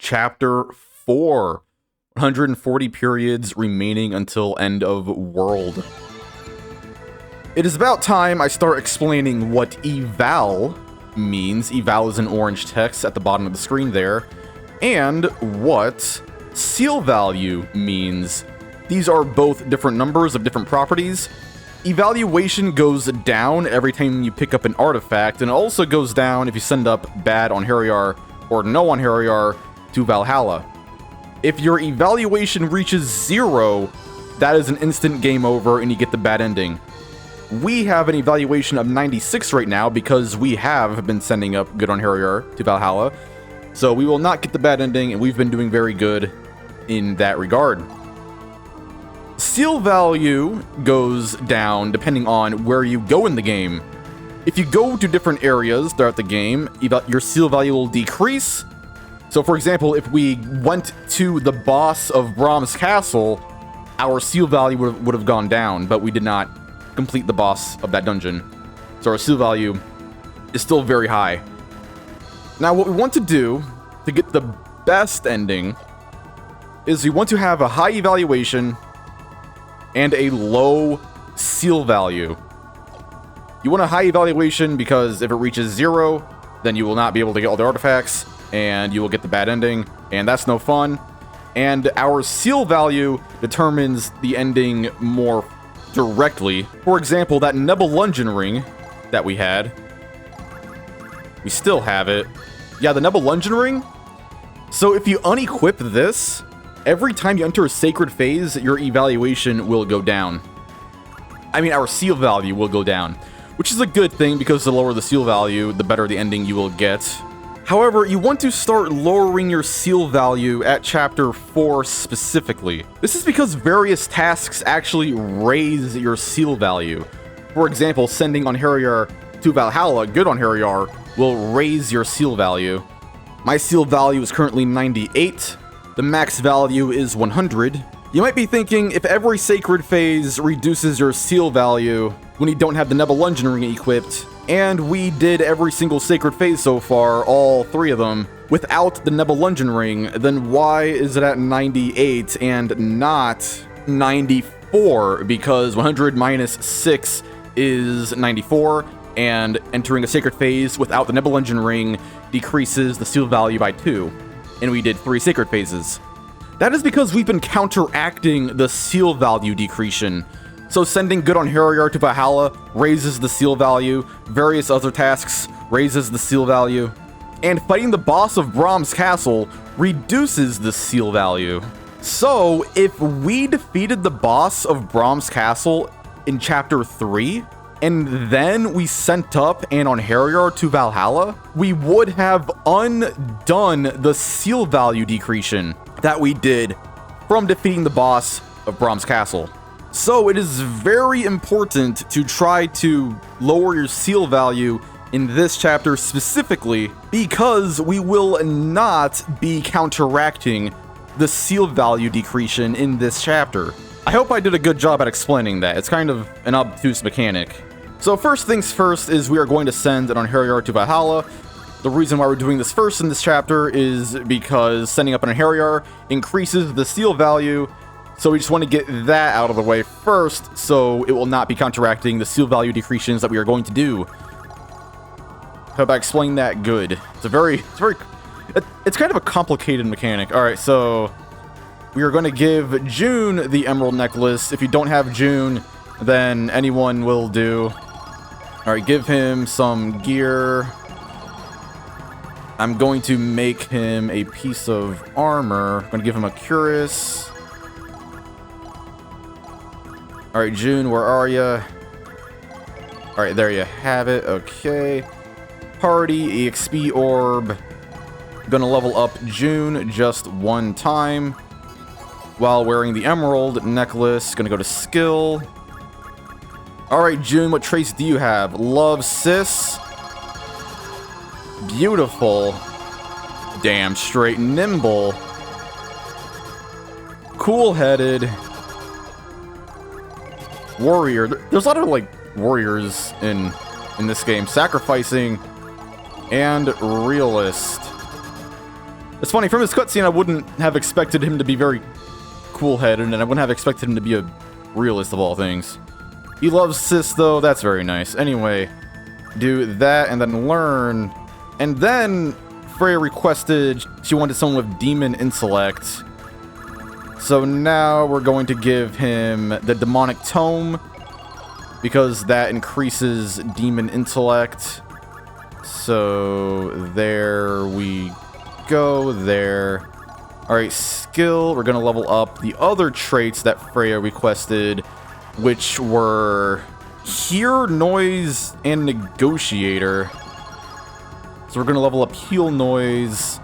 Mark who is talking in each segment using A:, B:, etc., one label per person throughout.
A: Chapter 4. 140 periods remaining until end of world. It is about time I start explaining what eval means. Eval is in orange text at the bottom of the screen there. And what seal value means. These are both different numbers of different properties. Evaluation goes down every time you pick up an artifact, and it also goes down if you send up bad Einherjar or no Einherjar to Valhalla. If your evaluation reaches 0, that is an instant game over and you get the bad ending. We have an evaluation of 96 right now because we have been sending up good Einherjar to Valhalla, so we will not get the bad ending, and we've been doing very good in that regard. Seal value goes down depending on where you go in the game. If you go to different areas throughout the game, your seal value will decrease. So for example, if we went to the boss of Brahms Castle, our seal value would have gone down, but we did not complete the boss of that dungeon. So our seal value is still very high. Now what we want to do to get the best ending is we want to have a high evaluation and a low seal value. You want a high evaluation because if it reaches 0, then you will not be able to get all the artifacts, and you will get the bad ending, and that's no fun. And our seal value determines the ending more directly. For example, that Nebelungen ring that we had. We still have it. Yeah, the Nebelungen ring. So if you unequip this, every time you enter a sacred phase, your evaluation will go down. I mean, our seal value will go down, which is a good thing because the lower the seal value, the better the ending you will get. However, you want to start lowering your seal value at Chapter 4 specifically. This is because various tasks actually raise your seal value. For example, sending Einherjar to Valhalla, good Einherjar, will raise your seal value. My seal value is currently 98. The max value is 100. You might be thinking, if every sacred phase reduces your seal value when you don't have the Nebelungen ring equipped, and we did every single sacred phase so far, all 3 of them, without the Nebelungen ring, then why is it at 98 and not 94? Because 100 minus 6 is 94, and entering a sacred phase without the Nebelungen ring decreases the seal value by 2. And we did 3 sacred phases. That is because we've been counteracting the seal value decretion. So sending good Einherjar to Valhalla raises the seal value, various other tasks raises the seal value, and fighting the boss of Brahms Castle reduces the seal value. So if we defeated the boss of Brahms Castle in Chapter 3, and then we sent up an Einherjar to Valhalla, we would have undone the seal value decretion that we did from defeating the boss of Brahms Castle. So it is very important to try to lower your seal value in this chapter specifically, because we will not be counteracting the seal value decretion in this chapter. I hope I did a good job at explaining that. It's kind of an obtuse mechanic. So first things first is we are going to send an Einherjar to Valhalla. The reason why we're doing this first in this chapter is because sending up an Einherjar increases the seal value, so we just want to get that out of the way first, so it will not be counteracting the seal value decreations that we are going to do. Hope I explained that good. It's kind of a complicated mechanic. Alright, so we are going to give June the emerald necklace. If you don't have June, then anyone will do. Alright, give him some gear. I'm going to make him a piece of armor. I'm going to give him a cuirass. Alright, June, where are ya? Alright, there you have it. Okay. Party, EXP orb. Gonna level up June just one time while wearing the emerald necklace. Gonna go to skill. Alright, June, what traits do you have? Love, sis. Beautiful. Damn straight. Nimble. Cool-headed. Warrior. There's a lot of, like, warriors in this game. Sacrificing and realist. It's funny, from his cutscene, I wouldn't have expected him to be very cool-headed, and I wouldn't have expected him to be a realist of all things. He loves Sis, though. That's very nice. Anyway, do that and then learn. And then Freya requested she wanted someone with demon intellect. So now we're going to give him the demonic tome, because that increases demon intellect. So there we go there. Alright, skill. We're going to level up the other traits that Freya requested, which were Hear, Noise, and Negotiator. So we're going to level up Heal, Noise.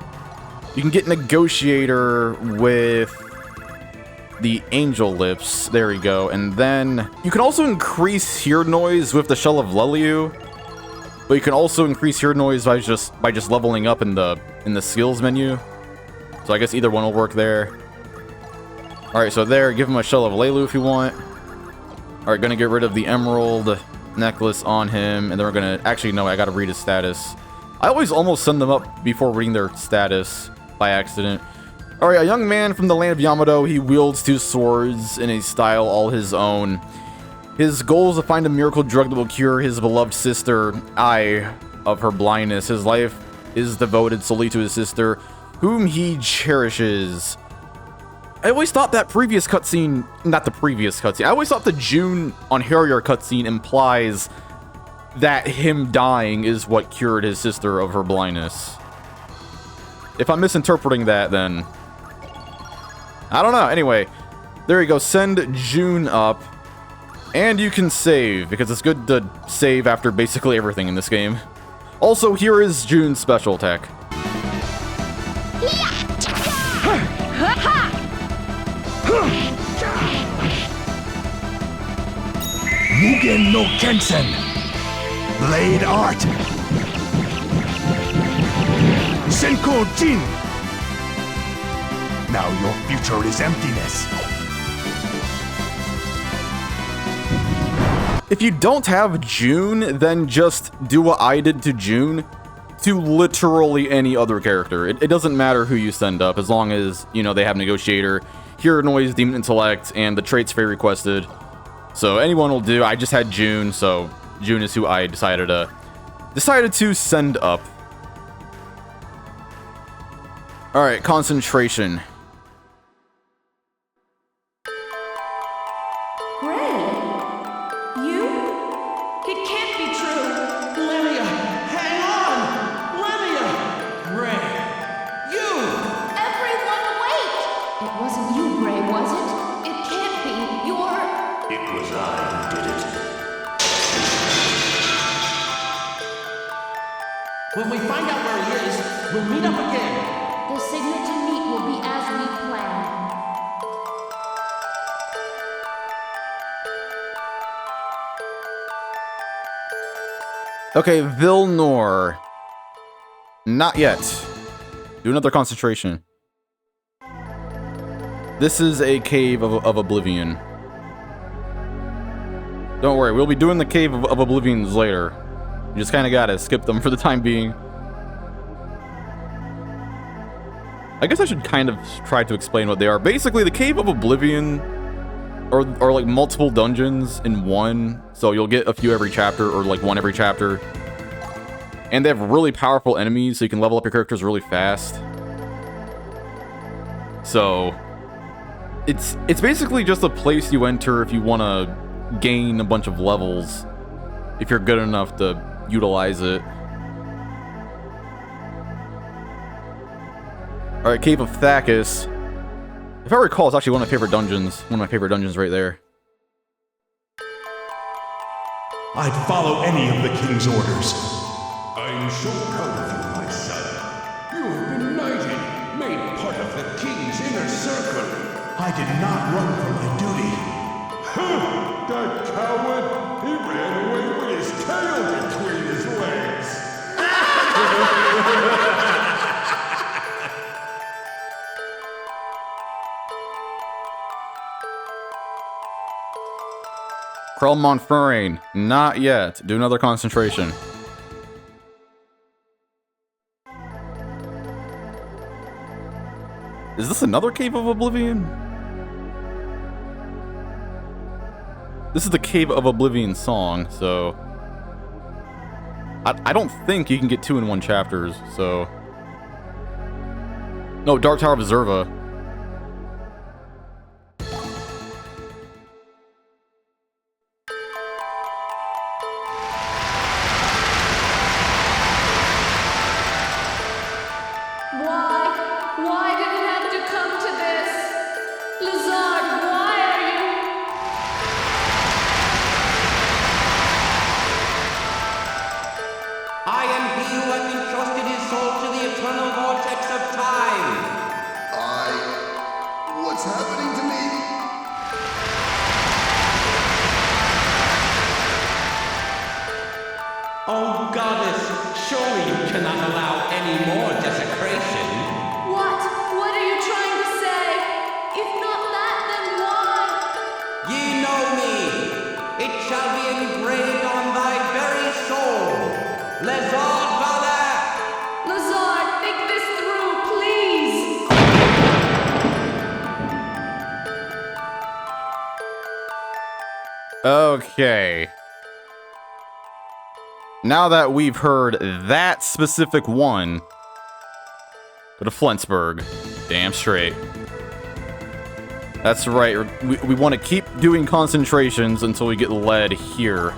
A: You can get Negotiator with the Angel Lips. There we go. And then you can also increase Hear Noise with the Shell of Leliu. But you can also increase Hear Noise by just leveling up in the skills menu. So I guess either one will work there. Alright, so there, give him a Shell of Leliu if you want. Alright, gonna get rid of the emerald necklace on him, and then we're gonna... Actually, no, I gotta read his status. I always almost send them up before reading their status by accident. Alright, a young man from the land of Yamato. He wields 2 swords in a style all his own. His goal is to find a miracle drug that will cure his beloved sister, Ai, of her blindness. His life is devoted solely to his sister, whom he cherishes. I always thought that previous cutscene, not the previous cutscene, I always thought the June Einherjar cutscene implies that him dying is what cured his sister of her blindness. If I'm misinterpreting that, then I don't know. Anyway, there you go. Send June up. And you can save, because it's good to save after basically everything in this game. Also, here is June's special attack.
B: Mugen no Kensen. Blade Art. Senko Jin. Now your future is emptiness.
A: If you don't have June, then just do what I did to June to literally any other character. It doesn't matter who you send up, as long as, you know, they have Negotiator, Hear Noise, Demon Intellect, and the traits Faye requested. So anyone will do. I just had June, so June is who I decided to send up. Alright, concentration.
C: When we find out where he is, we'll meet up again.
D: The signal to meet will be as we planned.
A: Okay, Vilnor. Not yet. Do another concentration. This is a cave of Oblivion. Don't worry, we'll be doing the cave of Oblivions later. You just kind of gotta skip them for the time being. I guess I should kind of try to explain what they are. Basically, the Cave of Oblivion are like multiple dungeons in one. So you'll get a few every chapter, or like one every chapter. And they have really powerful enemies, so you can level up your characters really fast. So it's basically just a place you enter if you want to gain a bunch of levels, if you're good enough to utilize it. Alright, Cave of Thackus. If I recall, it's actually one of my favorite dungeons. One of my favorite dungeons right there.
B: I'd follow any of the king's orders.
E: I'm so proud of you, my son. You have been knighted, made part of the king's inner circle.
B: I did not run from my duty.
E: That coward! He ran away with his tail between his legs!
A: Krelmonfurain. Not yet. Do another concentration. Is this another Cave of Oblivion? This is the Cave of Oblivion song, so... I don't think you can get 2 in 1 chapters, so... No, Dark Tower of Xervah.
D: Why did it have to come to this? Lezard, why are you?
C: I am he who has entrusted his soul to the eternal vortex of time.
E: What's happening to me?
C: Oh, goddess, surely you cannot allow any more desecration.
D: What? What are you trying to say? If not that, then why?
C: Ye know me. It shall be engraved on thy very soul. Lezard Valeth!
D: Lezard, think this through, please!
A: Okay. Now that we've heard that specific one, go to Flensburg. Damn straight. That's right. We want to keep doing concentrations until we get led here.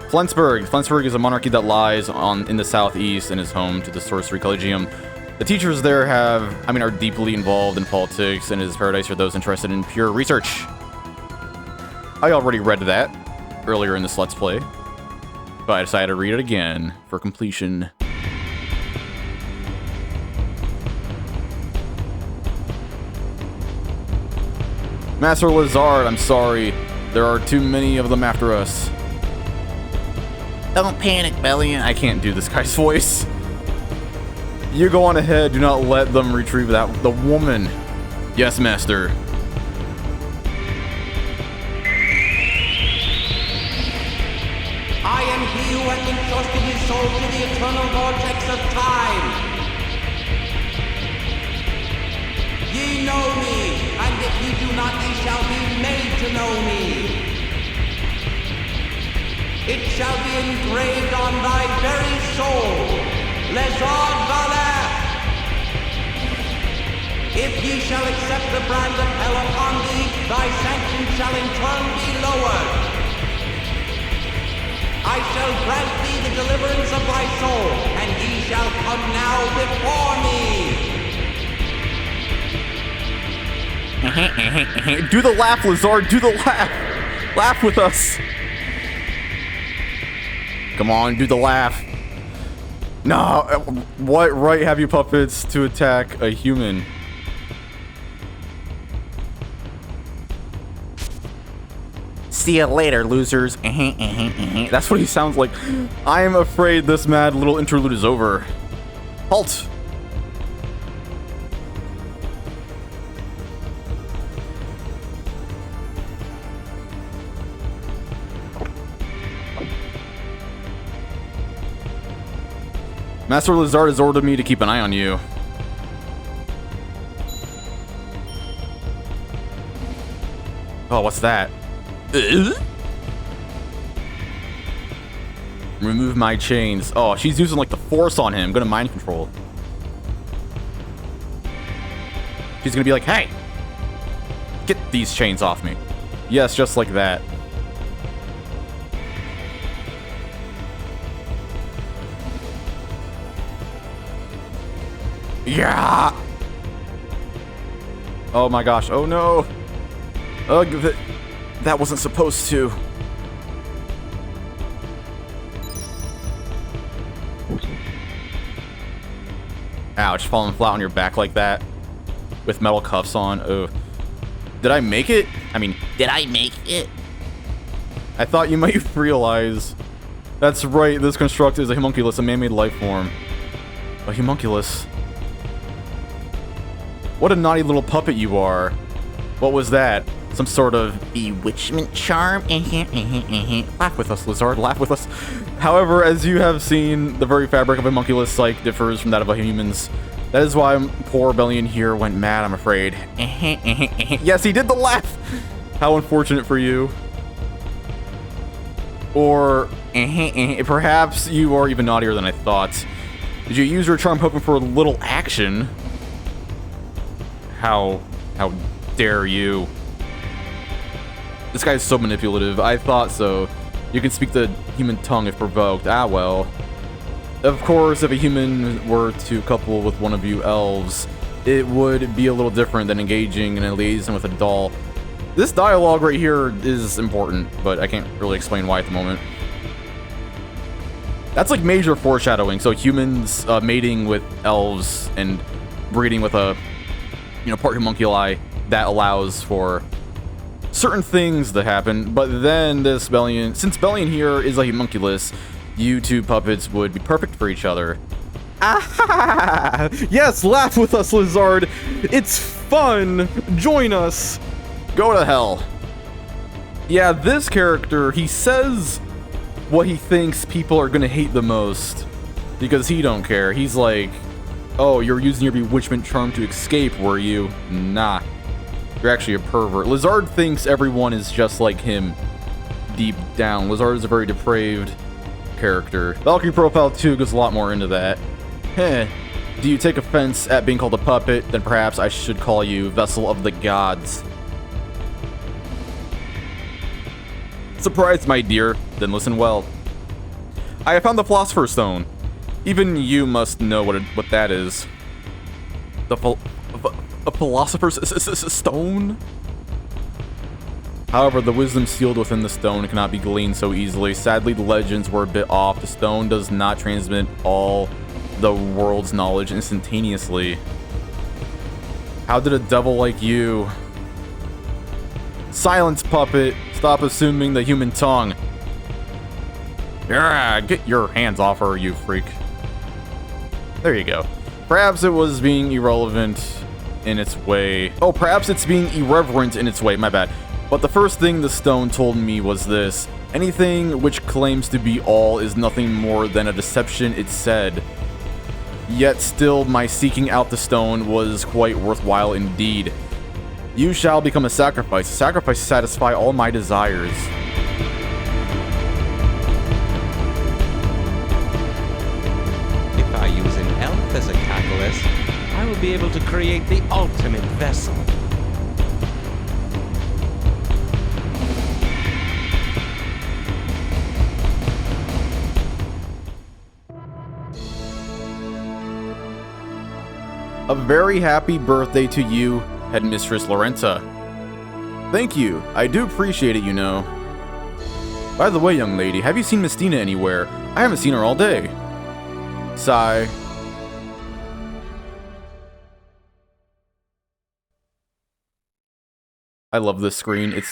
A: Flensburg. Flensburg is a monarchy that lies in the southeast and is home to the Sorcery Collegium. The teachers there are deeply involved in politics and is paradise for those interested in pure research. I already read that earlier in this Let's Play, but I decided to read it again for completion. Master Lezard, I'm sorry. There are too many of them after us. Don't panic, Bellion. I can't do this guy's voice. You go on ahead. Do not let them retrieve the woman. Yes, Master.
C: I am he who has entrusted his soul to the eternal vortex of time. Ye know me, and if ye do not, ye shall be made to know me. It shall be engraved on thy very soul, Lezard Valeth. If ye shall accept the brand of hell upon thee, thy sanction shall in turn be lowered. I shall grant thee the deliverance of thy soul, and ye shall come now before me.
A: Do the laugh, Lezard. Do the laugh. Laugh with us. Come on, do the laugh. No, what right have you puppets to attack a human? See you later, losers. That's what he sounds like. I am afraid this mad little interlude is over. Halt! Master Lezard has ordered me to keep an eye on you. Oh, what's that? Remove my chains. Oh, she's using like the force on him. Gonna mind control. She's gonna be like, hey, get these chains off me. Yes, just like that. Yeah. Oh my gosh. Oh no. Ugh, that wasn't supposed to. Ouch, falling flat on your back like that with metal cuffs on. Oh. Did I make it? Did I make it? I thought you might realize. That's right, this construct is a homunculus, a man-made life form. A homunculus. What a naughty little puppet you are. What was that? Some sort of bewitchment charm? Laugh with us, Lezard, laugh with us. However, as you have seen, the very fabric of a homunculus psyche differs from that of a human's. That is why poor Bellion here went mad, I'm afraid. Yes, he did the laugh! How unfortunate for you. Or perhaps you are even naughtier than I thought. Did you use your charm hoping for a little action? How dare you? This guy's so manipulative. I thought so. You can speak the human tongue if provoked. Ah, well. Of course, if a human were to couple with one of you elves, it would be a little different than engaging in a liaison with a doll. This dialogue right here is important, but I can't really explain why at the moment. That's like major foreshadowing. So humans mating with elves and breeding with a, part homunculi, that allows for certain things to happen. But then this Bellion, since Bellion here is a homunculus, you two puppets would be perfect for each other. Ah! Yes, laugh with us, Lezard. It's fun. Join us. Go to hell. Yeah, this character, he says what he thinks people are gonna hate the most because he don't care. He's like, oh, you're using your bewitchment charm to escape, were you? Nah, you're actually a pervert. Lezard thinks everyone is just like him deep down. Lezard is a very depraved character. Valkyrie Profile 2 goes a lot more into that. Heh. Do you take offense at being called a puppet? Then perhaps I should call you Vessel of the Gods. Surprised, my dear? Then listen well. I have found the Philosopher's Stone. Even you must know what that is. The Philosopher's Stone? However, the wisdom sealed within the stone cannot be gleaned so easily. Sadly, the legends were a bit off. The stone does not transmit all the world's knowledge instantaneously. How did a devil like you... Silence, puppet! Stop assuming the human tongue. Yeah, get your hands off her, you freak. There you go. Perhaps it was being irrelevant in its way. Oh, perhaps it's being irreverent in its way, my bad. But the first thing the stone told me was this. Anything which claims to be all is nothing more than a deception, it said. Yet still, my seeking out the stone was quite worthwhile indeed. You shall become a sacrifice to satisfy all my desires.
C: If I use an elf as a catalyst, I will be able to create the ultimate vessel.
A: A very happy birthday to you, Headmistress Lorenta. Thank you. I do appreciate it, you know. By the way, young lady, have you seen Mistina anywhere? I haven't seen her all day. Sigh. I love this screen. It's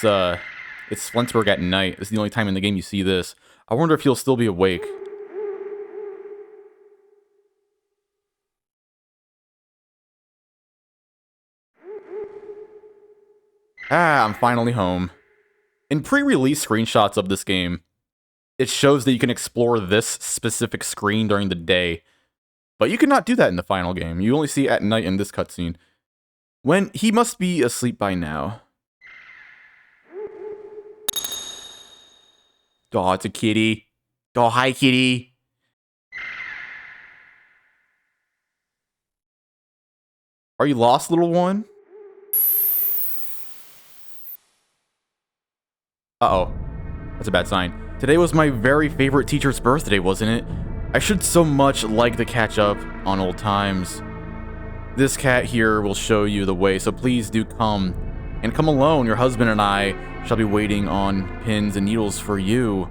A: Flensburg at night. It's the only time in the game you see this. I wonder if he'll still be awake. Ah, I'm finally home. In pre-release screenshots of this game, it shows that you can explore this specific screen during the day. But you cannot do that in the final game. You only see it at night in this cutscene. When he must be asleep by now. Oh, it's a kitty. Oh, hi, kitty. Are you lost, little one? Uh-oh. That's a bad sign. Today was my very favorite teacher's birthday, wasn't it? I should so much like to catch up on old times. This cat here will show you the way, so please do come. And come alone, your husband and I shall be waiting on pins and needles for you.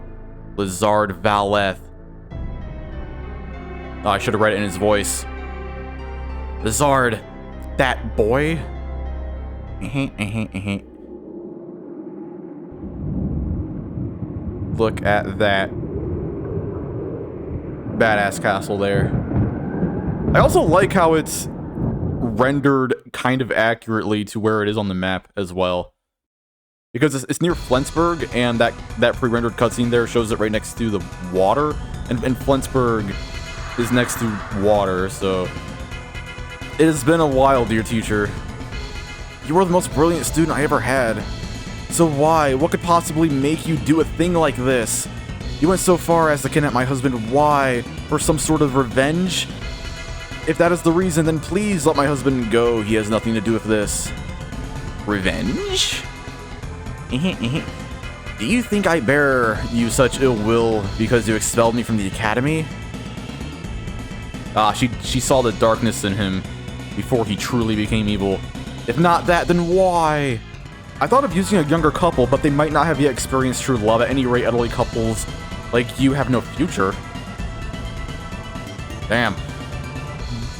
A: Lezard Valeth. Oh, I should have read it in his voice. Lezard, that boy? Look at that badass castle there. I also like how it's rendered kind of accurately to where it is on the map as well. Because it's near Flensburg, and that pre-rendered cutscene there shows it right next to the water, and Flensburg is next to water, so It has been a while, dear teacher. You were the most brilliant student I ever had. So why? What could possibly make you do a thing like this? You went so far as to kidnap my husband. Why? For some sort of revenge? If that is the reason, then please let my husband go. He has nothing to do with this. Revenge? Do you think I bear you such ill will because you expelled me from the academy? Ah, she saw the darkness in him before he truly became evil. If not that, then why? I thought of using a younger couple, but they might not have yet experienced true love. At any rate, elderly couples like you have no future. Damn.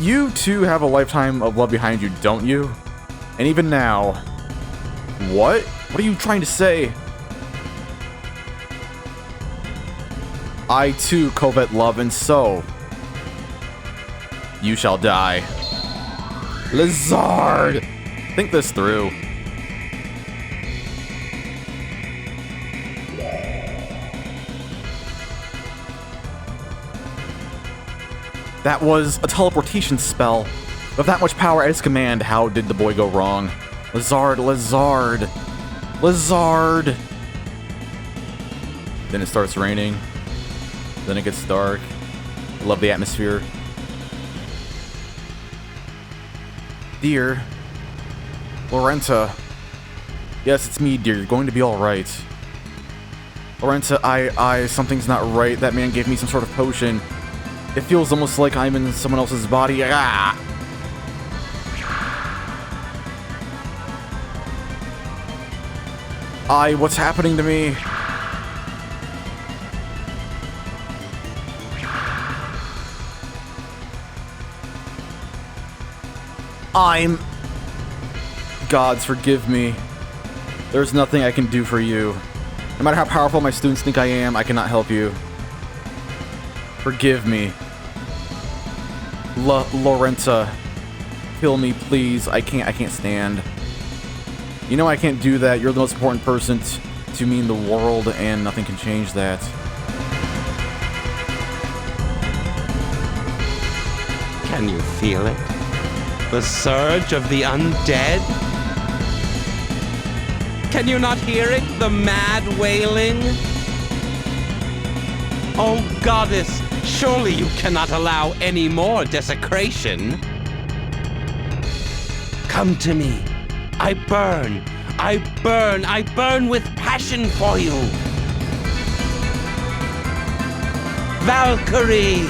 A: You too have a lifetime of love behind you, don't you? And even now... What? What are you trying to say? I too covet love, and so... You shall die. Lezard! Think this through. That was a teleportation spell. With that much power at his command, how did the boy go wrong? Lezard, Lezard, Lezard! Then it starts raining. Then it gets dark. I love the atmosphere. Dear. Lorenta. Yes, it's me, dear. You're going to be alright. Lorenta, something's not right. That man gave me some sort of potion. It feels almost like I'm in someone else's body. Ah! What's happening to me? Gods, forgive me. There's nothing I can do for you. No matter how powerful my students think I am, I cannot help you. Forgive me. Lorenta. Kill me, please. I can't stand. You know I can't do that. You're the most important person to me in the world, and nothing can change that.
C: Can you feel it? The surge of the undead? Can you not hear it? The mad wailing? Oh, goddess, surely you cannot allow any more desecration. Come to me. I burn. I burn. I burn with passion for you. Valkyrie!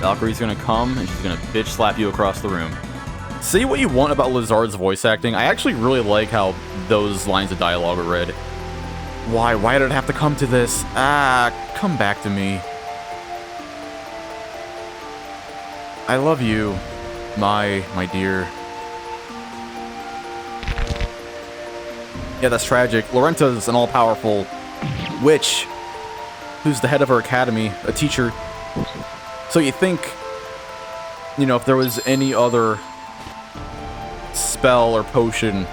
A: Valkyrie's gonna come, and she's gonna bitch slap you across the room. Say what you want about Lezard's voice acting. I actually really like how those lines of dialogue are read. Why did it have to come to this? Come back to me. I love you, my dear. Yeah, that's tragic. Lorenta's an all-powerful witch who's the head of her academy, a teacher. So you think, you know, if there was any other spell or potion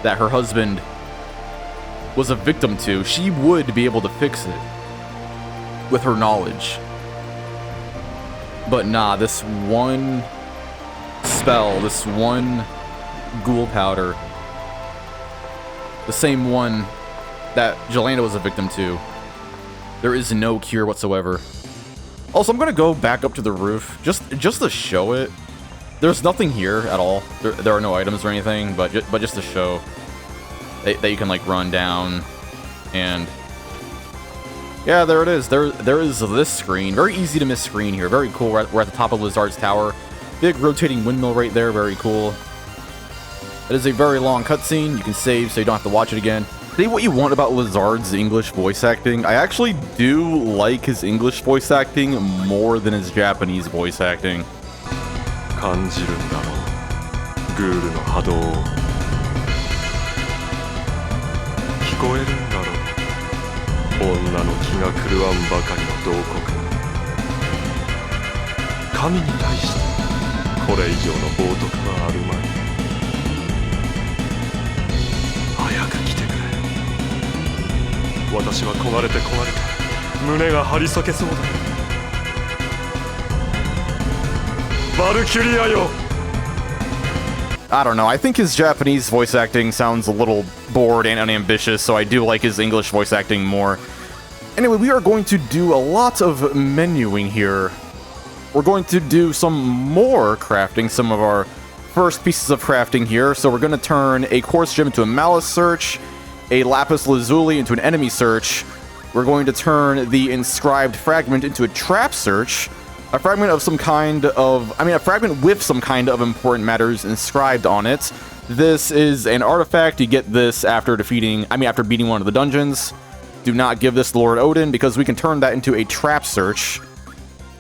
A: that her husband was a victim to, she would be able to fix it with her knowledge. But nah, this one spell, this one ghoul powder, the same one that Jelena was a victim to, there is no cure whatsoever. Also, I'm gonna go back up to the roof just to show it. There's nothing here at all. There are no items or anything, but just to show that you can like run down, and yeah, there it is. There is this screen. Very easy to miss screen here. Very cool. We're at the top of Lezard's tower. Big rotating windmill right there. Very cool. It is a very long cutscene. You can save so you don't have to watch it again. Say what you want about Lezard's English voice acting. I actually do like his English voice acting more than his Japanese voice acting.
F: 感じるんだろうグールの波動を聞こえるんだろう女の気が狂わんばかりの慟哭神に対してこれ以上の冒涜はあるまい早く来てくれ私は焦がれて胸が張り裂けそうだバルキュリアよ
A: I don't know, I think his Japanese voice acting sounds a little bored and unambitious, so I do like his English voice acting more. Anyway, we are going to do a lot of menuing here. We're going to do some more crafting, some of our first pieces of crafting here. So we're going to turn a Quartz Gem into a Malice Search, a Lapis Lazuli into an Enemy Search. We're going to turn the Inscribed Fragment into a Trap Search. A fragment of some kind of... a fragment with some kind of important matters inscribed on it. This is an artifact. You get this after beating one of the dungeons. Do not give this to Lord Odin, because we can turn that into a Trap Search.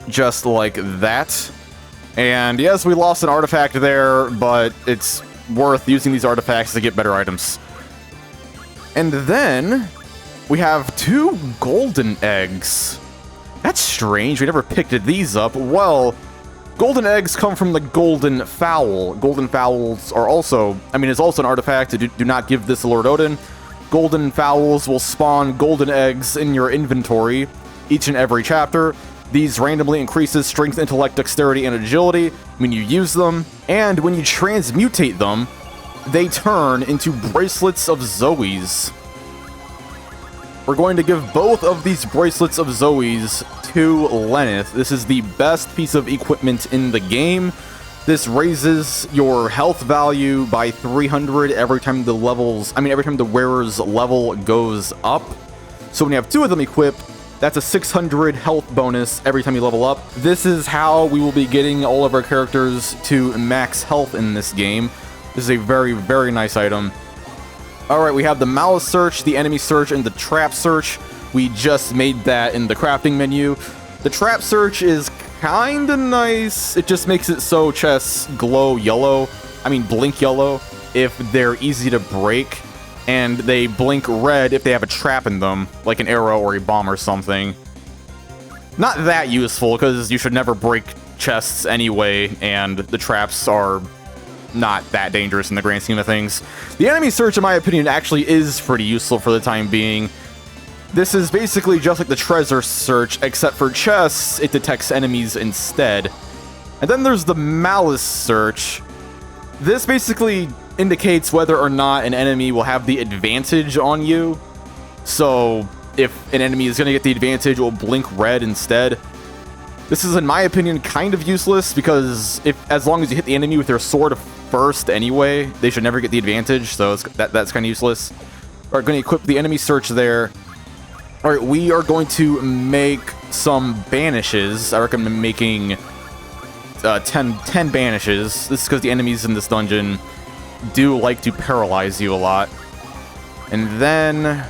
A: Just like that. And yes, we lost an artifact there, but it's worth using these artifacts to get better items. And then we have 2 golden eggs. That's strange, we never picked these up. Well, golden eggs come from the golden fowl. Golden fowls are also, it's also an artifact. Do not give this to Lord Odin. Golden fowls will spawn golden eggs in your inventory each and every chapter. These randomly increases strength, intellect, dexterity, and agility when you use them. And when you transmutate them, they turn into bracelets of Zoes. We're going to give both of these bracelets of Zoes to Lenneth. This is the best piece of equipment in the game. This raises your health value by 300 every time the wearer's level goes up. So when you have 2 of them equipped, that's a 600 health bonus every time you level up. This is how we will be getting all of our characters to max health in this game. This is a very, very nice item. Alright, we have the Malice Search, the Enemy Search, and the Trap Search. We just made that in the crafting menu. The Trap Search is kinda nice. It just makes it so chests glow yellow. Blink yellow if they're easy to break. And they blink red if they have a trap in them, like an arrow or a bomb or something. Not that useful, because you should never break chests anyway, and the traps are not that dangerous in the grand scheme of things. The Enemy Search, in my opinion, actually is pretty useful for the time being. This is basically just like the Treasure Search, except for chests, it detects enemies instead. And then there's the Malice Search. This basically indicates whether or not an enemy will have the advantage on you. So if an enemy is going to get the advantage, it will blink red instead. This is, in my opinion, kind of useless, because as long as you hit the enemy with your sword first anyway, they should never get the advantage, so that's kind of useless. Alright, going to equip the Enemy Search there. Alright, we are going to make some banishes. I recommend making 10 banishes. This is because the enemies in this dungeon do like to paralyze you a lot. And then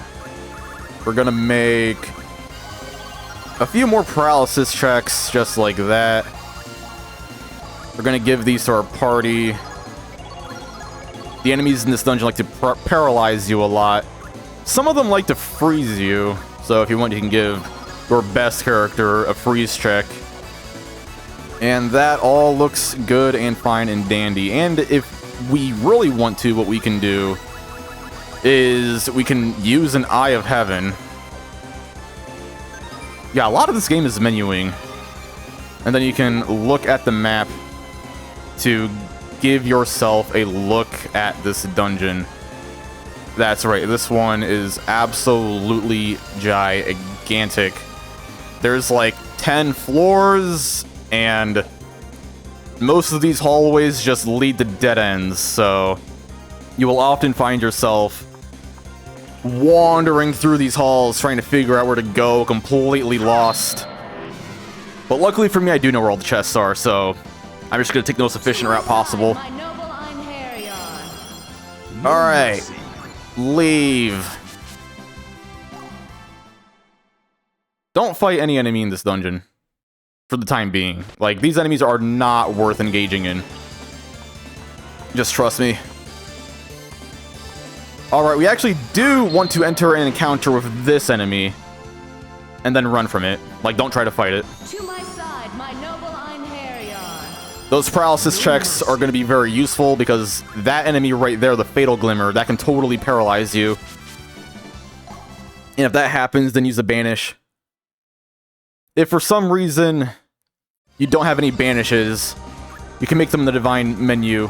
A: we're going to make a few more paralysis checks, just like that. We're going to give these to our party. The enemies in this dungeon like to paralyze you a lot. Some of them like to freeze you. So if you want, you can give your best character a freeze check. And that all looks good and fine and dandy. And if we really want to, what we can do is we can use an Eye of Heaven. Yeah, a lot of this game is menuing. And then you can look at the map to give yourself a look at this dungeon. That's right, this one is absolutely gigantic. There's like 10 floors, and most of these hallways just lead to dead ends, so you will often find yourself wandering through these halls trying to figure out where to go, completely lost. But luckily for me, I do know where all the chests are, so I'm just going to take the most efficient route possible.
D: My noble Einherjar.
A: Alright. Leave. Don't fight any enemy in this dungeon. For the time being. Like, these enemies are not worth engaging in. Just trust me. Alright, we actually do want to enter an encounter with this enemy. And then run from it. Like, don't try to fight it.
D: To my side, my noble Einherjar.
A: Those paralysis checks are going to be very useful, because that enemy right there, the Fatal Glimmer, that can totally paralyze you. And if that happens, then use a banish. If for some reason you don't have any banishes, You can make them in the Divine menu.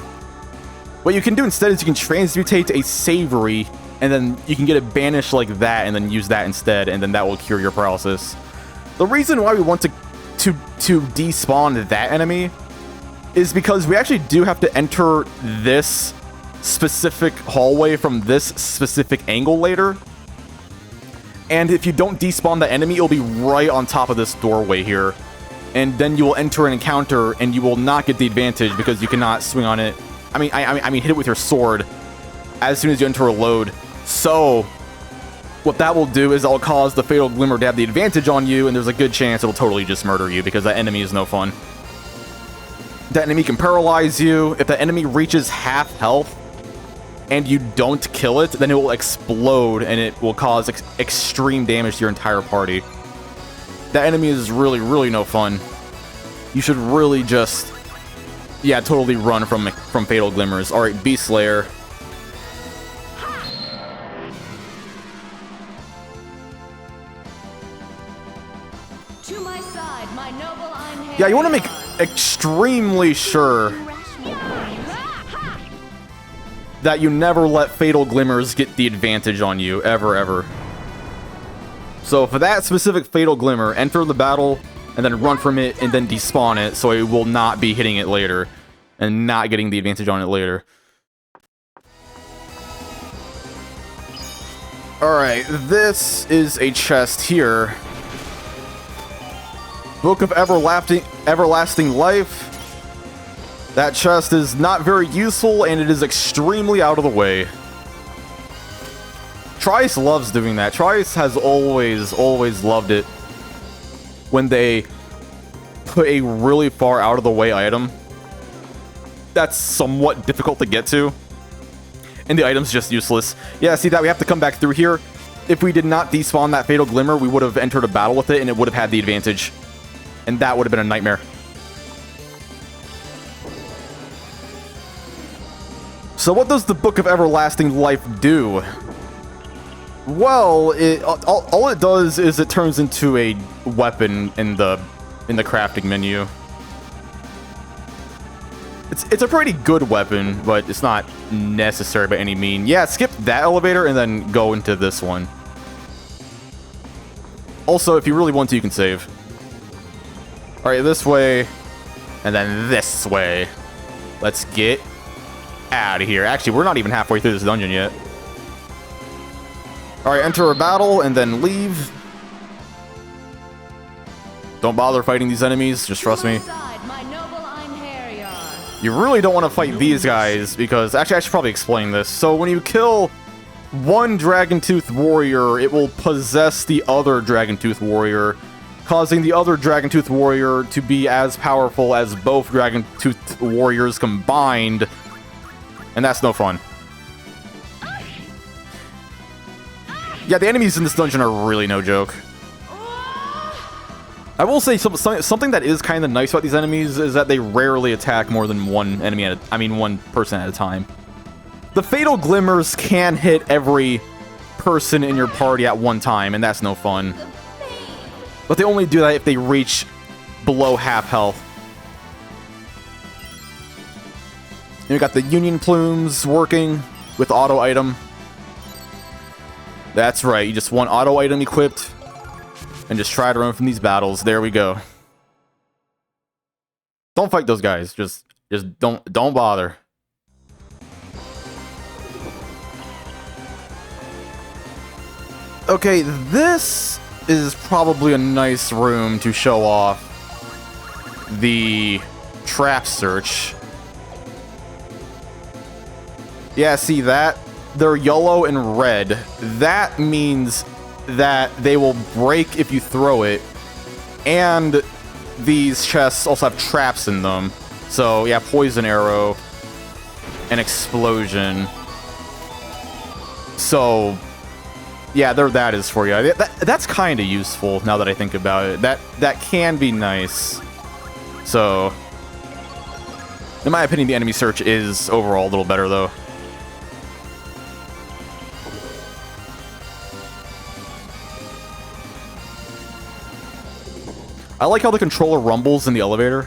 A: What you can do instead is you can transmutate a Savory, and then you can get it banished like that, and then use that instead, and then that will cure your paralysis. The reason why we want to despawn that enemy is because we actually do have to enter this specific hallway from this specific angle later. And if you don't despawn the enemy, it'll be right on top of this doorway here. And then you will enter an encounter, and you will not get the advantage because you cannot swing on it. I mean, hit it with your sword as soon as you enter a load. So, what that will do is it'll cause the Fatal Glimmer to have the advantage on you, and there's a good chance it'll totally just murder you because that enemy is no fun. That enemy can paralyze you. If the enemy reaches half health and you don't kill it, then it will explode and it will cause extreme damage to your entire party. That enemy is really, really no fun. You should really just, yeah, totally run from Fatal Glimmers. All right, Beast Slayer.
D: To my side, my noble Einherjar.
A: Yeah, you want to make extremely sure that you never let Fatal Glimmers get the advantage on you, ever. So for that specific Fatal Glimmer, enter the battle, and then run from it, and then despawn it, so it will not be hitting it later, and not getting the advantage on it later. Alright, this is a chest here. Book of Everlasting Life. That chest is not very useful, and it is extremely out of the way. Trice loves doing that. Trice has always loved it when they put a really far out of the way item that's somewhat difficult to get to, and the item's just useless. Yeah, see that? We have to come back through here. If we did not despawn that Fatal Glimmer, we would have entered a battle with it, and it would have had the advantage. And that would have been a nightmare. So what does the Book of Everlasting Life do? Well, all it does is it turns into a weapon in the crafting menu. It's a pretty good weapon, but it's not necessary by any means. Yeah, skip that elevator and then go into this one. Also, if you really want to, you can save. Alright, this way, and then this way. Let's get out of here. Actually, we're not even halfway through this dungeon yet. Alright, enter a battle, and then leave. Don't bother fighting these enemies, just trust me. You really don't want to fight these guys, because... Actually, I should probably explain this. So, when you kill one Dragon-Toothed Warrior, it will possess the other Dragon-Toothed Warrior, causing the other Dragon-Toothed Warrior to be as powerful as both Dragon-Toothed Warriors combined. And that's no fun. Yeah, the enemies in this dungeon are really no joke. I will say something that is kind of nice about these enemies is that they rarely attack more than one enemy one person at a time. The Fatal Glimmers can hit every person in your party at one time, and that's no fun. But they only do that if they reach below half health. And we got the Union Plumes working with auto item. That's right, you just want auto item equipped. And just try to run from these battles. There we go. Don't fight those guys. Just don't bother. Okay, this is probably a nice room to show off the trap search. Yeah, see that? They're yellow and red. That means that they will break if you throw it. And these chests also have traps in them. So, yeah, poison arrow and explosion. So... yeah, there that is for you. That's kind of useful now that I think about it. That can be nice. So, in my opinion, the enemy search is overall a little better, though. I like how the controller rumbles in the elevator.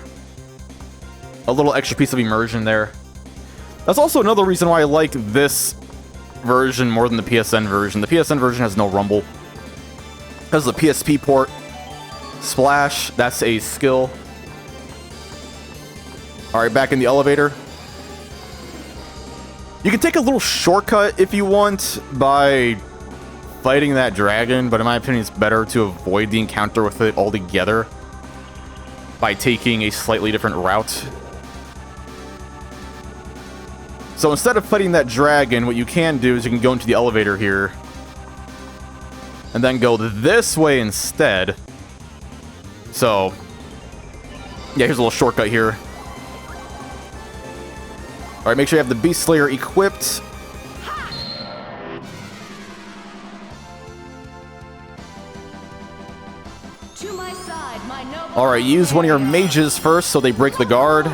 A: A little extra piece of immersion there. That's also another reason why I like this version more than the PSN version. The PSN version has no rumble. It has the PSP port. Splash, that's a skill. Alright, back in the elevator. You can take a little shortcut if you want by fighting that dragon, but in my opinion it's better to avoid the encounter with it altogether by taking a slightly different route. So instead of fighting that dragon, what you can do is you can go into the elevator here and then go this way instead. So, yeah, here's a little shortcut here. Alright, make sure you have the Beast Slayer equipped.
D: To my side, my noble.
A: Alright, use one of your mages first so they break the guard.
D: We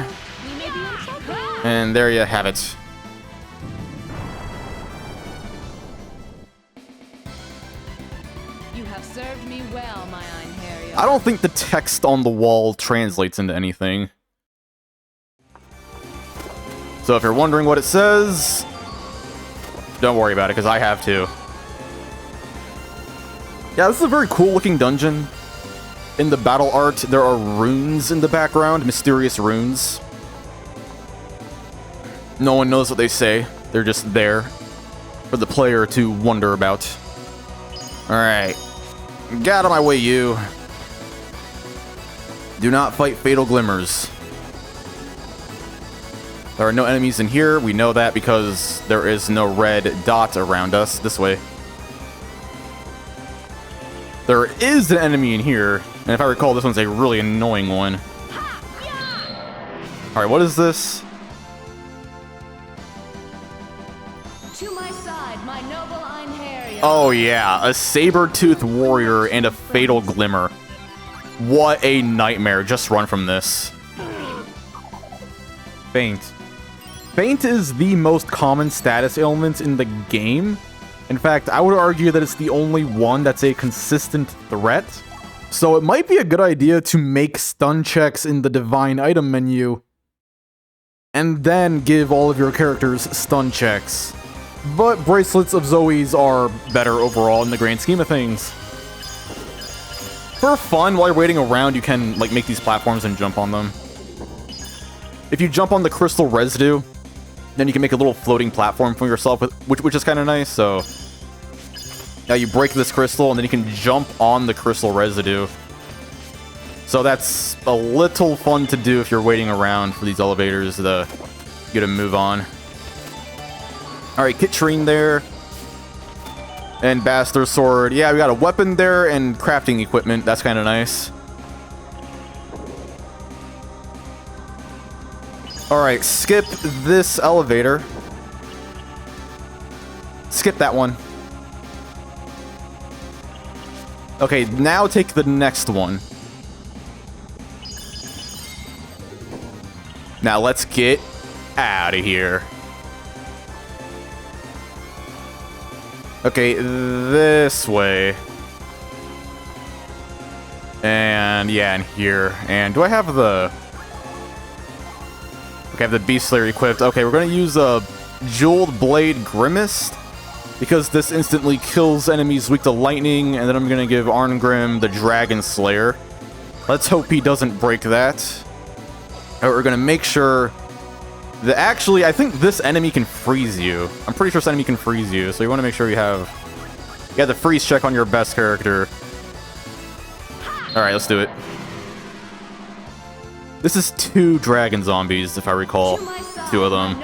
D: may be in trouble.
A: And there you have it.
D: You have served me well, my Einherjar.
A: I don't think the text on the wall translates into anything. So if you're wondering what it says, don't worry about it, because I have to. Yeah, this is a very cool looking dungeon. In the battle art, there are runes in the background, mysterious runes. No one knows what they say. They're just there for the player to wonder about. Alright. Get out of my way, you. Do not fight Fatal Glimmers. There are no enemies in here. We know that because there is no red dot around us. This way. There is an enemy in here. And if I recall, this one's a really annoying one. Alright, what is this?
D: To my side, my noble Einherjar.
A: Oh yeah, a saber-toothed warrior and a fatal glimmer. What a nightmare. Just run from this. Faint. Faint is the most common status ailment in the game. In fact, I would argue that it's the only one that's a consistent threat. So it might be a good idea to make stun checks in the divine item menu and then give all of your characters stun checks. But Bracelets of Zoe's are better overall in the grand scheme of things. For fun, while you're waiting around, you can like make these platforms and jump on them. If you jump on the crystal residue, then you can make a little floating platform for yourself, which is kind of nice. So now you break this crystal, and then you can jump on the crystal residue. So that's a little fun to do if you're waiting around for these elevators to get a move on. All right, Kitrine there. And Bastard Sword. Yeah, we got a weapon there and crafting equipment. That's kind of nice. Alright, skip this elevator. Skip that one. Okay, now take the next one. Now let's get out of here. Okay, this way. And yeah, in here. And do I have the... Okay, I have the Beast Slayer equipped. Okay, we're going to use a Jeweled Blade Grimace, because this instantly kills enemies weak to lightning, and then I'm going to give Arngrim the Dragon Slayer. Let's hope he doesn't break that. Alright, we're going to make sure that actually, I think this enemy can freeze you. I'm pretty sure this enemy can freeze you, so you want to make sure you have the freeze check on your best character. Alright, let's do it. This is 2 dragon zombies, if I recall. 2 of them.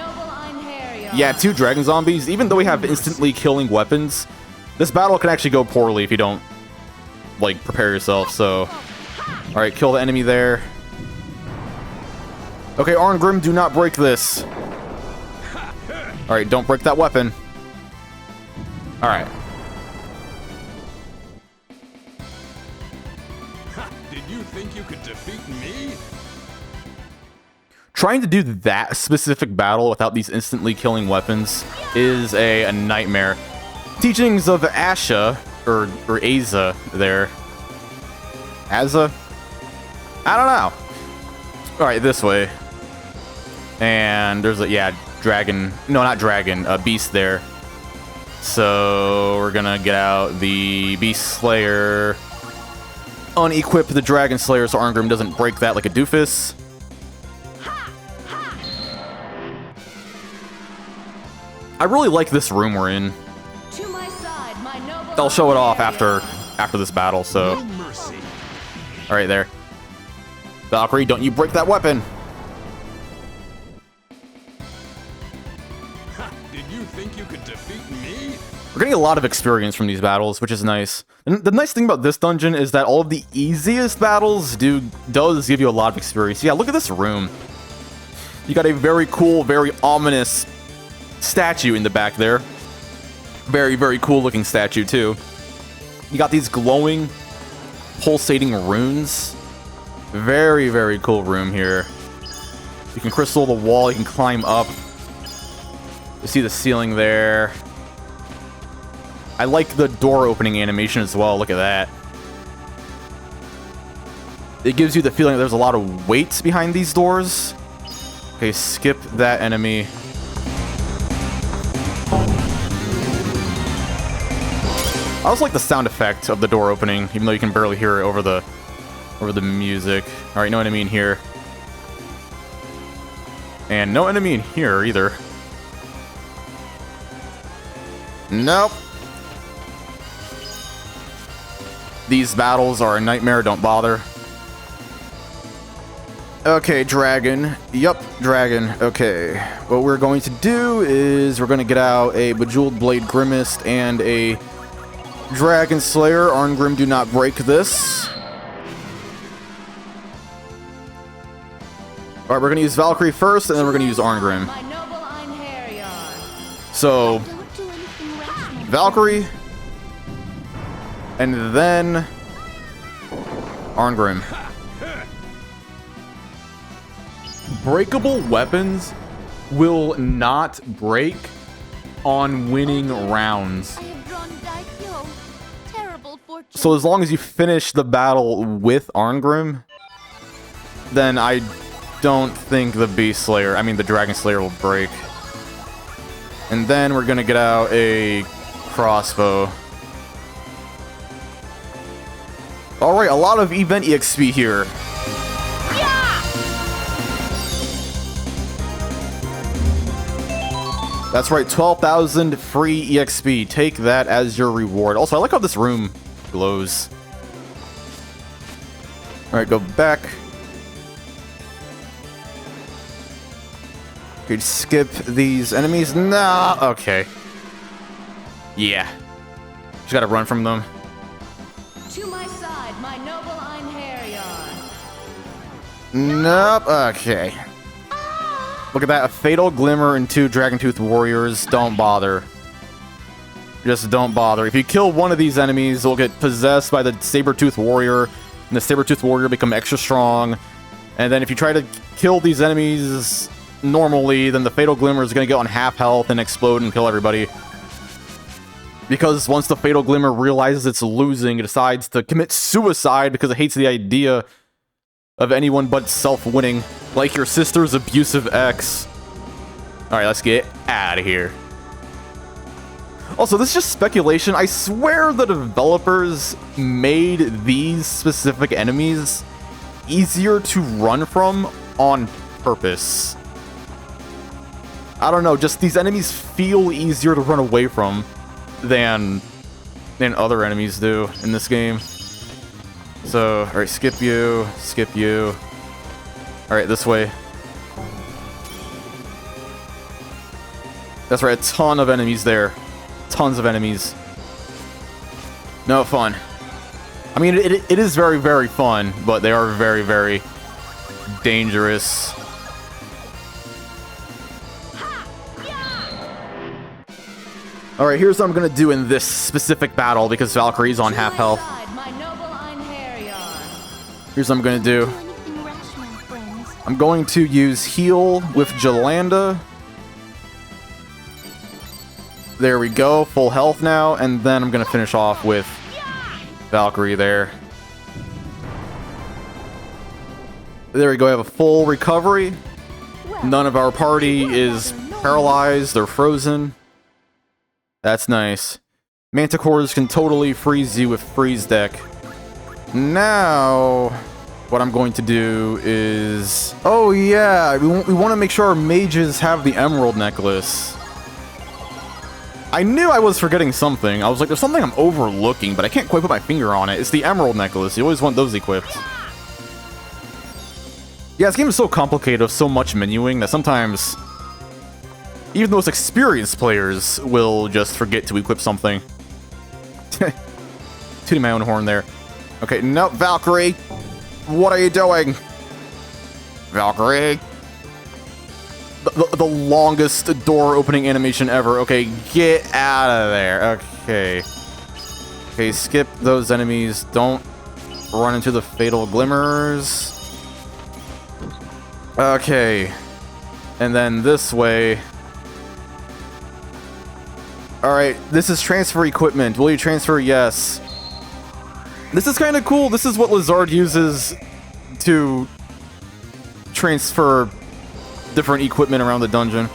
A: Yeah, 2 dragon zombies. Even though we have instantly killing weapons, this battle can actually go poorly if you don't, like, prepare yourself, so... Alright, kill the enemy there. Okay, Arngrim, do not break this. Alright, don't break that weapon. Alright.
E: Did you think you could defeat me?
A: Trying to do that specific battle without these instantly killing weapons is a nightmare. Teachings of Asha, or Aza there. Aza? I don't know. Alright, this way. And there's a, yeah, dragon. No, not dragon. A beast there. So we're gonna get out the Beast Slayer. Unequip the Dragon Slayer so Arngrim doesn't break that like a doofus. I really like this room we're in.
D: To my side, my noble
A: I'll show it off
D: Einherjar.
A: after this battle, so.
E: No mercy.
A: Alright, there. Valkyrie, don't you break that weapon!
E: Did you think you could defeat me?
A: We're getting a lot of experience from these battles, which is nice. And the nice thing about this dungeon is that all of the easiest battles does give you a lot of experience. Yeah, look at this room. You got a very cool, very ominous statue in the back there. Very, very cool looking statue, too. You got these glowing, pulsating runes. Very, very cool room here. You can crystal the wall, you can climb up. You see the ceiling there. I like the door opening animation as well. Look at that. It gives you the feeling that there's a lot of weight behind these doors. Okay, skip that enemy. I also like the sound effect of the door opening, even though you can barely hear it over the music. All right, no enemy in here. And no enemy in here either. Nope. These battles are a nightmare, don't bother. Okay, dragon. Yup, dragon. Okay. What we're going to do is we're going to get out a Bejeweled Blade Grimmist and a Dragon Slayer. Arngrim, do not break this. Alright, we're going to use Valkyrie first, and then we're going to use Arngrim.
D: My noble Einherjar.
A: So,
D: Don't do anything rash.
A: Valkyrie, and then Arngrim. Breakable weapons will not break on winning rounds.
D: I have drawn Daikyo. Terrible fortune.
A: So as long as you finish the battle with Arngrim, then I don't think the the Dragon Slayer will break. And then we're gonna get out a crossbow. Alright, a lot of event EXP here. That's right, 12,000 free EXP. Take that as your reward. Also, I like how this room glows. Alright, go back. Okay, skip these enemies. Nah, okay. Yeah. Just gotta run from them.
D: To my side, my noble Einherjar.
A: Nope, okay. Look at that, a Fatal Glimmer and 2 Dragontooth Warriors. Don't bother. Just don't bother. If you kill one of these enemies, they'll get possessed by the Saber-Tooth Warrior, and the Saber-Tooth Warrior become extra strong. And then if you try to kill these enemies normally, then the Fatal Glimmer is going to get on half health and explode and kill everybody. Because once the Fatal Glimmer realizes it's losing, it decides to commit suicide because it hates the idea of anyone but self winning, like your sister's abusive ex. Alright, let's get out of here. Also, this is just speculation. I swear the developers made these specific enemies easier to run from on purpose. I don't know, just these enemies feel easier to run away from than other enemies do in this game. So, alright, skip you, skip you. Alright, this way. That's right, a ton of enemies there. Tons of enemies. No fun. I mean, it is very, very fun, but they are very, very dangerous. Alright, here's what I'm gonna do in this specific battle because Valkyrie's on half health. Here's what I'm gonna do. I'm going to use heal with Jolanda. There we go, full health now, and then I'm gonna finish off with Valkyrie there. There we go, I have a full recovery. None of our party is paralyzed or frozen. That's nice. Manticores can totally freeze you with Freeze Deck. Now, what I'm going to do is... Oh yeah, we want to make sure our mages have the Emerald Necklace. I knew I was forgetting something. I was like, there's something I'm overlooking, but I can't quite put my finger on it. It's the Emerald Necklace. You always want those equipped. Yeah, this game is so complicated with so much menuing that sometimes even the most experienced players will just forget to equip something. Tooting my own horn there. Okay, no, Valkyrie! What are you doing? Valkyrie! The longest door opening animation ever. Okay, get out of there. Okay. Okay, skip those enemies. Don't run into the fatal glimmers. Okay. And then this way. Alright, this is transfer equipment. Will you transfer? Yes. This is kind of cool. This is what Lezard uses to transfer different equipment around the dungeon.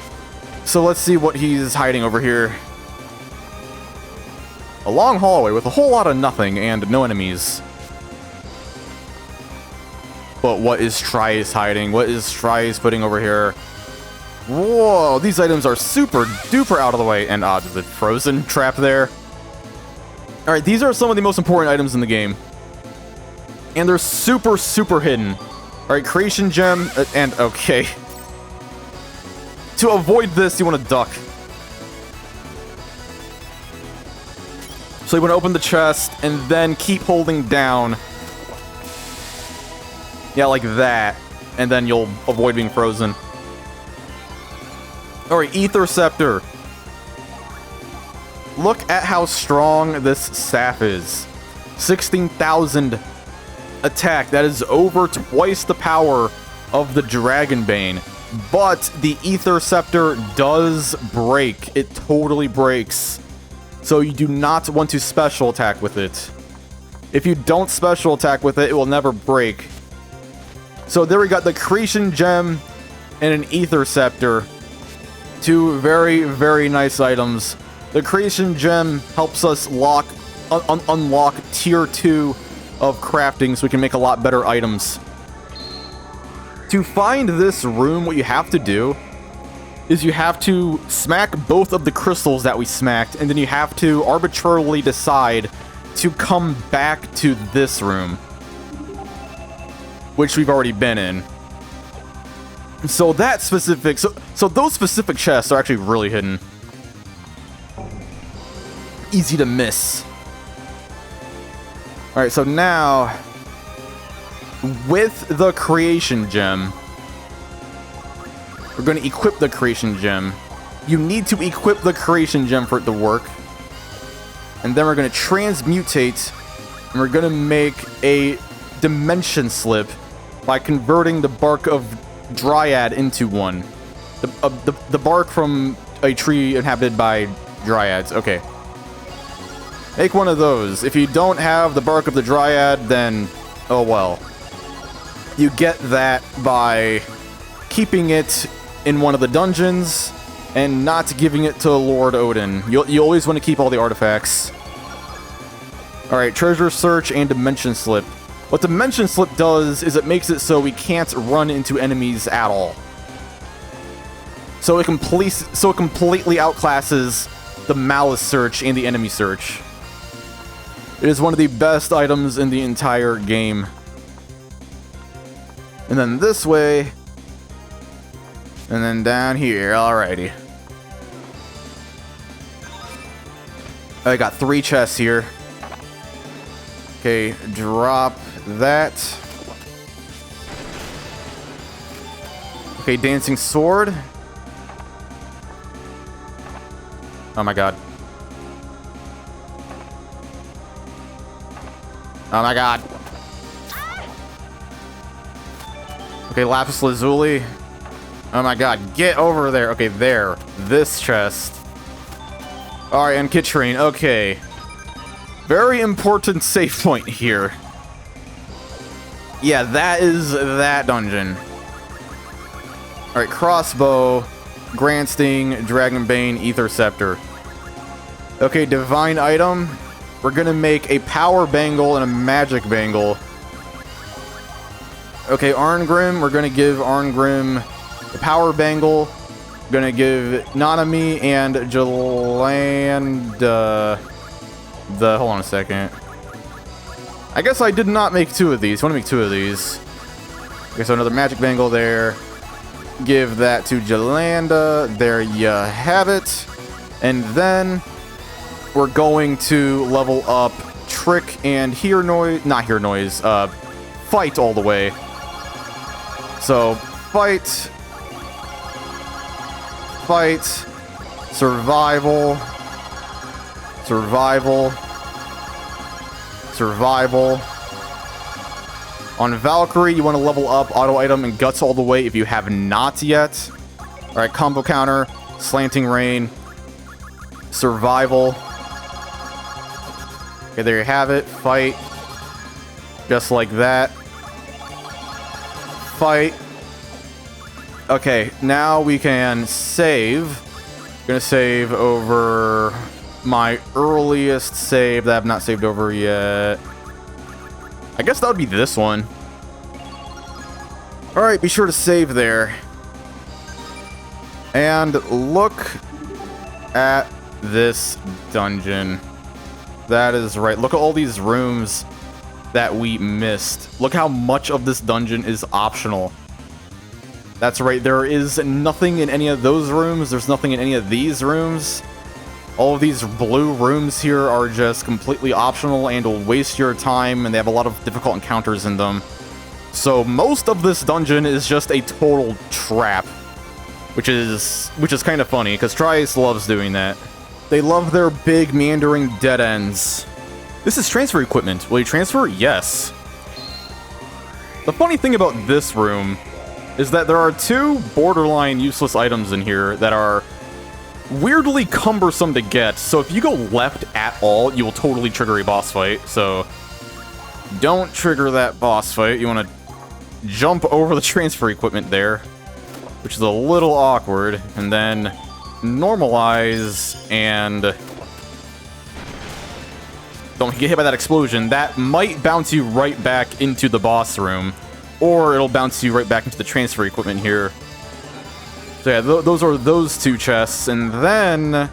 A: So let's see what he's hiding over here. A long hallway with a whole lot of nothing and no enemies. But what is Trice hiding? What is Trice putting over here? Whoa, these items are super duper out of the way. And there's a frozen trap there. Alright, these are some of the most important items in the game. And they're super, super hidden. Alright, Creation Gem, and okay. To avoid this, you want to duck. So you want to open the chest, and then keep holding down. Yeah, like that. And then you'll avoid being frozen. Alright, Ether Scepter. Look at how strong this staff is. 16,000 attack. That is over twice the power of the Dragonbane. But the Ether Scepter does break. It totally breaks. So you do not want to special attack with it. If you don't special attack with it, it will never break. So there we got the Creation Gem and an Ether Scepter. Two very, very nice items. The Creation Gem helps us unlock tier 2 of crafting so we can make a lot better items. To find this room, what you have to do is you have to smack both of the crystals that we smacked, and then you have to arbitrarily decide to come back to this room, which we've already been in. So that specific, so those specific chests are actually really hidden. Easy to miss. Alright, so now, with the Creation Gem, we're going to equip the Creation Gem. You need to equip the Creation Gem for it to work. And then we're going to transmutate, and we're going to make a dimension slip by converting the bark of Dryad into one. The bark from a tree inhabited by Dryads. Okay. Make one of those. If you don't have the bark of the Dryad, then oh well. You get that by keeping it in one of the dungeons and not giving it to Lord Odin. You always want to keep all the artifacts. Alright, treasure search and dimension slip. What dimension slip does is it makes it so we can't run into enemies at all. So it completely outclasses the malice search and the enemy search. It is one of the best items in the entire game. And then this way. And then down here. Alrighty. I got 3 chests here. Okay, drop that. Okay, dancing sword. Oh my god. Oh my god. Okay, lapis lazuli. Oh my god, get over there. Okay, there. This chest. Alright, and Kitrine. Okay. Very important save point here. Yeah, that is that dungeon. Alright, crossbow, Grand Sting, Dragonbane, Ether Scepter. Okay, divine item. We're gonna make a power bangle and a magic bangle. Okay, Arngrim, we're gonna give Arngrim the power bangle. Gonna give Nanami and Jalanda hold on a second. I guess I did not make two of these. I want to make two of these. Okay, so another magic bangle there. Give that to Jalanda. There you have it. And then we're going to level up Trick and Hear Noise. Not Hear Noise. Fight all the way. So, Fight. Fight. Survival. Survival. Survival. On Valkyrie, you want to level up auto item and guts all the way if you have not yet. Alright, combo counter, slanting rain, survival. Okay, there you have it. Fight. Just like that. Fight. Okay, now we can save. I'm gonna save over my earliest save that I've not saved over yet. I guess that would be this one. Alright, be sure to save there. And look at this dungeon. That is right. Look at all these rooms that we missed. Look how much of this dungeon is optional. That's right. There is nothing in any of those rooms. There's nothing in any of these rooms. All of these blue rooms here are just completely optional and will waste your time, and they have a lot of difficult encounters in them. So most of this dungeon is just a total trap, which is kind of funny, because Trias loves doing that. They love their big meandering dead ends. This is transfer equipment. Will you transfer? Yes. The funny thing about this room is that there are two borderline useless items in here that are weirdly cumbersome to get, so if you go left at all, you will totally trigger a boss fight, so don't trigger that boss fight. You want to jump over the transfer equipment there, which is a little awkward, and then normalize, and don't get hit by that explosion. That might bounce you right back into the boss room, or it'll bounce you right back into the transfer equipment here. So yeah, those are those two chests, and then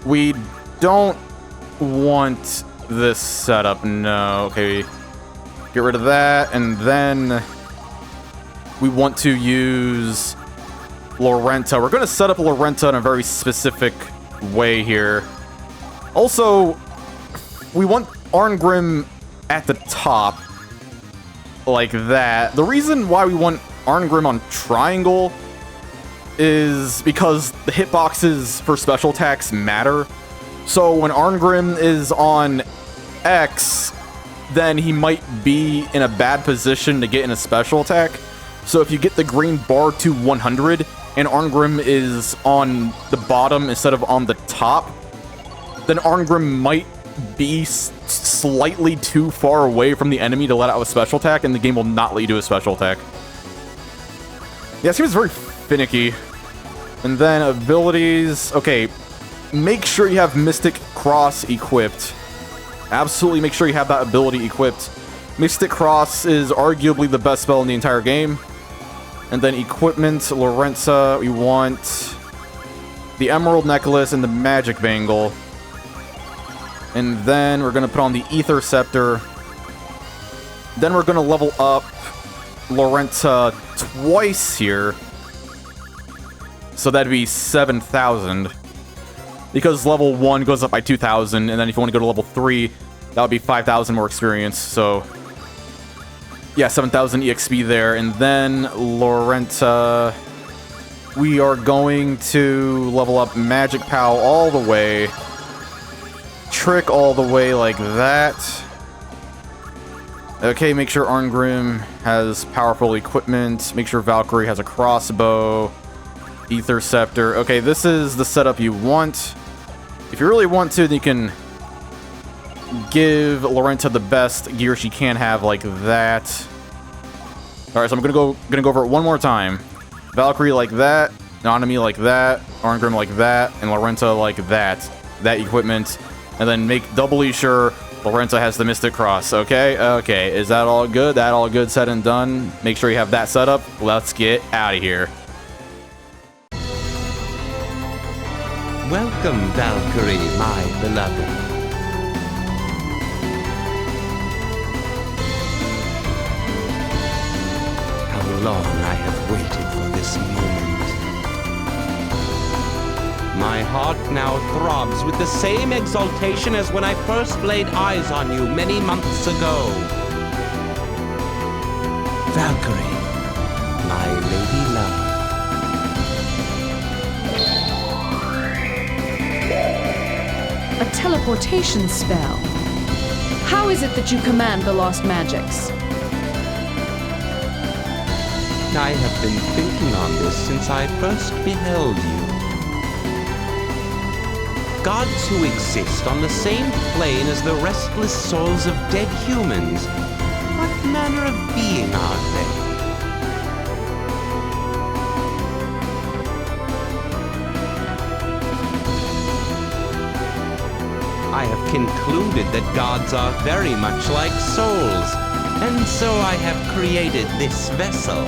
A: we don't want this setup. No, okay. Get rid of that, and then we want to use Lorenta. We're going to set up Lorenta in a very specific way here. Also, we want Arngrim at the top, like that. The reason why we want Arngrim on triangle is because the hitboxes for special attacks matter. So when Arngrim is on X, then he might be in a bad position to get in a special attack. So if you get the green bar to 100 and Arngrim is on the bottom instead of on the top, then Arngrim might be slightly too far away from the enemy to let out a special attack, and the game will not let you do a special attack. Yeah, it seems very finicky. And then abilities. Okay, make sure you have Mystic Cross equipped. Absolutely make sure you have that ability equipped. Mystic Cross is arguably the best spell in the entire game. And then equipment, Lorenza, we want the Emerald Necklace and the Magic Bangle. And then we're going to put on the Ether Scepter. Then we're going to level up Lorenta twice here. So that'd be 7,000. Because level 1 goes up by 2,000, and then if you want to go to level 3, that would be 5,000 more experience, so yeah, 7,000 EXP there. And then Lorenta, we are going to level up Magic Pow all the way, Trick all the way like that. Okay, make sure Arngrim has powerful equipment, make sure Valkyrie has a crossbow, Ether Scepter. Okay, this is the setup you want. If you really want to, then you can give Lorenta the best gear she can have, like that. Alright, so I'm gonna go over it one more time. Valkyrie like that, Nanami like that, Arngrim like that, and Lorenta like that. That equipment. And then make doubly sure Lorenta has the Mystic Cross, okay? Okay, is that all good? That all good, said and done? Make sure you have that set up. Let's get out of here.
C: Welcome, Valkyrie, my beloved. How long I have waited for this moment. My heart now throbs with the same exultation as when I first laid eyes on you many months ago. Valkyrie, my lady love.
G: A teleportation spell. How is it that you command the lost magics?
C: I have been thinking on this since I first beheld you. Gods who exist on the same plane as the restless souls of dead humans. What manner of being are they? I have concluded that gods are very much like souls, and so I have created this vessel.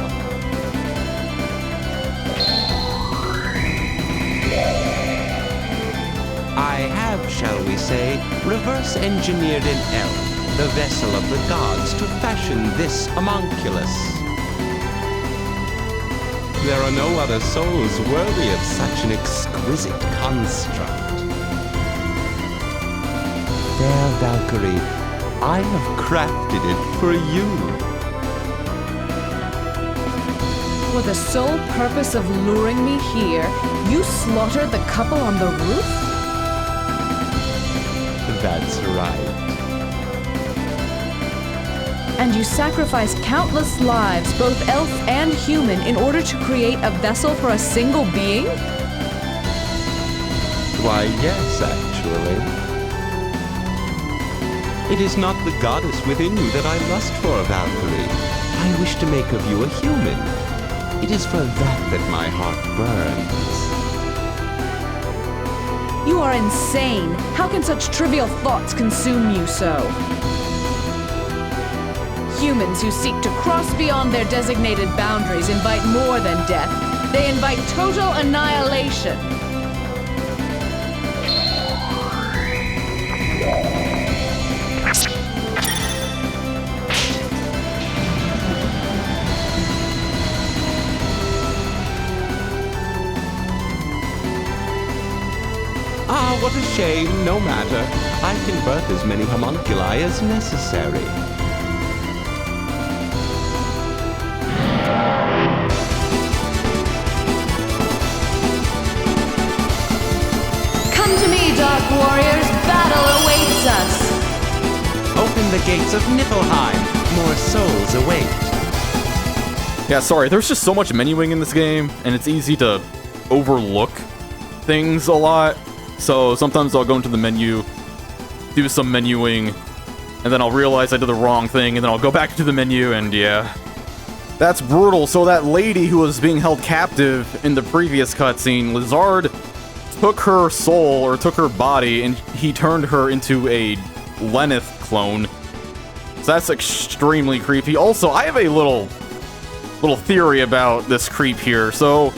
C: I have, shall we say, reverse engineered an elf, the vessel of the gods, to fashion this homunculus. There are no other souls worthy of such an exquisite construct. Fair Valkyrie, I have crafted it for you.
G: For the sole purpose of luring me here, you slaughtered the couple on the roof?
C: That's right.
G: And you sacrificed countless lives, both elf and human, in order to create a vessel for a single being?
C: Why, yes, actually. It is not the goddess within you that I lust for, Valkyrie. I wish to make of you a human. It is for that my heart burns.
G: You are insane. How can such trivial thoughts consume you so? Humans who seek to cross beyond their designated boundaries invite more than death. They invite total annihilation.
C: Ah, what a shame. No matter. I can birth as many homunculi as necessary.
G: Come to me, Dark Warriors. Battle awaits us.
C: Open the gates of Niflheim. More souls await.
A: Yeah, sorry, there's just so much menuing in this game, and it's easy to overlook things a lot. So sometimes I'll go into the menu, do some menuing, and then I'll realize I did the wrong thing, and then I'll go back to the menu, and yeah. That's brutal. So that lady who was being held captive in the previous cutscene, Lezard took her soul, or took her body, and he turned her into a Lenneth clone. So that's extremely creepy. Also, I have a little theory about this creep here. So,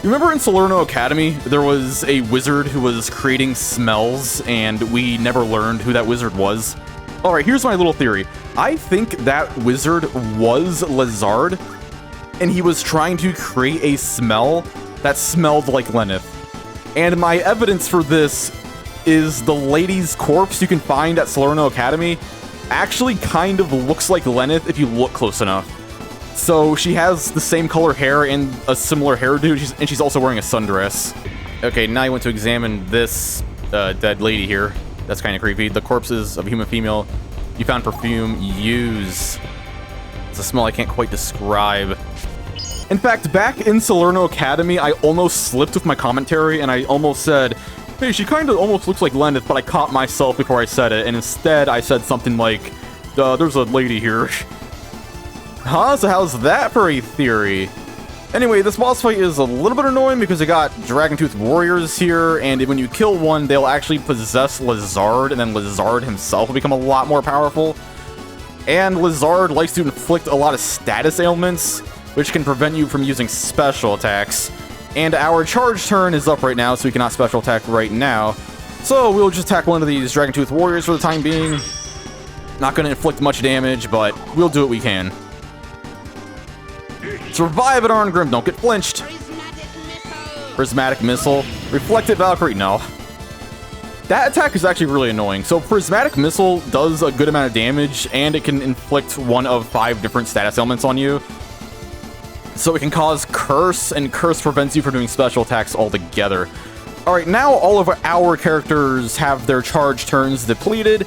A: remember in Salerno Academy, there was a wizard who was creating smells, and we never learned who that wizard was? Alright, here's my little theory. I think that wizard was Lezard, and he was trying to create a smell that smelled like Lenneth. And my evidence for this is the lady's corpse you can find at Salerno Academy actually kind of looks like Lenneth if you look close enough. So she has the same color hair and a similar hairdo, and she's also wearing a sundress. Okay, now you want to examine this dead lady here. That's kind of creepy. The corpses of a human female. You found perfume. Use. It's a smell I can't quite describe. In fact, back in Salerno Academy, I almost slipped with my commentary, and I almost said, hey, she kind of almost looks like Lenneth, but I caught myself before I said it, and instead I said something like, there's a lady here. Huh? So how's that for a theory? Anyway, this boss fight is a little bit annoying because you got Dragon-Tooth warriors here, and when you kill one, they'll actually possess Lezard, and then Lezard himself will become a lot more powerful. And Lezard likes to inflict a lot of status ailments, which can prevent you from using special attacks. And our charge turn is up right now, so we cannot special attack right now. So we'll just attack one of these Dragon-Tooth warriors for the time being. Not going to inflict much damage, but we'll do what we can. Survive it, Arngrim. Don't get flinched. Prismatic Missile. Reflected Valkyrie. No. That attack is actually really annoying. So Prismatic Missile does a good amount of damage, and it can inflict one of 5 different status ailments on you. So it can cause Curse, and Curse prevents you from doing special attacks altogether. Alright, now all of our characters have their charge turns depleted,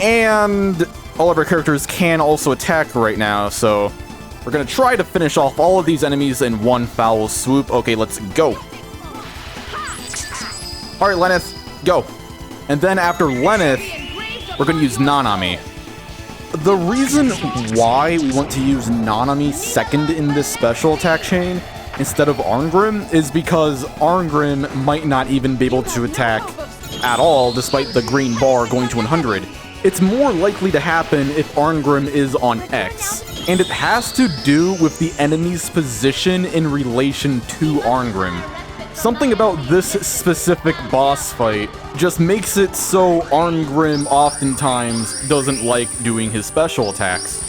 A: and all of our characters can also attack right now, so we're gonna try to finish off all of these enemies in one foul swoop. Okay, let's go. Alright, Lenneth, go. And then after Lenneth, we're gonna use Nanami. The reason why we want to use Nanami second in this special attack chain instead of Arngrim is because Arngrim might not even be able to attack at all despite the green bar going to 100. It's more likely to happen if Arngrim is on X, and it has to do with the enemy's position in relation to Arngrim. Something about this specific boss fight just makes it so Arngrim oftentimes doesn't like doing his special attacks.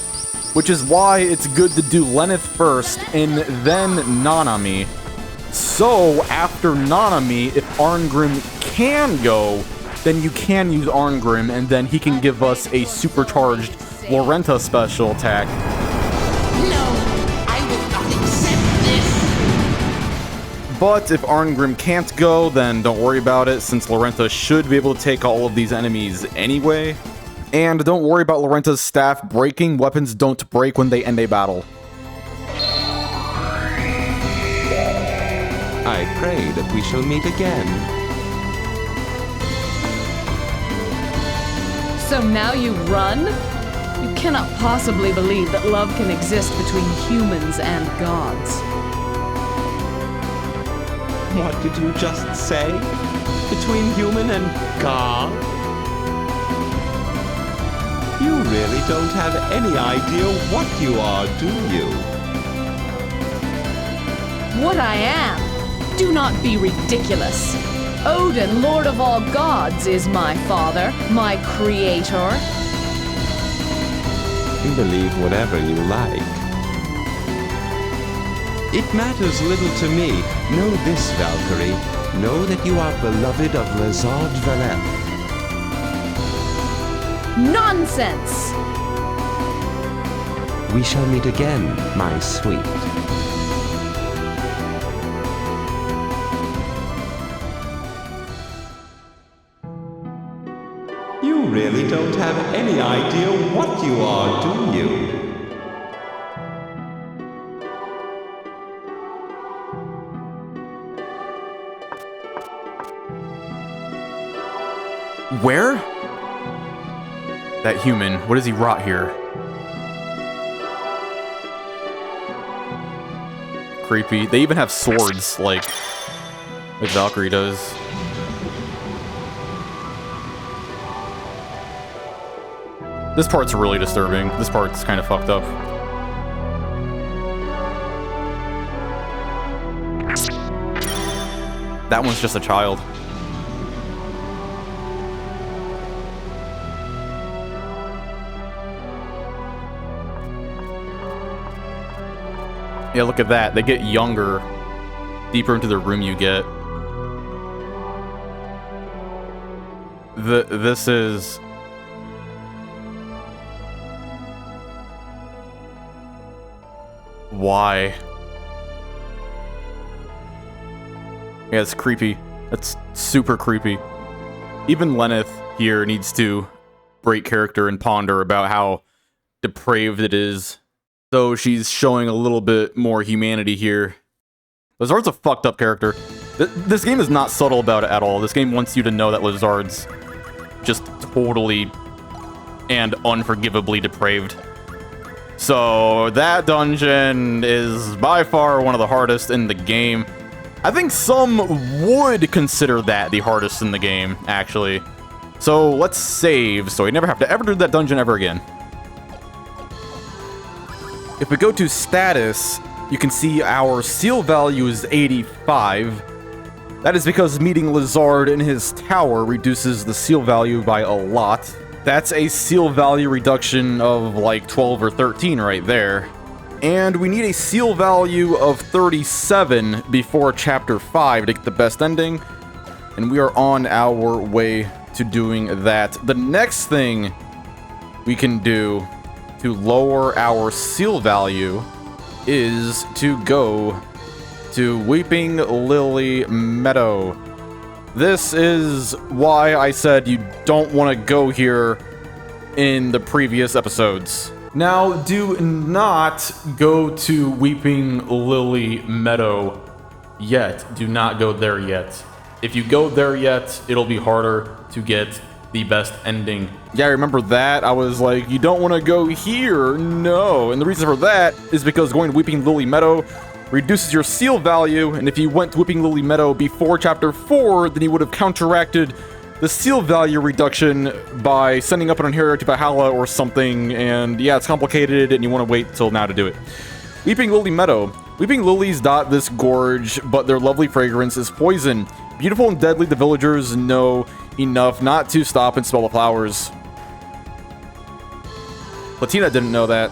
A: Which is why it's good to do Lenneth first and then Nanami. So after Nanami, if Arngrim can go, then you can use Arngrim, and then he can give us a supercharged Lorenta special attack. But if Arngrim can't go, then don't worry about it, since Lorenta should be able to take all of these enemies anyway. And don't worry about Lorenta's staff breaking. Weapons don't break when they end a battle.
C: I pray that we shall meet again.
G: So now you run? You cannot possibly believe that love can exist between humans and gods.
C: What did you just say? Between human and God? You really don't have any idea what you are, do you?
G: What I am? Do not be ridiculous. Odin, Lord of all gods, is my father, my creator.
C: Believe whatever you like. It matters little to me. Know this, Valkyrie. Know that you are beloved of Lezard Valeth.
G: Nonsense!
C: We shall meet again, my sweet. You really don't have any idea what you are, do you?
A: Where? That human, what does he rot here? Creepy. They even have swords, like Valkyrie does. This part's really disturbing. This part's kind of fucked up. That one's just a child. Yeah, look at that. They get younger, deeper into the room you get. This is... Why? Yeah, it's creepy. That's super creepy. Even Lenneth here needs to break character and ponder about how depraved it is. So she's showing a little bit more humanity here. Lezard's a fucked up character. This game is not subtle about it at all. This game wants you to know that Lezard's just totally and unforgivably depraved. So that dungeon is by far one of the hardest in the game. I think some would consider that the hardest in the game, actually. So let's save, so we never have to ever do that dungeon ever again. If we go to status, you can see our seal value is 85. That is because meeting Lezard in his tower reduces the seal value by a lot. That's a seal value reduction of like 12 or 13 right there. And we need a seal value of 37 before Chapter 5 to get the best ending. And we are on our way to doing that. The next thing we can do to lower our seal value is to go to Weeping Lily Meadow. This is why I said you don't want to go here in the previous episodes. Now, do not go to Weeping Lily Meadow yet. Do not go there yet. If you go there yet, it'll be harder to get the best ending. Yeah, I remember that. I was like, you don't want to go here. No. And the reason for that is because going to Weeping Lily Meadow reduces your seal value, and if you went to Weeping Lily Meadow before Chapter 4, then you would have counteracted the seal value reduction by sending up an Einherjar to Valhalla or something, and yeah, it's complicated, and you want to wait till now to do it. Weeping Lily Meadow. Weeping lilies dot this gorge, but their lovely fragrance is poison. Beautiful and deadly, the villagers know enough not to stop and smell the flowers. Platina didn't know that.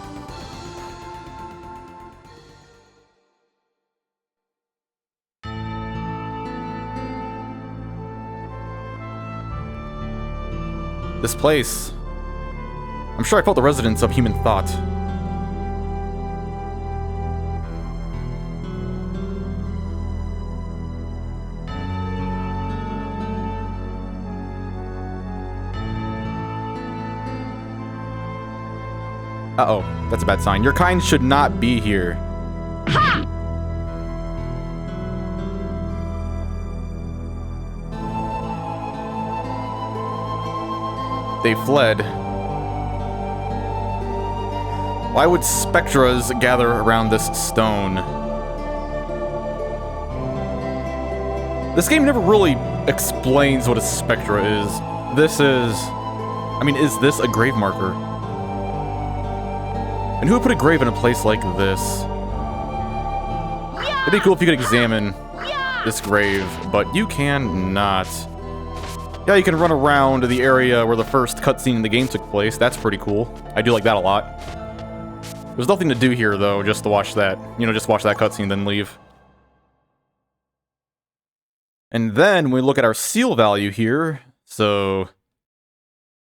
A: This place. I'm sure I felt the resonance of human thought. Uh-oh, that's a bad sign. Your kind should not be here. Ha! They fled. Why would spectras gather around this stone? This game never really explains what a spectra is. This is... I mean, is this a grave marker? And who would put a grave in a place like this? It'd be cool if you could examine this grave, but you cannot. Yeah, you can run around the area where the first cutscene in the game took place. That's pretty cool. I do like that a lot. There's nothing to do here, though, just to watch that. You know, just watch that cutscene, then leave. And then we look at our seal value here. So,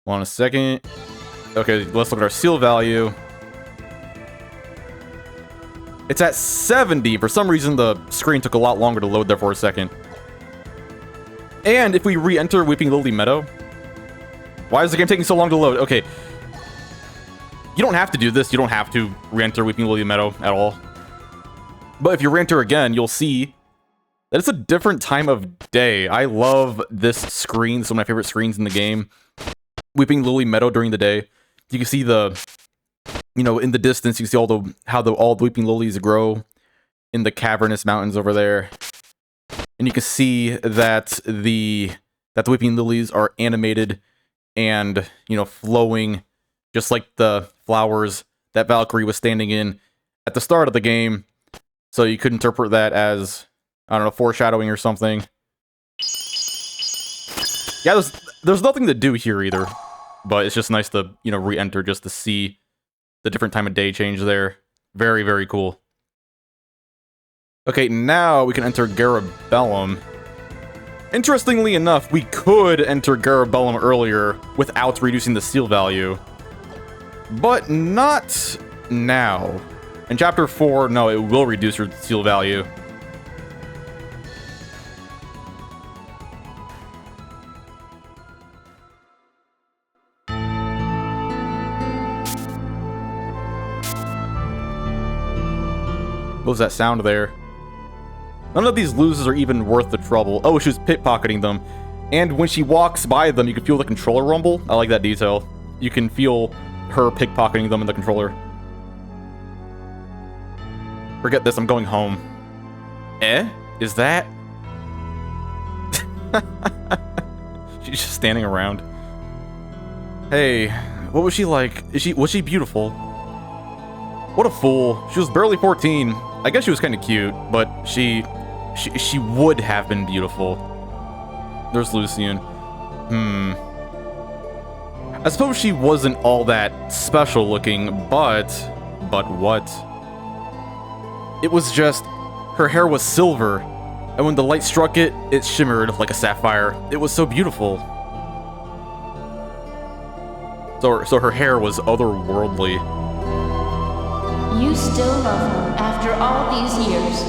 A: hold on a second. Okay, let's look at our seal value. It's at 70. For some reason, the screen took a lot longer to load there for a second. And if we re-enter Weeping Lily Meadow... Why is the game taking so long to load? Okay. You don't have to do this. You don't have to re-enter Weeping Lily Meadow at all. But if you re-enter again, you'll see that it's a different time of day. I love this screen. It's one of my favorite screens in the game. Weeping Lily Meadow during the day. You can see the... You know, in the distance, you can see all the Weeping Lilies grow in the cavernous mountains over there. And you can see that the Weeping Lilies are animated and, you know, flowing just like the flowers that Valkyrie was standing in at the start of the game. So you could interpret that as, I don't know, foreshadowing or something. Yeah, there's nothing to do here either. But it's just nice to, you know, re-enter just to see the different time of day change there. Very, very cool. Okay, now we can enter Gerabellum. Interestingly enough, we could enter Gerabellum earlier without reducing the seal value. But not now. In Chapter 4, no, it will reduce your seal value. What was that sound there? None of these losers are even worth the trouble. Oh, she was pickpocketing them. And when she walks by them, you can feel the controller rumble. I like that detail. You can feel her pickpocketing them in the controller. Forget this, I'm going home. Eh? Is that? She's just standing around. Hey, what was she like? Was she beautiful? What a fool. She was barely 14. I guess she was kind of cute, but she would have been beautiful. There's Lucian. I suppose she wasn't all that special looking, but what? It was just, her hair was silver, and when the light struck it, it shimmered like a sapphire. It was so beautiful. So her hair was otherworldly.
D: You still love her after all these years.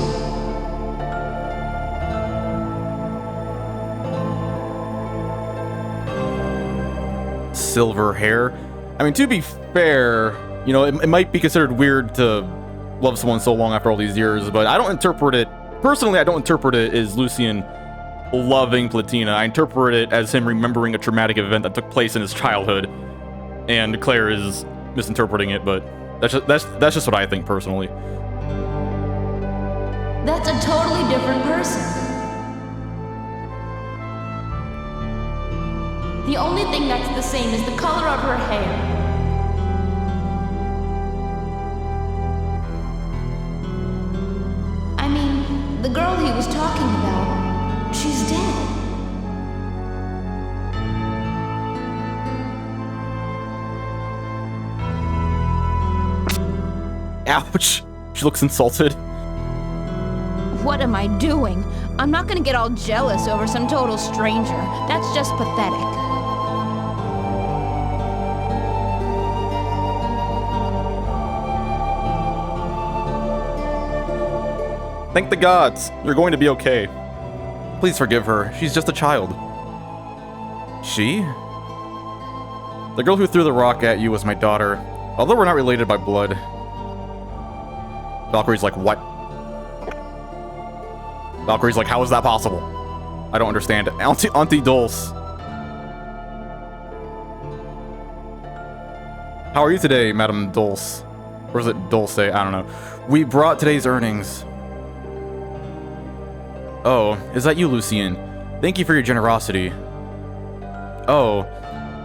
A: Silver hair. I mean, to be fair, you know, it might be considered weird to love someone so long after all these years, but I don't interpret it, personally, I don't interpret it as Lucian loving Platina. I interpret it as him remembering a traumatic event that took place in his childhood, and Claire is misinterpreting it, but that's just what I think personally.
D: That's a totally different person. The only thing that's the same is the color of her hair. I mean, the girl he was talking about, she's dead.
A: Ouch! She looks insulted.
G: What am I doing? I'm not gonna get all jealous over some total stranger. That's just pathetic.
A: Thank the gods. You're going to be okay. Please forgive her. She's just a child. She? The girl who threw the rock at you was my daughter, although we're not related by blood. Valkyrie's like, what? Valkyrie's like, how is that possible? I don't understand. Auntie Dulce. How are you today, Madame Dulce? Or is it Dulce? I don't know. We brought today's earnings. Oh, is that you, Lucian? Thank you for your generosity. Oh,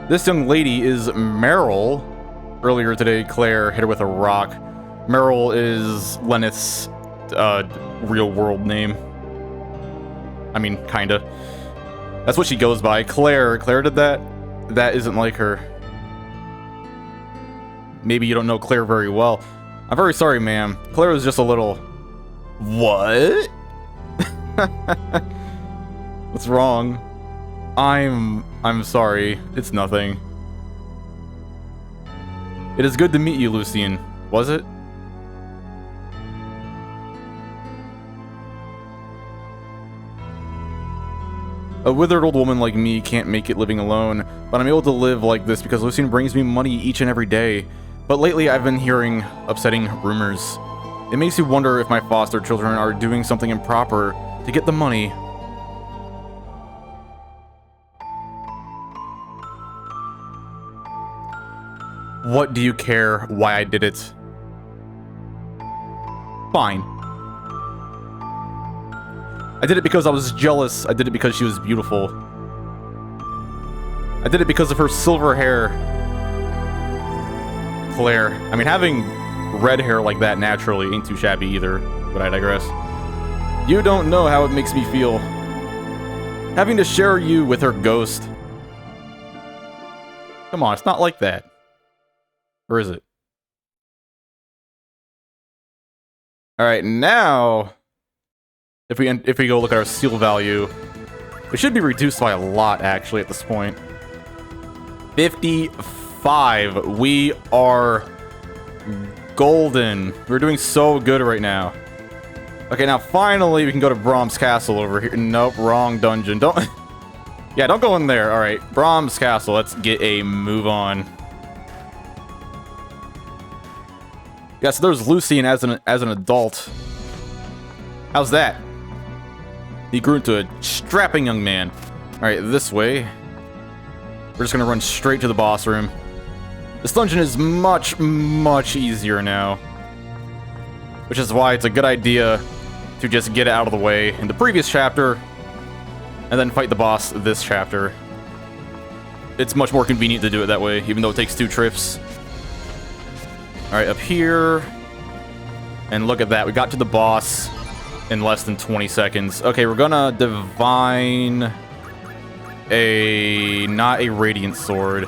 A: this young lady is Meryl. Earlier today, Claire hit her with a rock. Meryl is Lenneth's real-world name. I mean, kinda. That's what she goes by. Claire did that? That isn't like her. Maybe you don't know Claire very well. I'm very sorry, ma'am. Claire was just a little... What? What's wrong? I'm sorry. It's nothing. It is good to meet you, Lucian. Was it? A withered old woman like me can't make it living alone, but I'm able to live like this because Lucian brings me money each and every day. But lately I've been hearing upsetting rumors. It makes you wonder if my foster children are doing something improper to get the money. What do you care why I did it? Fine. I did it because I was jealous. I did it because she was beautiful. I did it because of her silver hair. Claire. I mean, having red hair like that naturally ain't too shabby either, but I digress. You don't know how it makes me feel. Having to share you with her ghost. Come on, it's not like that. Or is it? Alright, now... If we go look at our seal value, it should be reduced by a lot, actually, at this point. 55. We are golden. We're doing so good right now. Okay, now finally we can go to Brahms Castle over here. Nope, wrong dungeon. Don't... Yeah, don't go in there. Alright, Brahms Castle. Let's get a move on. Yeah, so there's Lucian as an adult. How's that? He grew into a strapping young man. Alright, this way. We're just gonna run straight to the boss room. This dungeon is much, much easier now. which is why it's a good idea to just get it out of the way in the previous chapter and then fight the boss this chapter. It's much more convenient to do it that way, even though it takes 2 trips. Alright, up here. And look at that, we got to the boss in less than 20 seconds. Okay, we're gonna divine not a radiant sword.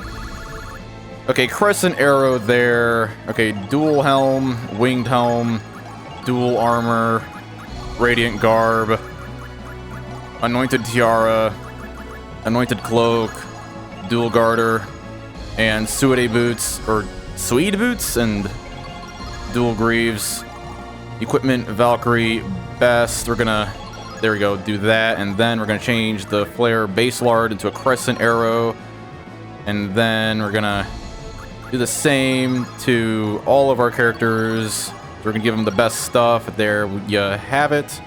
A: Okay, crescent arrow there. Okay, dual helm, winged helm, dual armor, radiant garb, anointed tiara, anointed cloak, dual garter, and suede boots, or suede boots, and dual greaves. Equipment, Valkyrie, best. We're gonna, there we go, do that, and then we're gonna change the flare base lard into a crescent arrow, and then we're gonna do the same to all of our characters. We're gonna give them the best stuff. There you have it.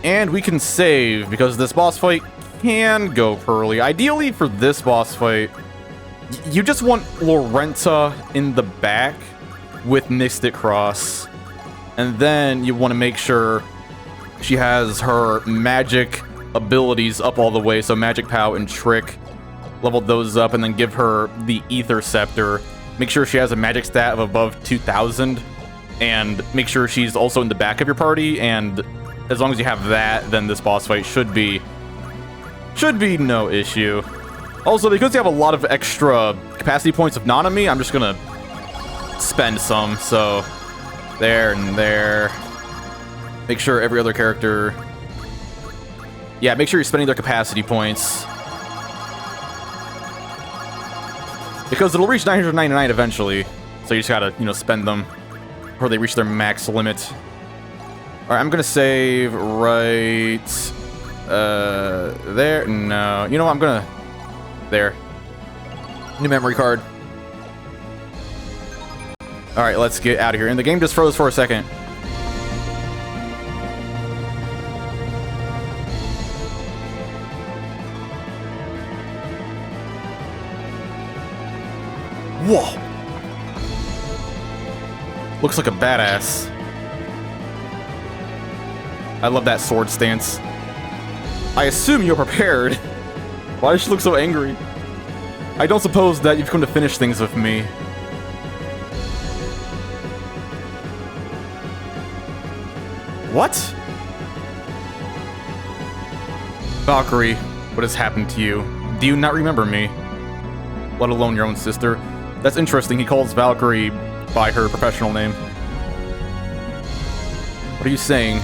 A: And we can save, because this boss fight can go poorly. Ideally, for this boss fight, you just want Lorenta in the back with Mystic Cross. And then you want to make sure she has her magic abilities up all the way. So Magic Pow and Trick, level those up, and then give her the Ether Scepter. Make sure she has a magic stat of above 2,000. And make sure she's also in the back of your party. And as long as you have that, then this boss fight should be no issue. Also, because you have a lot of extra capacity points of Nanami, I'm just gonna spend some. So there and there. Make sure every other character... Yeah, make sure you're spending their capacity points. Because it'll reach 999 eventually. So you just gotta, you know, spend them before they reach their max limit. Alright, I'm gonna save right... there? No. You know what? I'm gonna... There. New memory card. Alright, let's get out of here. And the game just froze for a second. Whoa! Looks like a badass. I love that sword stance. I assume you're prepared. Why does she look so angry? I don't suppose that you've come to finish things with me. What? Valkyrie, what has happened to you? Do you not remember me? Let alone your own sister? That's interesting, he calls Valkyrie by her professional name. What are you saying?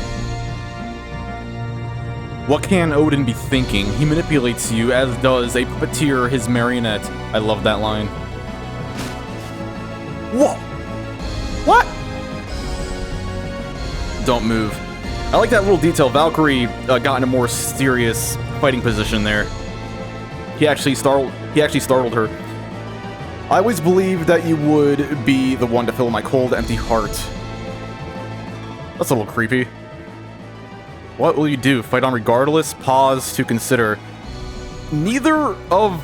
A: What can Odin be thinking? He manipulates you, as does a puppeteer his marionette. I love that line. Whoa! What? Don't move. I like that little detail. Valkyrie got in a more serious fighting position there. He actually startled her. I always believed that you would be the one to fill my cold, empty heart. That's a little creepy. What will you do? Fight on regardless? Pause to consider. Neither of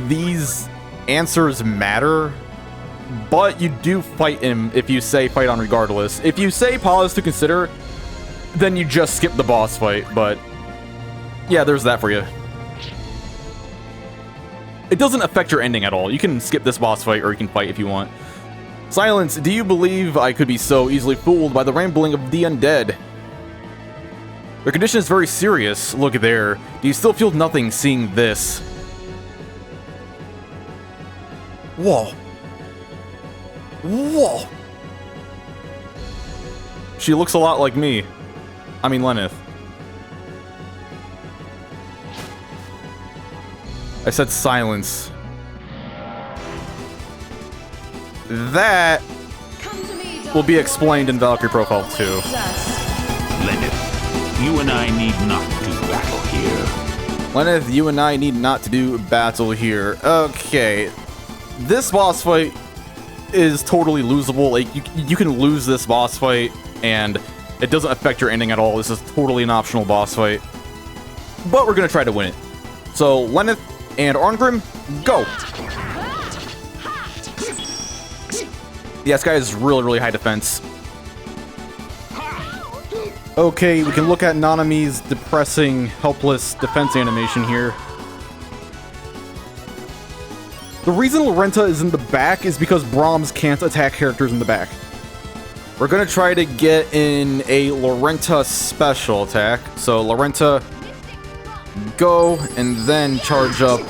A: these answers matter, but you do fight him if you say fight on regardless. If you say pause to consider, then you just skip the boss fight, but yeah, there's that for you. It doesn't affect your ending at all. You can skip this boss fight, or you can fight if you want. Silence, do you believe I could be so easily fooled by the rambling of the undead? Their condition is very serious. Look there. Do you still feel nothing seeing this? Whoa. Whoa. She looks a lot like me. I mean, Lenneth. I said silence. That will be explained in Valkyrie Profile 2.
E: Lenneth, you and I need not do battle here.
A: Lenneth, you and I need not to do battle here. Okay. This boss fight is totally losable. Like, you can lose this boss fight, and it doesn't affect your ending at all. This is totally an optional boss fight. But we're gonna try to win it. So, Lenneth and Arngrim, go! Yeah, this guy has really, really high defense. Okay, we can look at Nanami's depressing, helpless defense animation here. The reason Lorenta is in the back is because Brahms can't attack characters in the back. We're gonna try to get in a Lorenta special attack. So Lorenta, go, and then charge up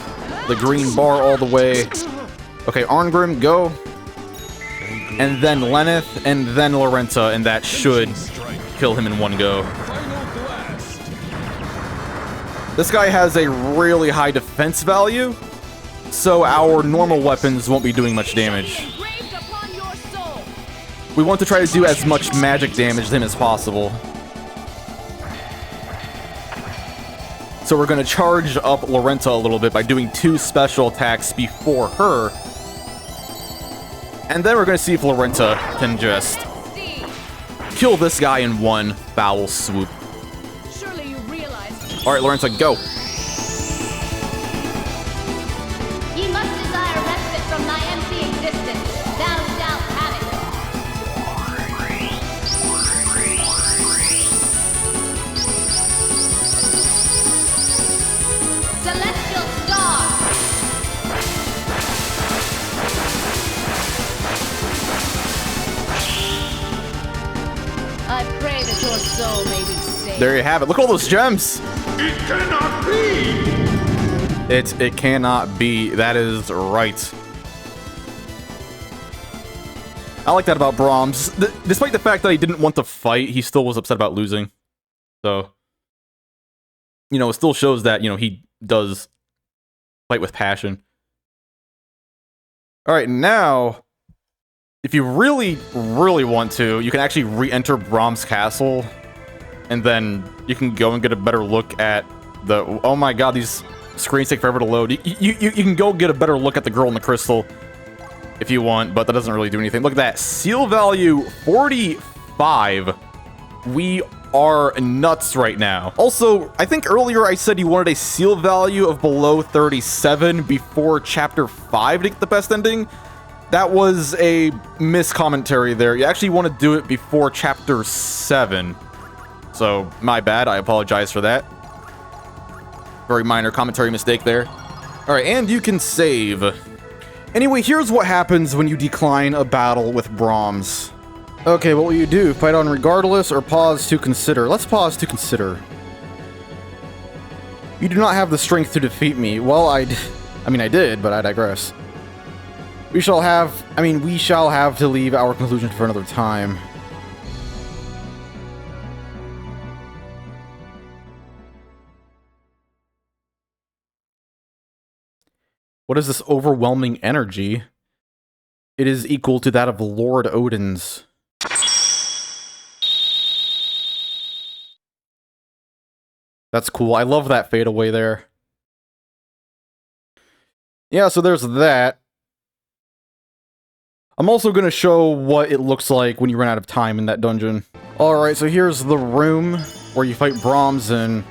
A: the green bar all the way. Okay, Arngrim, go. And then Lenneth, and then Lorenta, and that should kill him in one go. This guy has a really high defense value, so our normal weapons won't be doing much damage. We want to try to do as much magic damage to him as possible. So we're going to charge up Lorenta a little bit by doing 2 special attacks before her. And then we're going to see if Lorenta can just kill this guy in one foul swoop.
G: Surely you realize.
A: Alright, Lorenta, go.
D: Ye must desire respite from thy empty existence. Thou shalt have it. Celestial star.
G: I pray that your soul may be saved.
A: There you have it. Look at all those gems.
E: It cannot be!
A: It cannot be. That is right. I like that about Brahms. Despite the fact that he didn't want to fight, he still was upset about losing. So, you know, it still shows that, you know, he does fight with passion. Alright, now, if you really, really want to, you can actually re-enter Brahms' castle, and then you can go and get a better look at the... Oh my god, these screens take forever to load. You can go get a better look at the girl in the crystal if you want, but that doesn't really do anything. Look at that. Seal value 45. We are nuts right now. Also, I think earlier I said you wanted a seal value of below 37 before Chapter 5 to get the best ending. That was a miscommentary there. You actually want to do it before Chapter 7. So, my bad. I apologize for that. Very minor commentary mistake there. Alright, and you can save. Anyway, here's what happens when you decline a battle with Brahms. Okay, what will you do? Fight on regardless or pause to consider? Let's pause to consider. You do not have the strength to defeat me. Well, I did, but I digress. We shall have to leave our conclusion for another time. What is this overwhelming energy? It is equal to that of Lord Odin's. That's cool. I love that fadeaway there. Yeah, so there's that. I'm also going to show what it looks like when you run out of time in that dungeon. Alright, so here's the room where you fight Brahms, and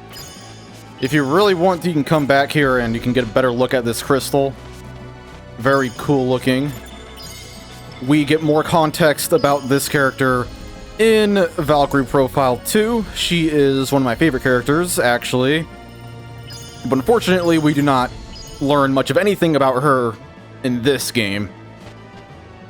A: if you really want to, you can come back here and you can get a better look at this crystal. Very cool looking. We get more context about this character in Valkyrie Profile 2. She is one of my favorite characters, actually. But unfortunately, we do not learn much of anything about her in this game.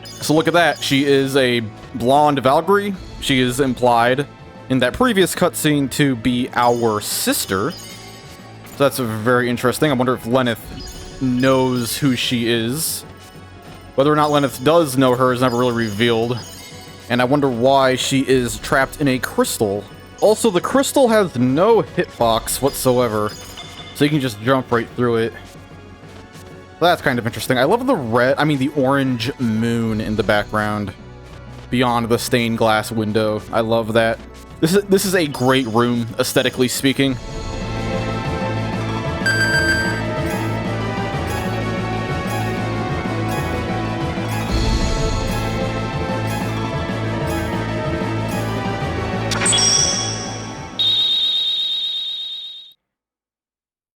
A: So look at that. She is a blonde Valkyrie. She is implied in that previous cutscene to be our sister. So that's very interesting. I wonder if Lenneth knows who she is. Whether or not Lenneth does know her is never really revealed. And I wonder why she is trapped in a crystal. Also, the crystal has no hitbox whatsoever, so you can just jump right through it. That's kind of interesting. I love the orange moon in the background beyond the stained glass window. I love that. This is a great room, aesthetically speaking.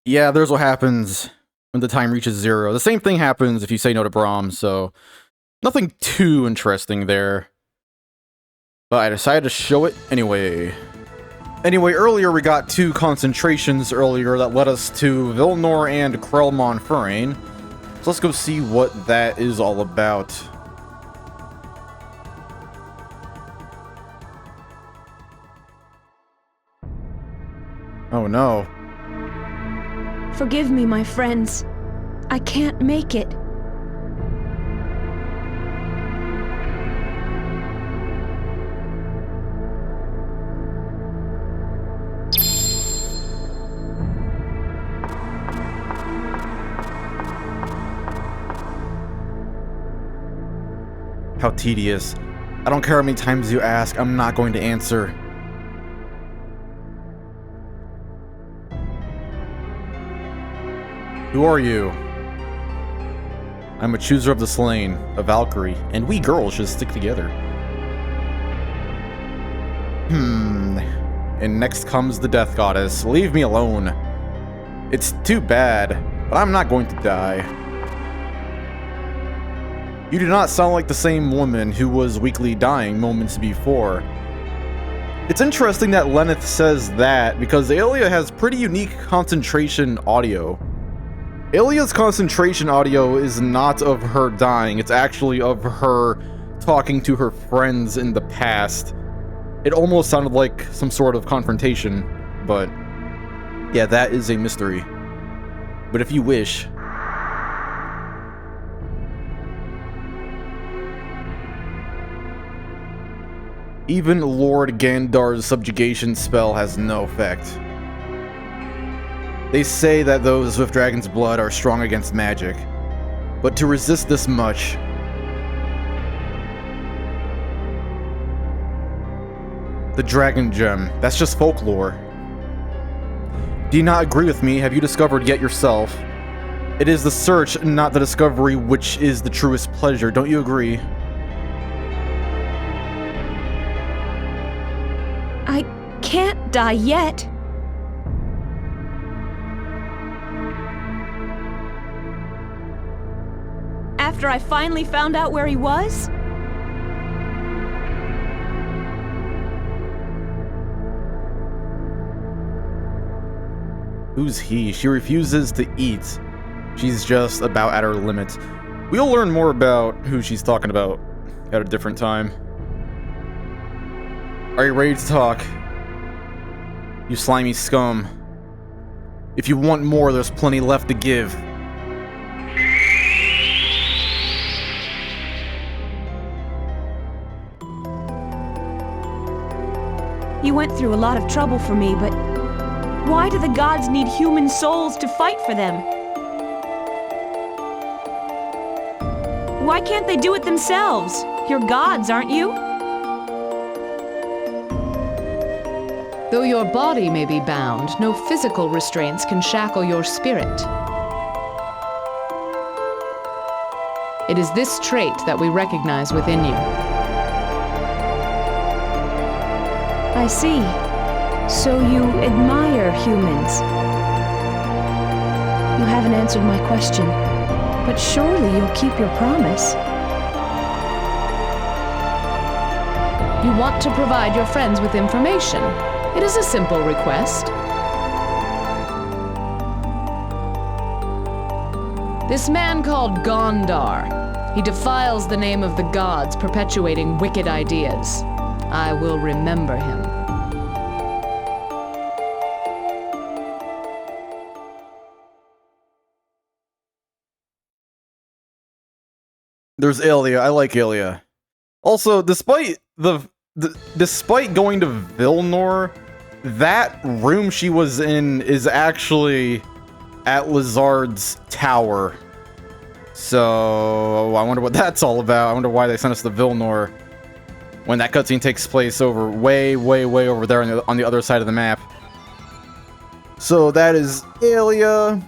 A: Yeah, there's what happens when the time reaches 0. The same thing happens if you say no to Brahms, so nothing too interesting there. But I decided to show it anyway. Anyway, earlier we got 2 concentrations earlier that led us to Vilnor and Krelmonferain. So let's go see what that is all about. Oh no.
H: Forgive me, my friends. I can't make it.
A: How tedious. I don't care how many times you ask, I'm not going to answer. Who are you? I'm a chooser of the slain, a Valkyrie, and we girls should stick together. And next comes the Death Goddess. Leave me alone. It's too bad, but I'm not going to die. You do not sound like the same woman who was weakly dying moments before. It's interesting that Lenneth says that, because Aelia has pretty unique concentration audio. Aelia's concentration audio is not of her dying, it's actually of her talking to her friends in the past. It almost sounded like some sort of confrontation, but yeah, that is a mystery. But if you wish... Even Lord Gandar's subjugation spell has no effect. They say that those with dragon's blood are strong against magic, but to resist this much... The dragon gem, that's just folklore. Do you not agree with me? Have you discovered yet yourself? It is the search, not the discovery, which is the truest pleasure. Don't you agree?
H: I can't die yet. After I finally found out where he was?
A: Who's he? She refuses to eat. She's just about at her limit. We'll learn more about who she's talking about at a different time. Are you ready to talk? You slimy scum. If you want more, there's plenty left to give.
H: You went through a lot of trouble for me, but why do the gods need human souls to fight for them? Why can't they do it themselves? You're gods, aren't you?
G: Though your body may be bound, no physical restraints can shackle your spirit. It is this trait that we recognize within you.
H: I see. So you admire humans. You haven't answered my question, but surely you'll keep your promise.
G: You want to provide your friends with information. It is a simple request. This man called Gondar, he defiles the name of the gods, perpetuating wicked ideas. I will remember him.
A: There's Aelia. I like Aelia. Also, despite going to Vilnor, that room she was in is actually at Lezard's tower. So I wonder what that's all about. I wonder why they sent us to Vilnor when that cutscene takes place over way over there on the other side of the map. So that is Aelia.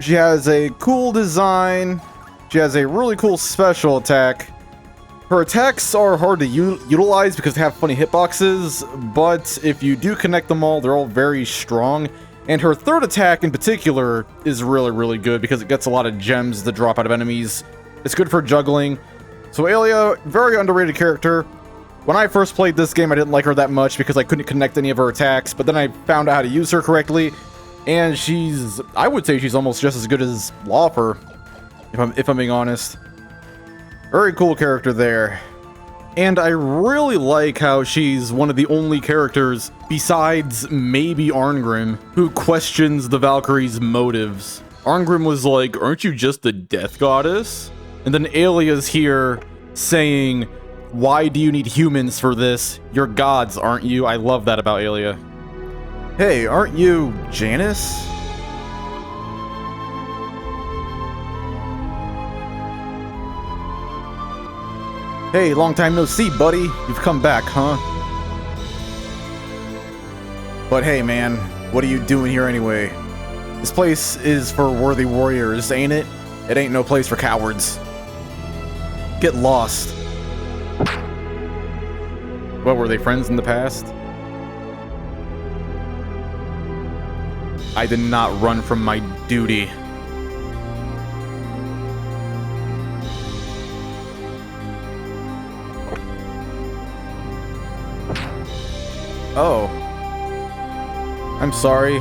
A: She has a cool design. She has a really cool special attack. Her attacks are hard to utilize because they have funny hitboxes, but if you do connect them all, they're all very strong. And her third attack in particular is really good because it gets a lot of gems that drop out of enemies. It's good for juggling. So Aelia, very underrated character. When I first played this game, I didn't like her that much because I couldn't connect any of her attacks, but then I found out how to use her correctly, and I would say she's almost just as good as Laufer, if I'm being honest. Very cool character there. And I really like how she's one of the only characters, besides maybe Arngrim, who questions the Valkyrie's motives. Arngrim was like, aren't you just the death goddess? And then Aelia's here saying, why do you need humans for this? You're gods, aren't you? I love that about Aelia. Hey, aren't you Janus? Hey, long time no see, buddy. You've come back, huh? But hey, man, what are you doing here anyway? This place is for worthy warriors, ain't it? It ain't no place for cowards. Get lost. What, were they friends in the past? I did not run from my duty. Oh. I'm sorry.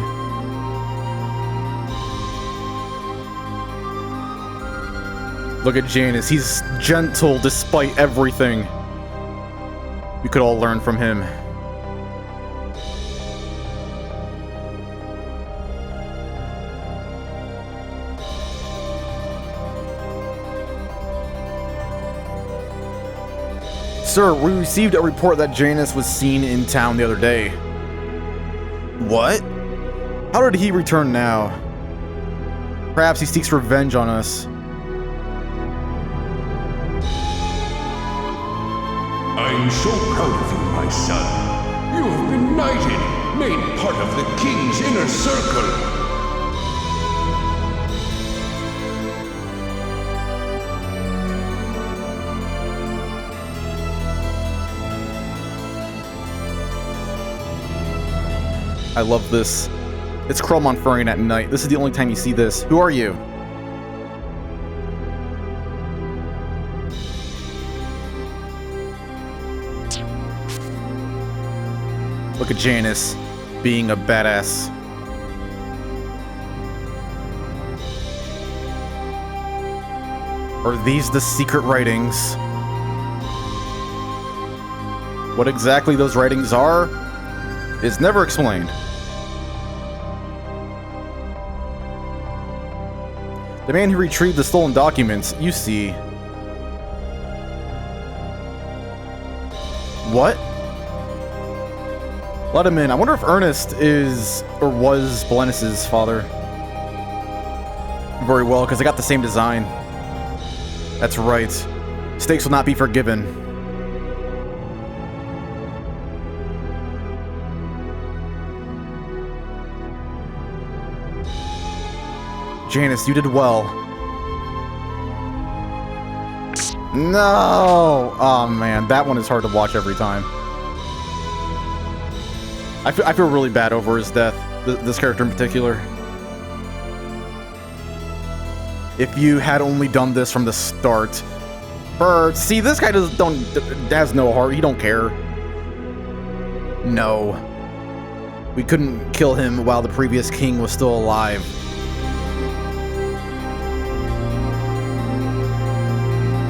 A: Look at Janus. He's gentle despite everything. We could all learn from him. Sir, we received a report that Janus was seen in town the other day. What? How did he return now? Perhaps he seeks revenge on us.
E: I'm so proud of you, my son. You have been knighted, made part of the king's inner circle.
A: I love this. It's Kromon furring at night. This is the only time you see this. Who are you? Look at Janus being a badass. Are these the secret writings? What exactly those writings are is never explained. The man who retrieved the stolen documents, you see. What? Let him in. I wonder if Ernest is, or was, Belennis's father. Very well, because they got the same design. That's right. Mistakes will not be forgiven. Janus, you did well. No! Oh man, that one is hard to watch every time. I feel really bad over his death, this character in particular. If you had only done this from the start. Bird, see, this guy has no heart, he don't care. No. We couldn't kill him while the previous king was still alive.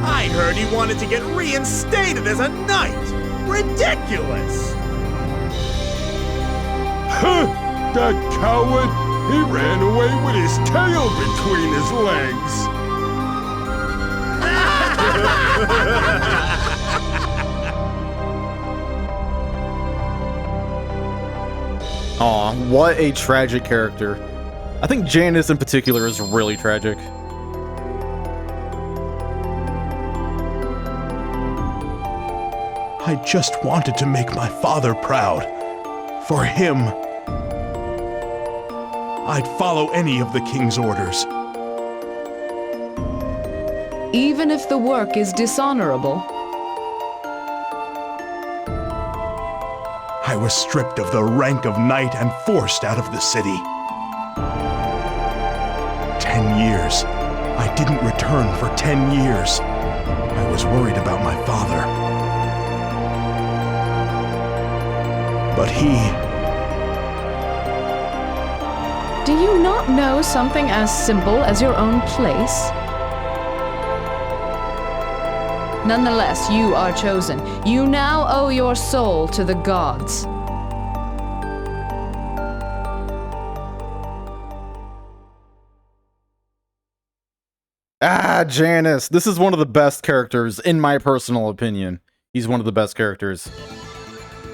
I: I heard he wanted to get reinstated as a knight! Ridiculous!
E: Huh! That coward! He ran away with his tail between his legs!
A: Aw, what a tragic character. I think Janus in particular is really tragic.
B: I just wanted to make my father proud. For him, I'd follow any of the king's orders.
G: Even if the work is dishonorable.
B: I was stripped of the rank of knight and forced out of the city. 10 years. I didn't return for 10 years. I was worried about my father. But he...
G: Do you not know something as simple as your own place? Nonetheless, you are chosen. You now owe your soul to the gods.
A: Ah, Janus. This is one of the best characters, in my personal opinion. He's one of the best characters.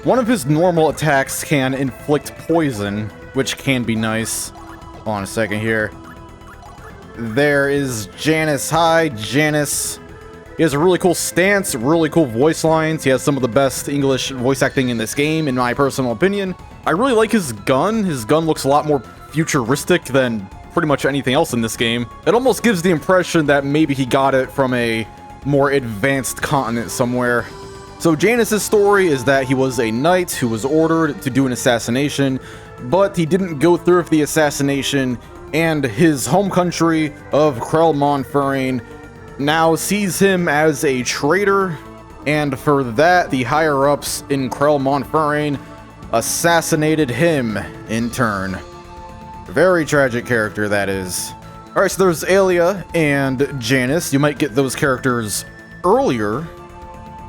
A: One of his normal attacks can inflict poison, which can be nice. Hold on a second here. There is Janus. Hi, Janus. He has a really cool stance, really cool voice lines. He has some of the best English voice acting in this game, in my personal opinion. I really like his gun. His gun looks a lot more futuristic than pretty much anything else in this game. It almost gives the impression that maybe he got it from a more advanced continent somewhere. So Janus' story is that he was a knight who was ordered to do an assassination, but he didn't go through with the assassination, and his home country of Krell now sees him as a traitor, and for that, the higher-ups in Krell assassinated him in turn. Very tragic character, that is. Alright, so there's Aelia and Janus. You might get those characters earlier,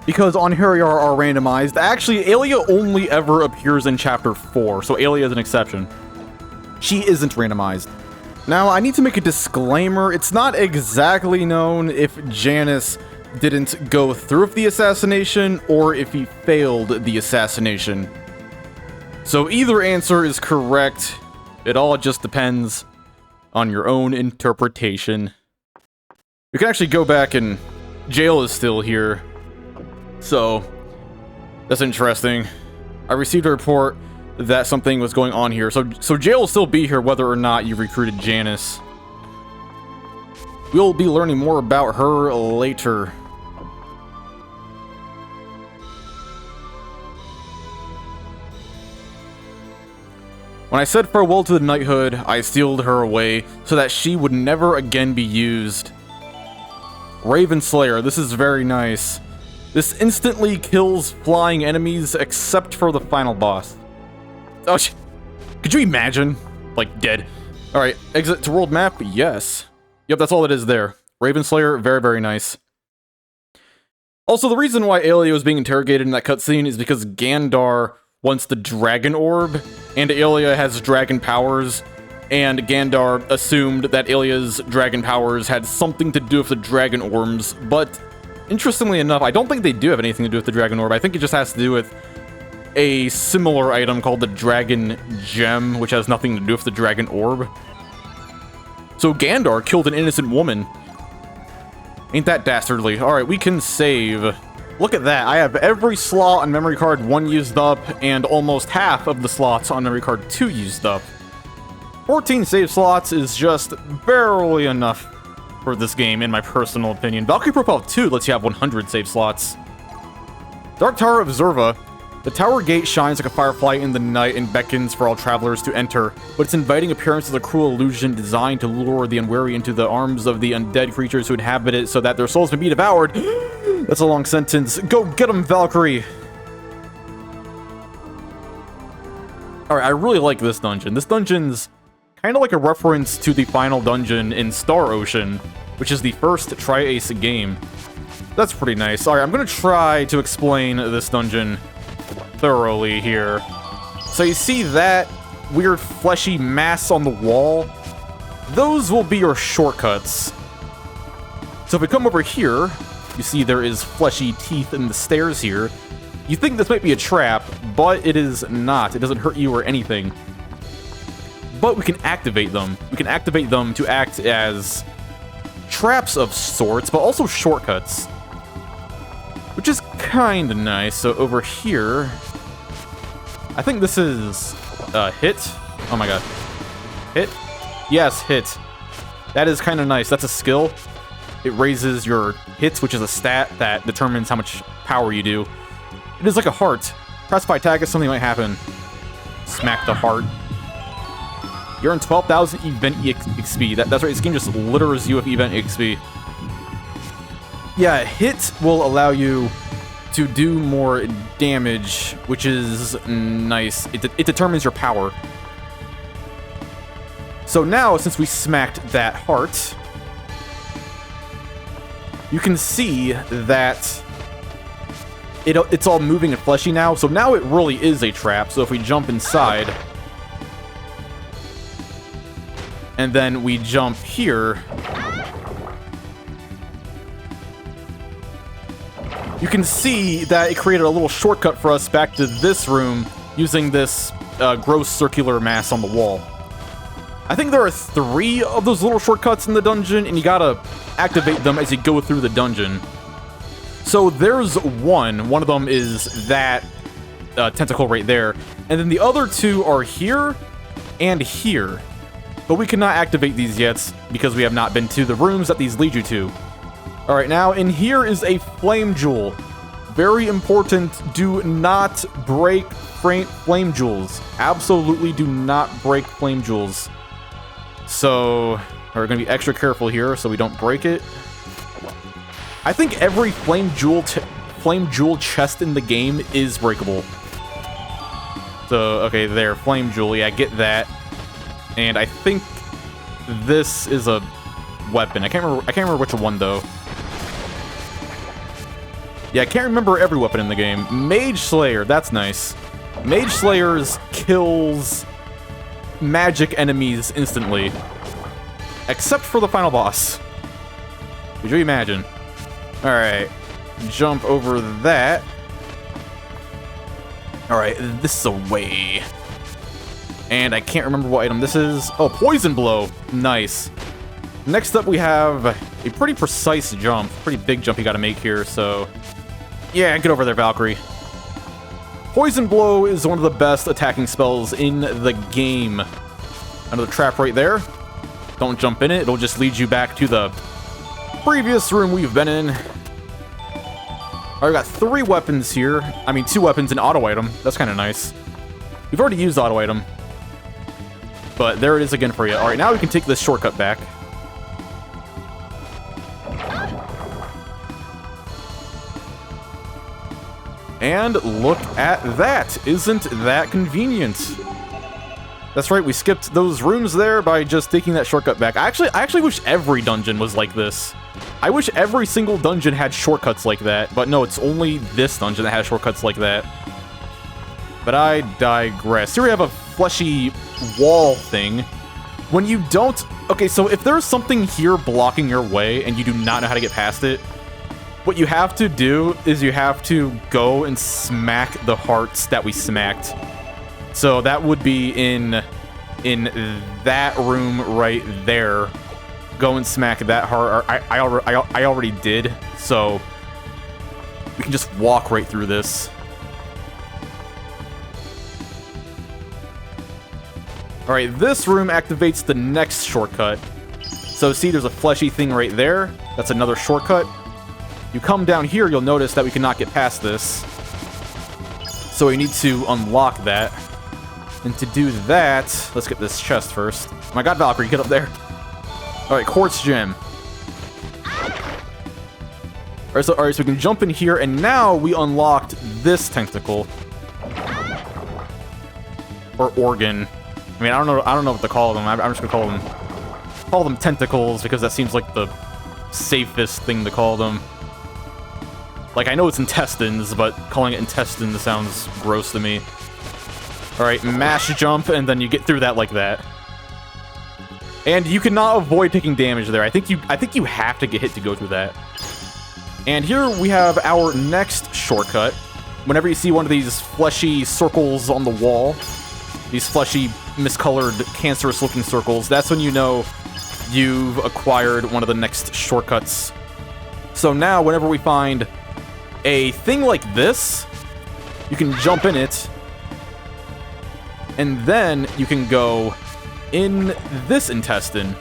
A: because Einherjar are randomized. Actually, Aelia only ever appears in Chapter 4, so Aelia is an exception. She isn't randomized. Now, I need to make a disclaimer. It's not exactly known if Janus didn't go through with the assassination, or if he failed the assassination. So either answer is correct. It all just depends on your own interpretation. We can actually go back and... Jail is still here. So, that's interesting. I received a report that something was going on here. So Jail will still be here whether or not you recruited Janus. We'll be learning more about her later. When I said farewell to the knighthood, I sealed her away so that she would never again be used. Raven Slayer, this is very nice. This instantly kills flying enemies except for the final boss. Oh, could you imagine? Like, dead. Alright, exit to world map? Yes. Yep, that's all it is there. Raven Slayer, very, very nice. Also, the reason why Aelia was being interrogated in that cutscene is because Gandar wants the dragon orb, and Aelia has dragon powers, and Gandar assumed that Aelia's dragon powers had something to do with the dragon orbs, but interestingly enough, I don't think they do have anything to do with the dragon orb. I think it just has to do with a similar item called the dragon gem, which has nothing to do with the dragon orb. So Gandar killed an innocent woman. Ain't that dastardly? Alright, we can save. Look at that, I have every slot on memory card 1 used up, and almost half of the slots on memory card 2 used up. 14 save slots is just barely enough for this game, in my personal opinion. Valkyrie Profile 2 lets you have 100 save slots. Dark Tower of Xervah. The tower gate shines like a firefly in the night and beckons for all travelers to enter, but its inviting appearance is a cruel illusion designed to lure the unwary into the arms of the undead creatures who inhabit it so that their souls may be devoured. That's a long sentence. Go get them, Valkyrie! Alright, I really like this dungeon. This dungeon's kind of like a reference to the final dungeon in Star Ocean, which is the first Tri-Ace game. That's pretty nice. Alright, I'm gonna try to explain this dungeon thoroughly here. So you see that weird fleshy mass on the wall? Those will be your shortcuts. So if we come over here, you see there is fleshy teeth in the stairs here. You think this might be a trap, but it is not. It doesn't hurt you or anything. But we can activate them. We can activate them to act as traps of sorts, but also shortcuts, which is kind of nice. So over here, I think this is hit. Oh my god. Hit? Yes, hit. That is kind of nice. That's a skill. It raises your hits, which is a stat that determines how much power you do. It is like a heart. Press by Thackus, something might happen. Smack the heart. You're on 12,000 event XP. That's right, this game just litters you with event XP. Yeah, hit will allow you to do more damage, which is nice. It determines your power. So now, since we smacked that heart, you can see that it's all moving and fleshy now. So now it really is a trap. So if we jump inside, and then we jump here, you can see that it created a little shortcut for us back to this room using this gross circular mass on the wall. I think there are 3 of those little shortcuts in the dungeon, and you gotta activate them as you go through the dungeon. So there's one. One of them is that tentacle right there. And then the other 2 are here and here. But we cannot activate these yet because we have not been to the rooms that these lead you to. Alright, now in here is a flame jewel. Very important, do not break flame jewels. Absolutely do not break flame jewels. So, we're going to be extra careful here so we don't break it. I think every flame jewel chest in the game is breakable. So, okay, there, flame jewel, yeah, get that. And I think this is a weapon. I can't remember which one though. Yeah, I can't remember every weapon in the game. Mage Slayer, that's nice. Mage Slayers kills magic enemies instantly. Except for the final boss. Could you imagine? Alright. Jump over that. Alright, this is a way. And I can't remember what item this is. Oh, Poison Blow. Nice. Next up, we have a pretty precise jump. Pretty big jump you gotta make here, so... yeah, get over there, Valkyrie. Poison Blow is one of the best attacking spells in the game. Another trap right there. Don't jump in it. It'll just lead you back to the previous room we've been in. Alright, we got 3 weapons here. I mean, 2 weapons and auto item. That's kind of nice. We've already used auto item. But there it is again for you. Alright, now we can take this shortcut back. And look at that. Isn't that convenient? That's right, we skipped those rooms there by just taking that shortcut back. I actually wish every dungeon was like this. I wish every single dungeon had shortcuts like that, but no, it's only this dungeon that has shortcuts like that. But I digress. Here we have a fleshy wall thing. When you don't... okay, so if there's something here blocking your way and you do not know how to get past it, what you have to do is you have to go and smack the hearts that we smacked. So that would be in that room right there. Go and smack that heart. I already did, so we can just walk right through this. Alright, this room activates the next shortcut. So see, there's a fleshy thing right there. That's another shortcut. You come down here, you'll notice that we cannot get past this. So we need to unlock that. And to do that, let's get this chest first. Oh my god, Valkyrie, get up there. Alright, Quartz Gem. Alright, so we can jump in here, and now we unlocked this tentacle. Or organ. I mean, I don't know what to call them. I'm just gonna call them tentacles, because that seems like the safest thing to call them. Like, I know it's intestines, but calling it intestines sounds gross to me. Alright, mash jump, and then you get through that like that. And you cannot avoid taking damage there. I think you have to get hit to go through that. And here we have our next shortcut. Whenever you see one of these fleshy circles on the wall, these fleshy, miscolored, cancerous-looking circles, that's when you know you've acquired one of the next shortcuts. So now, whenever we find a thing like this, you can jump in it, and then you can go in this intestine.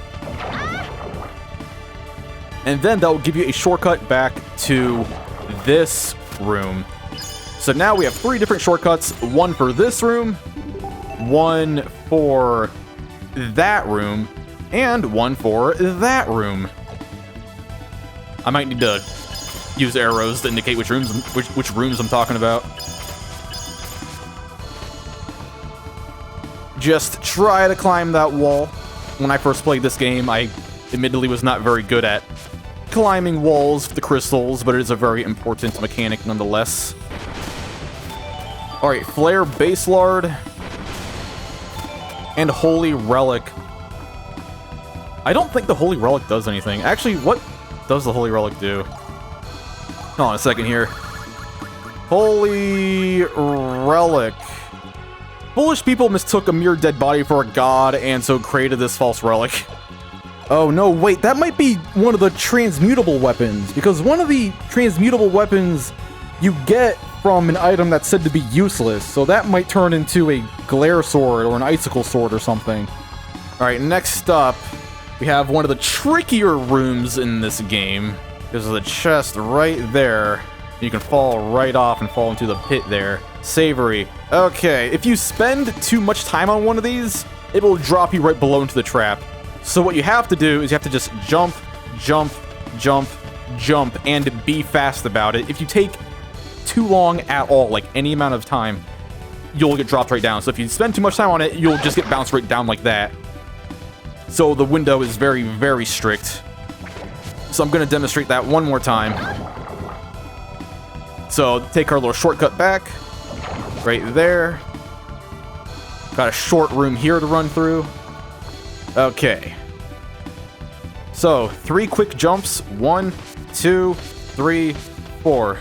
A: And then that will give you a shortcut back to this room. So now we have 3 different shortcuts. One for this room, one for that room, and one for that room. I might need to use arrows to indicate which rooms I'm talking about. Just try to climb that wall. When I first played this game, I admittedly was not very good at climbing walls for the crystals, but it is a very important mechanic nonetheless. Alright, Flare Base Lard and Holy Relic. I don't think the Holy Relic does anything. Actually, what does the Holy Relic do? Hold on a second here. Holy Relic. Foolish people mistook a mere dead body for a god and so created this false relic. Oh no, wait, that might be one of the transmutable weapons, because one of the transmutable weapons you get from an item that's said to be useless, so that might turn into a glare sword or an icicle sword or something. Alright, next up, we have one of the trickier rooms in this game. There's the chest right there. You can fall right off and fall into the pit there. Savory. Okay, if you spend too much time on one of these, it will drop you right below into the trap. So what you have to do is you have to just jump, jump, jump, jump, and be fast about it. If you take too long at all, like any amount of time, you'll get dropped right down. So if you spend too much time on it, you'll just get bounced right down like that. So the window is very, very strict. So I'm going to demonstrate that one more time. So take our little shortcut back. Right there. Got a short room here to run through. Okay. So 3 quick jumps. 1, 2, 3, 4.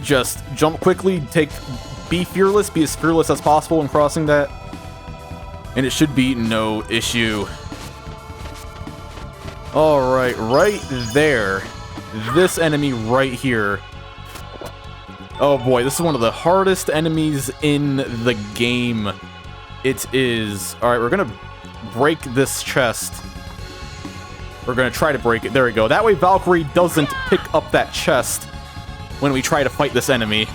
A: Just jump quickly. Be fearless. Be as fearless as possible in crossing that. And it should be no issue. Alright, right there. This enemy right here. Oh boy, this is one of the hardest enemies in the game. It is. Alright, we're gonna break this chest. We're gonna try to break it. There we go. That way Valkyrie doesn't pick up that chest when we try to fight this enemy.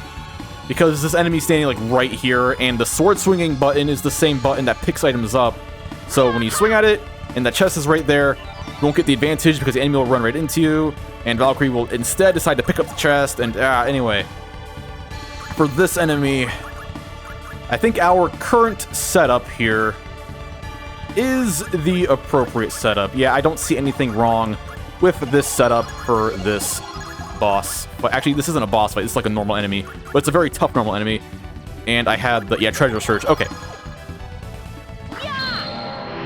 A: Because this enemy's standing like right here, and the sword swinging button is the same button that picks items up. So when you swing at it, and the chest is right there, you won't get the advantage because the enemy will run right into you, and Valkyrie will instead decide to pick up the chest, and anyway. For this enemy, I think our current setup here is the appropriate setup. Yeah, I don't see anything wrong with this setup for this boss. But actually, this isn't a boss fight. This is like a normal enemy, but it's a very tough normal enemy. And I had the, treasure search. Okay.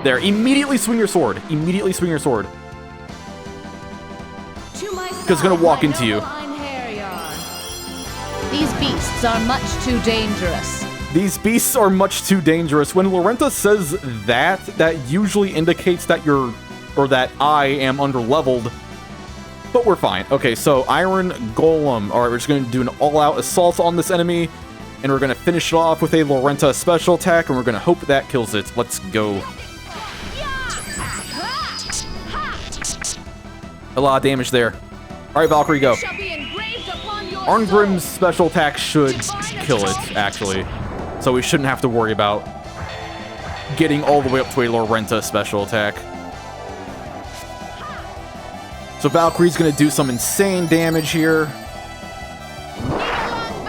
A: There, immediately swing your sword. Immediately swing your sword. Because it's going to walk into you.
G: These beasts are much too dangerous.
A: These beasts are much too dangerous. When Lorenta says that, that usually indicates that that I am underleveled. But we're fine. Okay, so Iron Golem. Alright, we're just going to do an all-out assault on this enemy. And we're going to finish it off with a Lorenta special attack. And we're going to hope that kills it. Let's go. A lot of damage there. Alright, Valkyrie, go. Arngrim's special attack should kill it, actually. So we shouldn't have to worry about getting all the way up to a Lorenta special attack. So Valkyrie's going to do some insane damage here.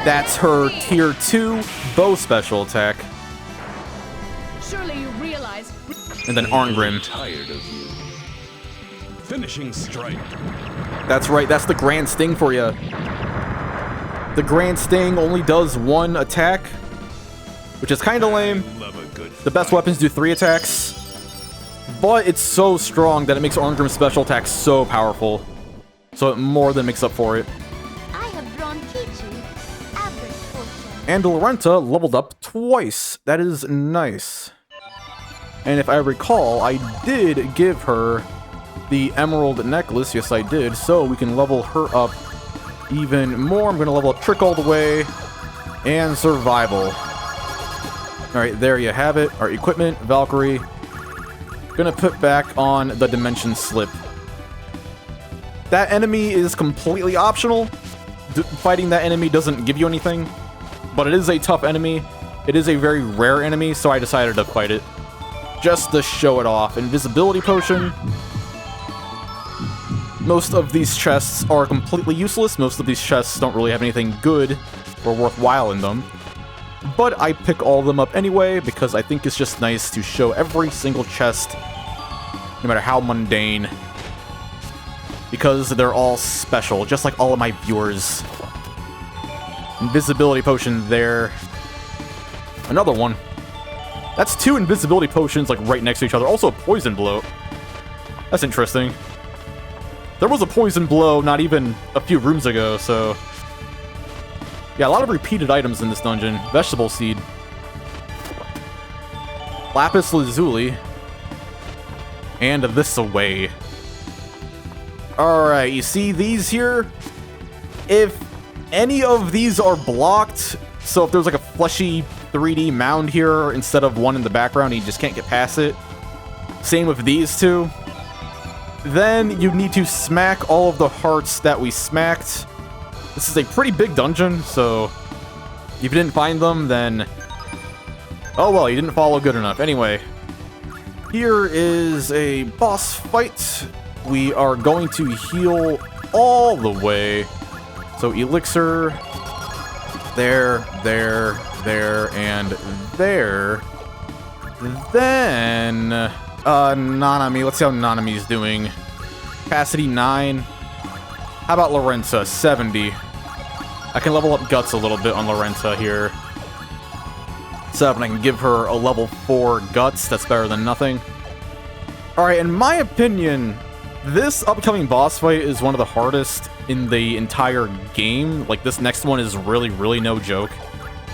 A: That's her tier 2 bow special attack.
G: Surely you realize.
A: And then Arngrim.
E: Tired of you. Finishing strike.
A: That's right, that's the Grand Sting for you. The Grand Sting only does 1 attack, which is kind of lame. The best weapons do 3 attacks. But it's so strong that it makes Arngrim's special attack so powerful. So it more than makes up for it.
D: I have drawn Pichu, average fortune.
A: And Lorenta leveled up twice. That is nice. And if I recall, I did give her the Emerald Necklace. Yes, I did. So we can level her up even more. I'm going to level up Trick all the way. And Survival. Alright, there you have it. Our equipment, Valkyrie. Gonna put back on the Dimension Slip. That enemy is completely optional. Fighting that enemy doesn't give you anything. But it is a tough enemy. It is a very rare enemy, so I decided to fight it. Just to show it off. Invisibility Potion. Most of these chests are completely useless. Most of these chests don't really have anything good or worthwhile in them. But I pick all of them up anyway because I think it's just nice to show every single chest, no matter how mundane, because they're all special, just like all of my viewers. Invisibility potion there. Another one. That's 2 invisibility potions like right next to each other. Also a poison blow. That's interesting. There was a poison blow not even a few rooms ago, so... Yeah, a lot of repeated items in this dungeon. Vegetable seed. Lapis lazuli. And this away. Alright, you see these here? If any of these are blocked, so if there's like a fleshy 3D mound here instead of one in the background, you just can't get past it. Same with these two. Then you need to smack all of the hearts that we smacked. This is a pretty big dungeon, so if you didn't find them, then... Oh well, you didn't follow good enough. Anyway, here is a boss fight. We are going to heal all the way. So elixir, there, and there. Then, Nanami. Let's see how Nanami's doing. Capacity 9. How about Lorenta? 70. I can level up Guts a little bit on Lorenta here. 7. I can give her a level 4 Guts. That's better than nothing. Alright, in my opinion, this upcoming boss fight is one of the hardest in the entire game. Like, this next one is really, really no joke.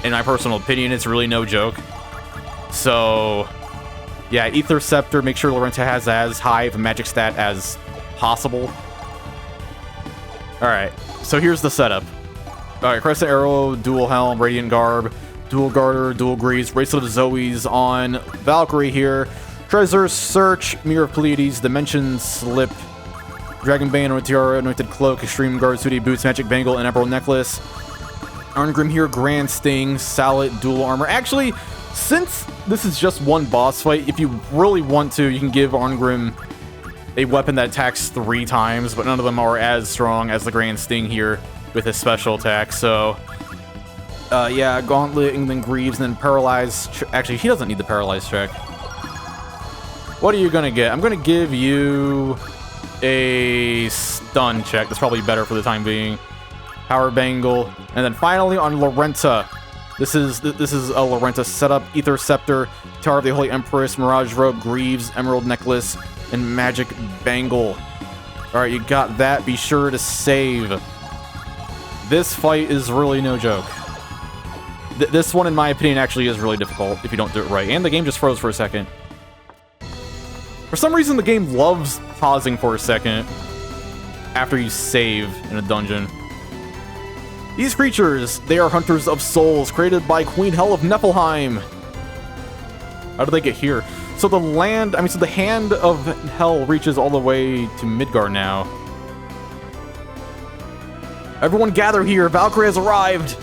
A: In my personal opinion, it's really no joke. So, yeah, Ether Scepter, make sure Lorenta has as high of a magic stat as possible. Alright, so here's the setup. Alright, Crescent Arrow, Dual Helm, Radiant Garb, Dual Garter, Dual Greaves, Bracelet of Zoe's on Valkyrie here. Treasure Search, Mirror of Pleiades, Dimension Slip, Dragonbane, Anointed Tiara, Anointed Cloak, Extreme Guard, Sooty Boots, Magic Bangle, and Emerald Necklace. Arngrim here, Grand Sting, Sallet, Dual Armor. Actually, since this is just one boss fight, if you really want to, you can give Arngrim a weapon that attacks 3 times, but none of them are as strong as the Grand Sting here with his special attack, so... yeah, Gauntlet, and then Greaves, and then Paralyze... Actually, he doesn't need the Paralyze check. What are you gonna get? I'm gonna give you a Stun check. That's probably better for the time being. Power Bangle. And then finally on Lorenta. This is a Lorenta setup. Ether Scepter, Tower of the Holy Empress, Mirage Robe, Greaves, Emerald Necklace, and Magic Bangle. Alright, you got that. Be sure to save. This fight is really no joke. This one, in my opinion, actually is really difficult if you don't do it right. And the game just froze for a second. For some reason, the game loves pausing for a second after you save in a dungeon. These creatures, they are hunters of souls created by Queen Hel of Niflheim. How did they get here? So the hand of Hel reaches all the way to Midgard now. Everyone gather here, Valkyrie has arrived.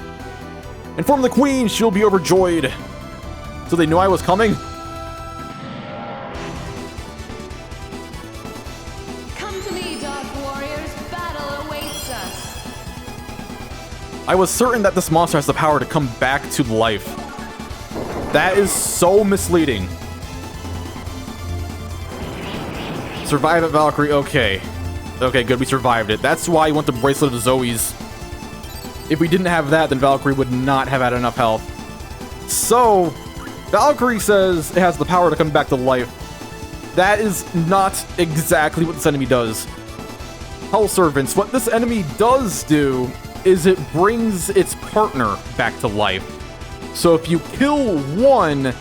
A: Inform the queen, she'll be overjoyed. So they knew I was coming?
D: Come to me, Dark Warriors. Battle awaits us.
A: I was certain that this monster has the power to come back to life. That is so misleading. Survive it, Valkyrie. Okay. Okay, good. We survived it. That's why I want the Bracelet of Zoe's. If we didn't have that, then Valkyrie would not have had enough health. So, Valkyrie says it has the power to come back to life. That is not exactly what this enemy does. Hell Servants, what this enemy does do is it brings its partner back to life. So if you kill one,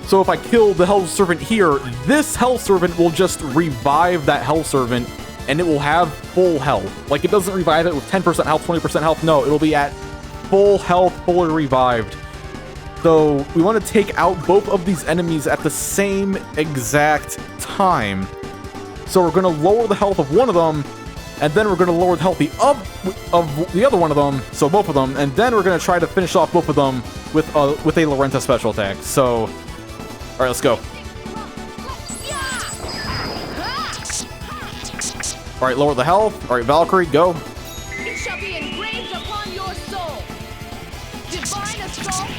A: so if I kill the Hell Servant here, this Hell Servant will just revive that Hell Servant and it will have full health. Like, it doesn't revive it with 10% health, 20% health. No, it'll be at full health, fully revived. So we want to take out both of these enemies at the same exact time. So we're going to lower the health of one of them, and then we're going to lower the health of the other one of them, so both of them, and then we're going to try to finish off both of them with a Lorenta special attack. So, all right, let's go. Alright, lower the health. Alright, Valkyrie, go.
D: It shall be engraved upon your soul. Divine assault.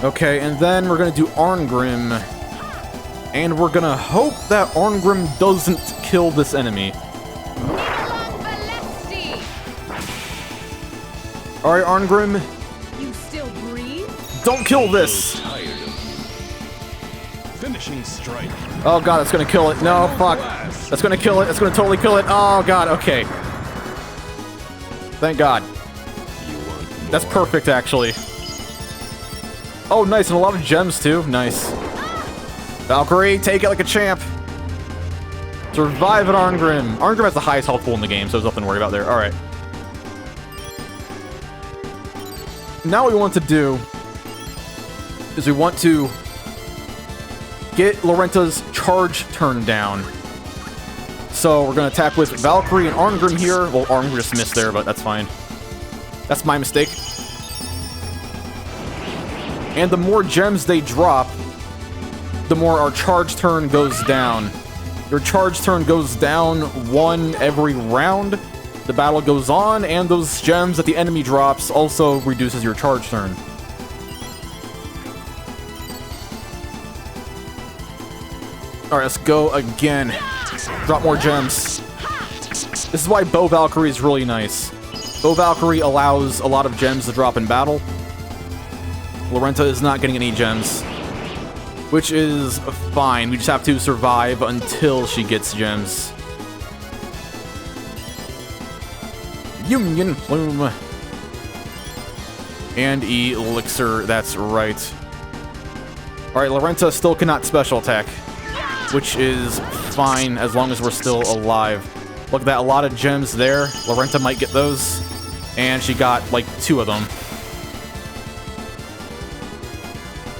A: Okay, and then we're gonna do Arngrim. And we're gonna hope that Arngrim doesn't kill this enemy. Alright, Arngrim.
G: You still breathe?
A: Don't kill this!
B: Finishing strike.
A: Oh god, that's gonna kill it. No, fuck. That's gonna kill it. That's gonna totally kill it. Oh god, okay. Thank god. That's perfect, actually. Oh, nice, and a lot of gems, too. Nice. Valkyrie, take it like a champ. Survive at Arngrim. Arngrim has the highest health pool in the game, so there's nothing to worry about there. Alright. Now what we want to do is we want to get Lorenta's charge turn down. So we're going to attack with Valkyrie and Arngrim here. Well, Arngrim just missed there, but that's fine. That's my mistake. And the more gems they drop, the more our charge turn goes down. Your charge turn goes down 1 every round. The battle goes on, and those gems that the enemy drops also reduces your charge turn. Alright, let's go again. Drop more gems. This is why Bow Valkyrie is really nice. Bow Valkyrie allows a lot of gems to drop in battle. Lorenta is not getting any gems, which is fine. We just have to survive until she gets gems. Union Plume. And Elixir, that's right. Alright, Lorenta still cannot special attack, which is fine as long as we're still alive. Look at that, a lot of gems there. Lorenta might get those. And she got, like, 2 of them.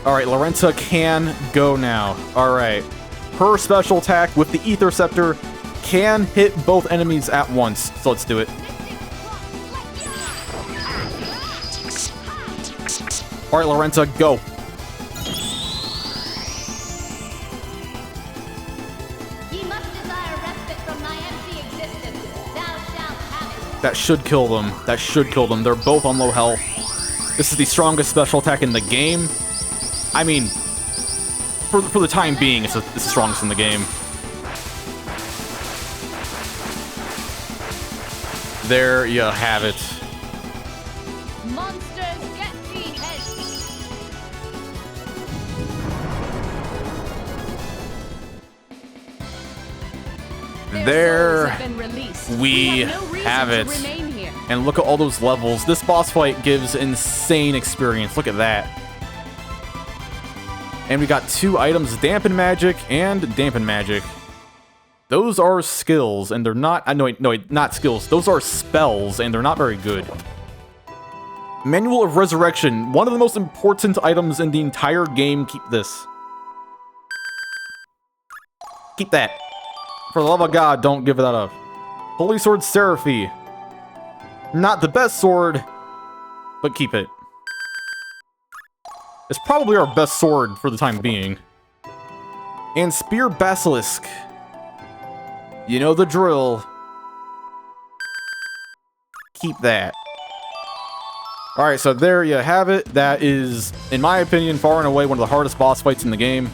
A: Alright, Lorenta can go now. Alright. Her special attack with the Ether Scepter can hit both enemies at once. So let's do it. Alright, Lorenta, go.
D: Ye must desire respite from thy empty existence. Thou shalt have it.
A: That should kill them. That should kill them. They're both on low health. This is the strongest special attack in the game. I mean, for the time being, it's the strongest in the game. There you have it.
D: Monsters, get thee hence.
A: There
G: Have been released.
A: we
G: have no reason
A: have
G: to
A: it.
G: remain here.
A: And look at all those levels. This boss fight gives insane experience. Look at that. And we got 2 items, Dampen Magic and Dampen Magic. Those are skills, and they're not... no, not skills. Those are spells, and they're not very good. Manual of Resurrection. One of the most important items in the entire game. Keep this. Keep that. For the love of God, don't give that up. Holy Sword Seraphy. Not the best sword, but keep it. It's probably our best sword for the time being. And Spear Basilisk. You know the drill. Keep that. Alright, so there you have it. That is, in my opinion, far and away one of the hardest boss fights in the game.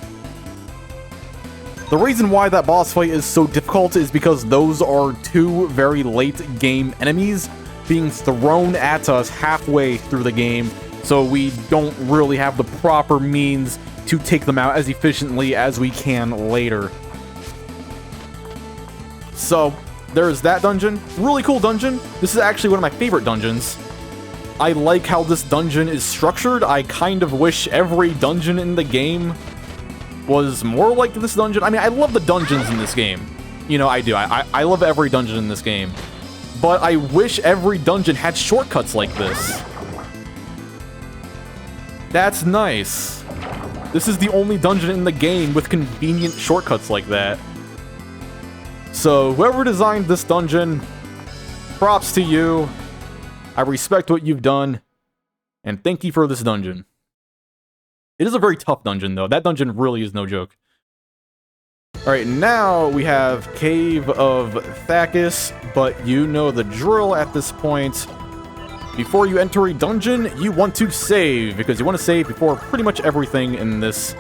A: The reason why that boss fight is so difficult is because those are 2 very late game enemies being thrown at us halfway through the game. So we don't really have the proper means to take them out as efficiently as we can later. So, there's that dungeon. Really cool dungeon. This is actually one of my favorite dungeons. I like how this dungeon is structured. I kind of wish every dungeon in the game was more like this dungeon. I mean, I love the dungeons in this game. You know, I do. I love every dungeon in this game. But I wish every dungeon had shortcuts like this. That's nice. This is the only dungeon in the game with convenient shortcuts like that. So, whoever designed this dungeon, props to you. I respect what you've done, and thank you for this dungeon. It is a very tough dungeon, though. That dungeon really is no joke. Alright, now we have Cave of Thackus, but you know the drill at this point. Before you enter a dungeon, you want to save, because you want to save before pretty much everything in this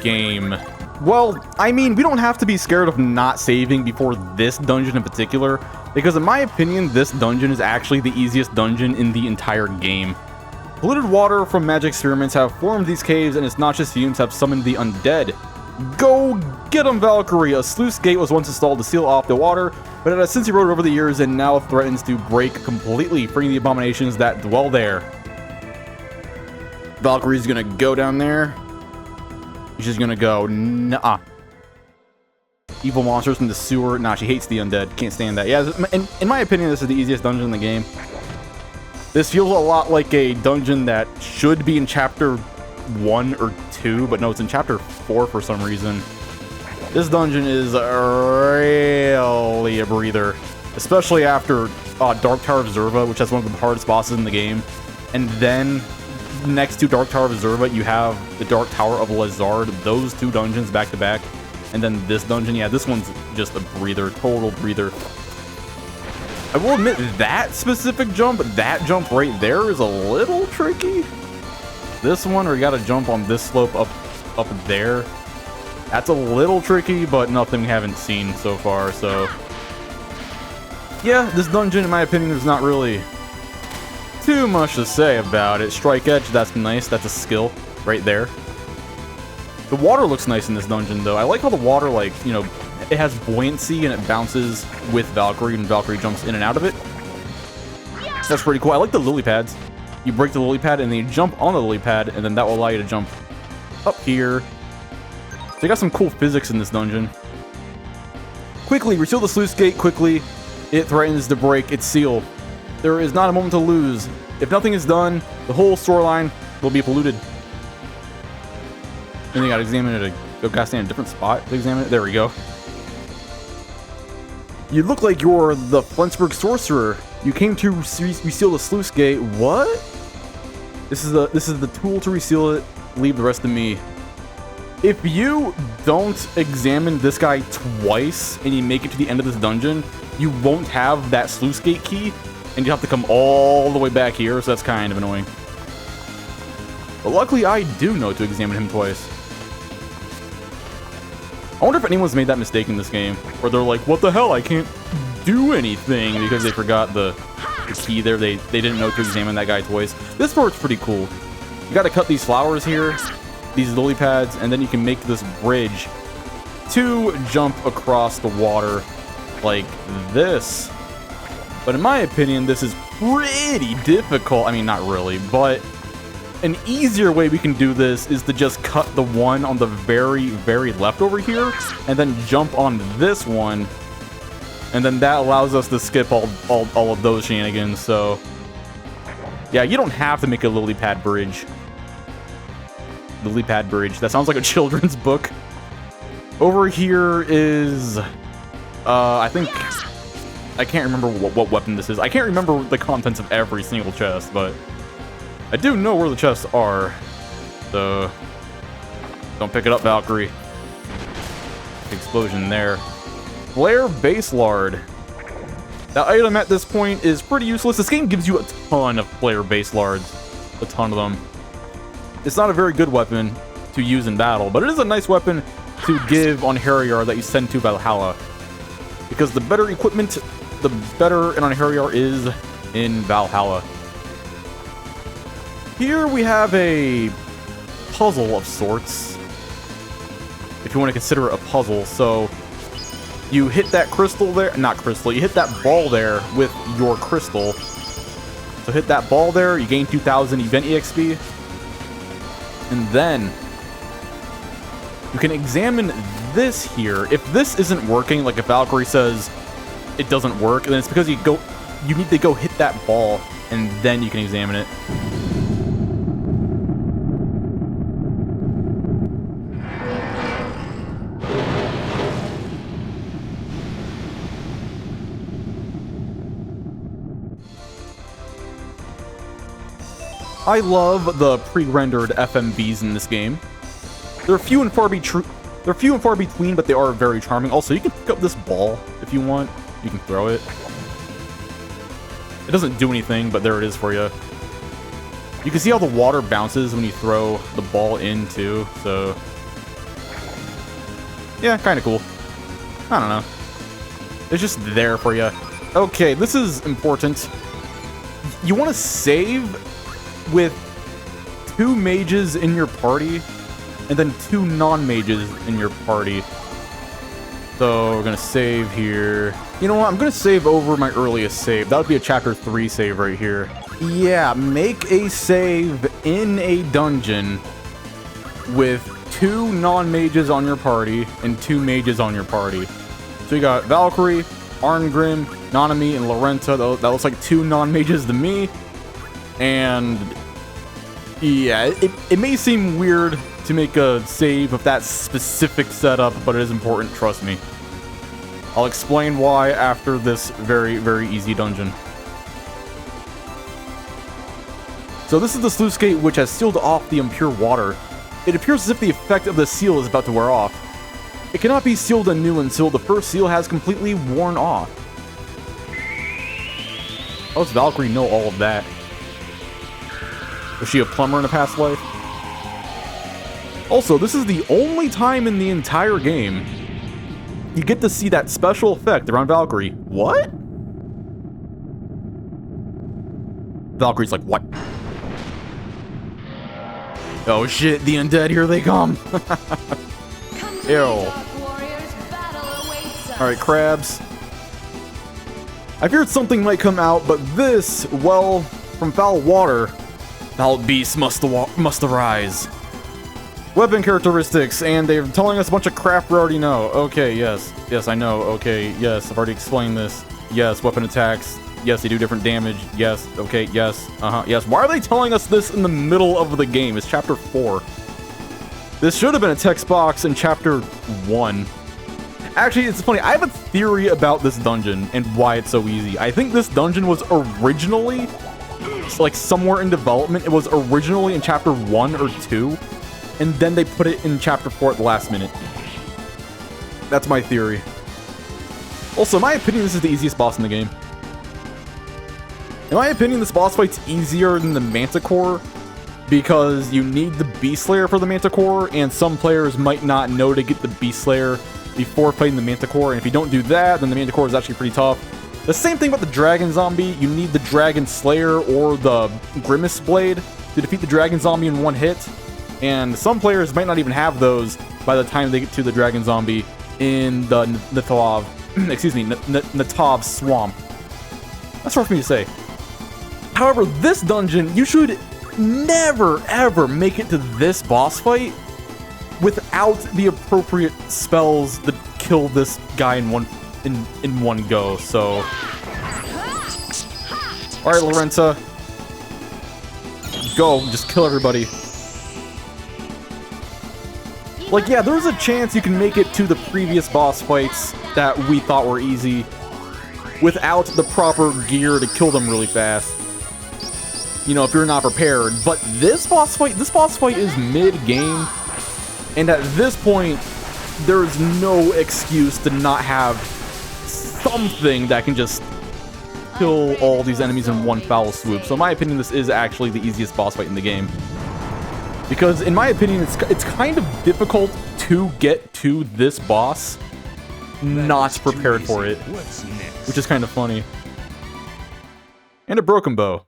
A: game. Well, I mean, we don't have to be scared of not saving before this dungeon in particular, because in my opinion, this dungeon is actually the easiest dungeon in the entire game. Polluted water from magic experiments have formed these caves, and its noxious fumes have summoned the undead. Go get him, Valkyrie! A sluice gate was once installed to seal off the water, but it has since eroded over the years and now threatens to break completely, freeing the abominations that dwell there. Valkyrie's gonna go down there. She's gonna go, nah. Evil monsters from the sewer. Nah, she hates the undead. Can't stand that. Yeah, in my opinion, this is the easiest dungeon in the game. This feels a lot like a dungeon that should be in chapter 1 or 2, but no, it's in chapter 4 for some reason. This dungeon is really a breather, especially after Dark Tower of Xervah, which has one of the hardest bosses in the game. And then next to Dark Tower of Xervah, you have the Dark Tower of Lezard. Those two dungeons back to back, and then this dungeon. Yeah, this one's just a breather, total breather. I will admit that specific jump, that jump right there is a little tricky. This one, or you gotta jump on this slope up there. That's a little tricky, but nothing we haven't seen so far, so. Yeah, this dungeon, in my opinion, is not really too much to say about it. Strike Edge, that's nice. That's a skill right there. The water looks nice in this dungeon, though. I like how the water, like, you know, it has buoyancy and it bounces with Valkyrie, and Valkyrie jumps in and out of it. That's pretty cool. I like the lily pads. You break the lily pad and then you jump on the lily pad, and then that will allow you to jump up here. So you got some cool physics in this dungeon. Quickly, reseal the sluice gate quickly. It threatens to break its seal. There is not a moment to lose. If nothing is done, the whole storyline will be polluted. And you gotta examine it. You gotta stay in a different spot to examine it. There we go. You look like you're the Flensburg sorcerer. You came to reseal the sluice gate. What? This is the tool to reseal it. Leave the rest to me. If you don't examine this guy twice and you make it to the end of this dungeon, you won't have that sluice gate key, and you have to come all the way back here, so that's kind of annoying. But luckily, I do know to examine him twice. I wonder if anyone's made that mistake in this game, where they're like, what the hell, I can't do anything, because they forgot the key there. They didn't know to examine that guy twice. This part's pretty cool. You gotta cut these flowers here, these lily pads, and then you can make this bridge to jump across the water like this. But in my opinion, this is pretty difficult. I mean, not really, but an easier way we can do this is to just cut the one on the very, very left over here, and then jump on this one, and then that allows us to skip all of those shenanigans. So yeah, you don't have to make a lily pad bridge. The lily pad bridge. That sounds like a children's book. Over here is I think, I can't remember what weapon this is. I can't remember the contents of every single chest, but I do know where the chests are. So don't pick it up, Valkyrie. Explosion there. Flare Base Lard. That item at this point is pretty useless. This game gives you a ton of Flare Base Lards. A ton of them. It's not a very good weapon to use in battle, but it is a nice weapon to give on Einherjar that you send to Valhalla. Because the better equipment, the better an Einherjar is in Valhalla. Here we have a puzzle of sorts, if you want to consider it a puzzle. So you hit that crystal there, not crystal, you hit that ball there with your crystal. So hit that ball there, you gain 2,000 event EXP. And then you can examine this here. If this isn't working, like if Valkyrie says it doesn't work, then it's because you need to go hit that ball, and then you can examine it. I love the pre-rendered FMVs in this game. They're few and far They're few and far between, but they are very charming. Also, you can pick up this ball if you want. You can throw it. It doesn't do anything, but there it is for you. You can see how the water bounces when you throw the ball in, too, so... yeah, kind of cool. I don't know. It's just there for you. Okay, this is important. You want to save with 2 mages in your party, and then 2 non-mages in your party. So we're gonna save here. You know what? I'm gonna save over my earliest save. That would be a chapter 3 save right here. Yeah, make a save in a dungeon with 2 non-mages on your party and 2 mages on your party. So you got Valkyrie, Arngrim, Nanami, and Lorenta. That looks like 2 non-mages to me. And yeah, it may seem weird to make a save of that specific setup, but it is important, trust me. I'll explain why after this very, very easy dungeon. So this is the sluice gate which has sealed off the impure water. It appears as if the effect of the seal is about to wear off. It cannot be sealed anew until the first seal has completely worn off. How does Valkyrie know all of that? Was she a plumber in a past life? Also, this is the only time in the entire game you get to see that special effect around Valkyrie. What? Valkyrie's like, what? Oh shit, the undead, here they come. Ew. Alright, crabs. I feared something might come out, but this, well, from foul water, foul beasts must arise. Weapon characteristics, and they're telling us a bunch of crap we already know. Okay, yes. Yes, I know. Okay, yes, I've already explained this. Yes, weapon attacks. Yes, they do different damage. Yes, okay, yes. Yes. Why are they telling us this in the middle of the game? It's chapter 4. This should have been a text box in chapter 1. Actually, it's funny. I have a theory about this dungeon and why it's so easy. I think this dungeon was originally, like, somewhere in development. It was originally in chapter 1 or 2. And then they put it in chapter 4 at the last minute. That's my theory. Also, in my opinion, this is the easiest boss in the game. In my opinion, this boss fight's easier than the Manticore because you need the Beast Slayer for the Manticore, and some players might not know to get the Beast Slayer before fighting the Manticore, and if you don't do that, then the Manticore is actually pretty tough. The same thing about the Dragon Zombie. You need the Dragon Slayer or the Grimace Blade to defeat the Dragon Zombie in one hit, and some players might not even have those by the time they get to the Dragon Zombie in the Natav Swamp. That's hard for me to say. However, this dungeon, you should never, ever make it to this boss fight without the appropriate spells that kill this guy in one go. So, all right, Lorenta, go, just kill everybody. Like, yeah, there's a chance you can make it to the previous boss fights that we thought were easy without the proper gear to kill them really fast. You know, if you're not prepared. But this boss fight is mid-game, and at this point, there's no excuse to not have something that can just kill all these enemies in one foul swoop. So in my opinion, this is actually the easiest boss fight in the game. Because in my opinion, it's kind of difficult to get to this boss not prepared for it, which is kind of funny. And a broken bow.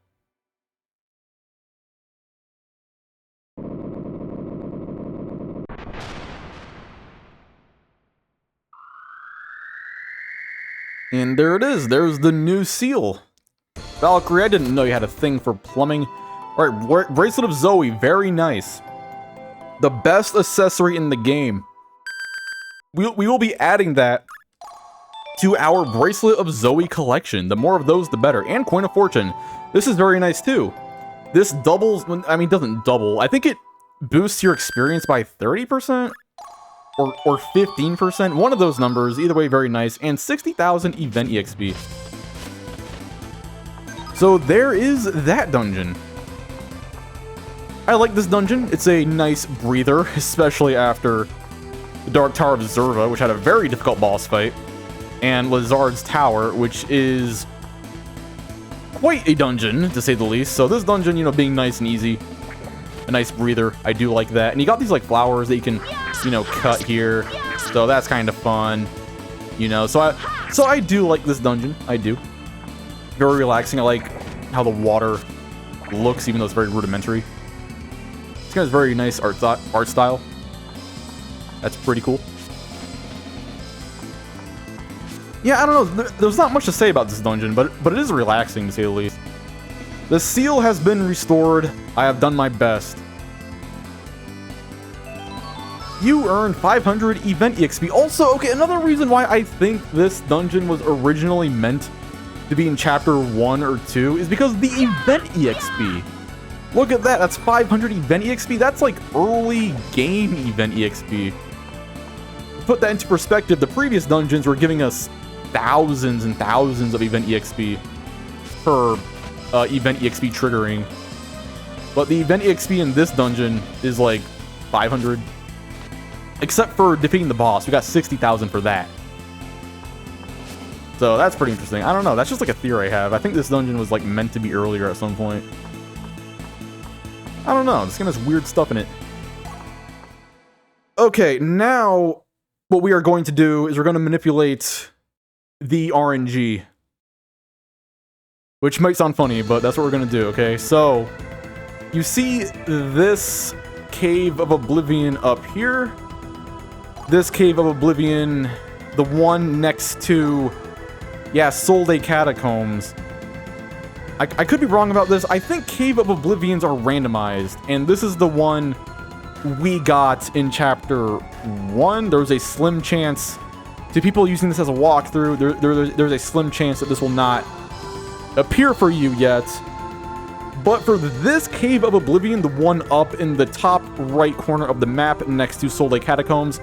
A: And there it is. There's the new seal. Valkyrie, I didn't know you had a thing for plumbing. Alright, Bracelet of Zoe. Very nice. The best accessory in the game. We will be adding that to our Bracelet of Zoe collection. The more of those, the better. And Coin of Fortune. This is very nice, too. This doubles... I mean, doesn't double. I think it boosts your experience by 30%? Or 15%, one of those numbers, either way, very nice, and 60,000 event EXP. So there is that dungeon. I like this dungeon. It's a nice breather, especially after the Dark Tower of Xervah, which had a very difficult boss fight, and Lezard's Tower, which is quite a dungeon, to say the least. So this dungeon, you know, being nice and easy, a nice breather. I do like that. And you got these, like, flowers that you can, you know, cut here. So that's kind of fun, you know. So I do like this dungeon. I do. Very relaxing. I like how the water looks, even though it's very rudimentary. It's got a very nice art style. That's pretty cool. Yeah, I don't know. There's not much to say about this dungeon, but it is relaxing, to say the least. The seal has been restored. I have done my best. You earned 500 event EXP. Also, okay, another reason why I think this dungeon was originally meant to be in chapter 1 or 2 is because the event EXP. Look at that. That's 500 event EXP. That's like early game event EXP. To put that into perspective, the previous dungeons were giving us thousands and thousands of event EXP per event EXP triggering. But the event EXP in this dungeon is like 500. Except for defeating the boss. We got 60,000 for that. So that's pretty interesting. I don't know. That's just like a theory I have. I think this dungeon was like meant to be earlier at some point. I don't know. This game has weird stuff in it. Okay, now what we are going to do is we're going to manipulate the RNG. Which might sound funny, but that's what we're going to do, okay? So, you see this Cave of Oblivion up here? This Cave of Oblivion, the one next to, yeah, Solde Catacombs. I could be wrong about this. I think Cave of Oblivions are randomized, and this is the one we got in Chapter 1. There was a slim chance, to people using this as a walkthrough, there's a slim chance that this will not appear for you yet. But for this Cave of Oblivion, the one up in the top right corner of the map next to Solde Catacombs,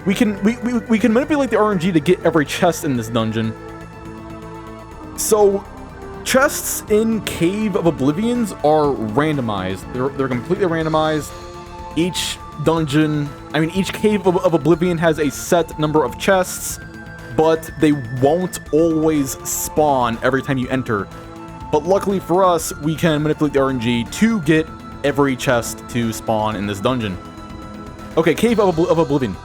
A: we can manipulate the RNG to get every chest in this dungeon. So, chests in Cave of Oblivions are randomized. They're completely randomized. Each dungeon, I mean, each Cave of Oblivion has a set number of chests, but they won't always spawn every time you enter. But luckily for us, we can manipulate the RNG to get every chest to spawn in this dungeon. Okay, Cave of Oblivion.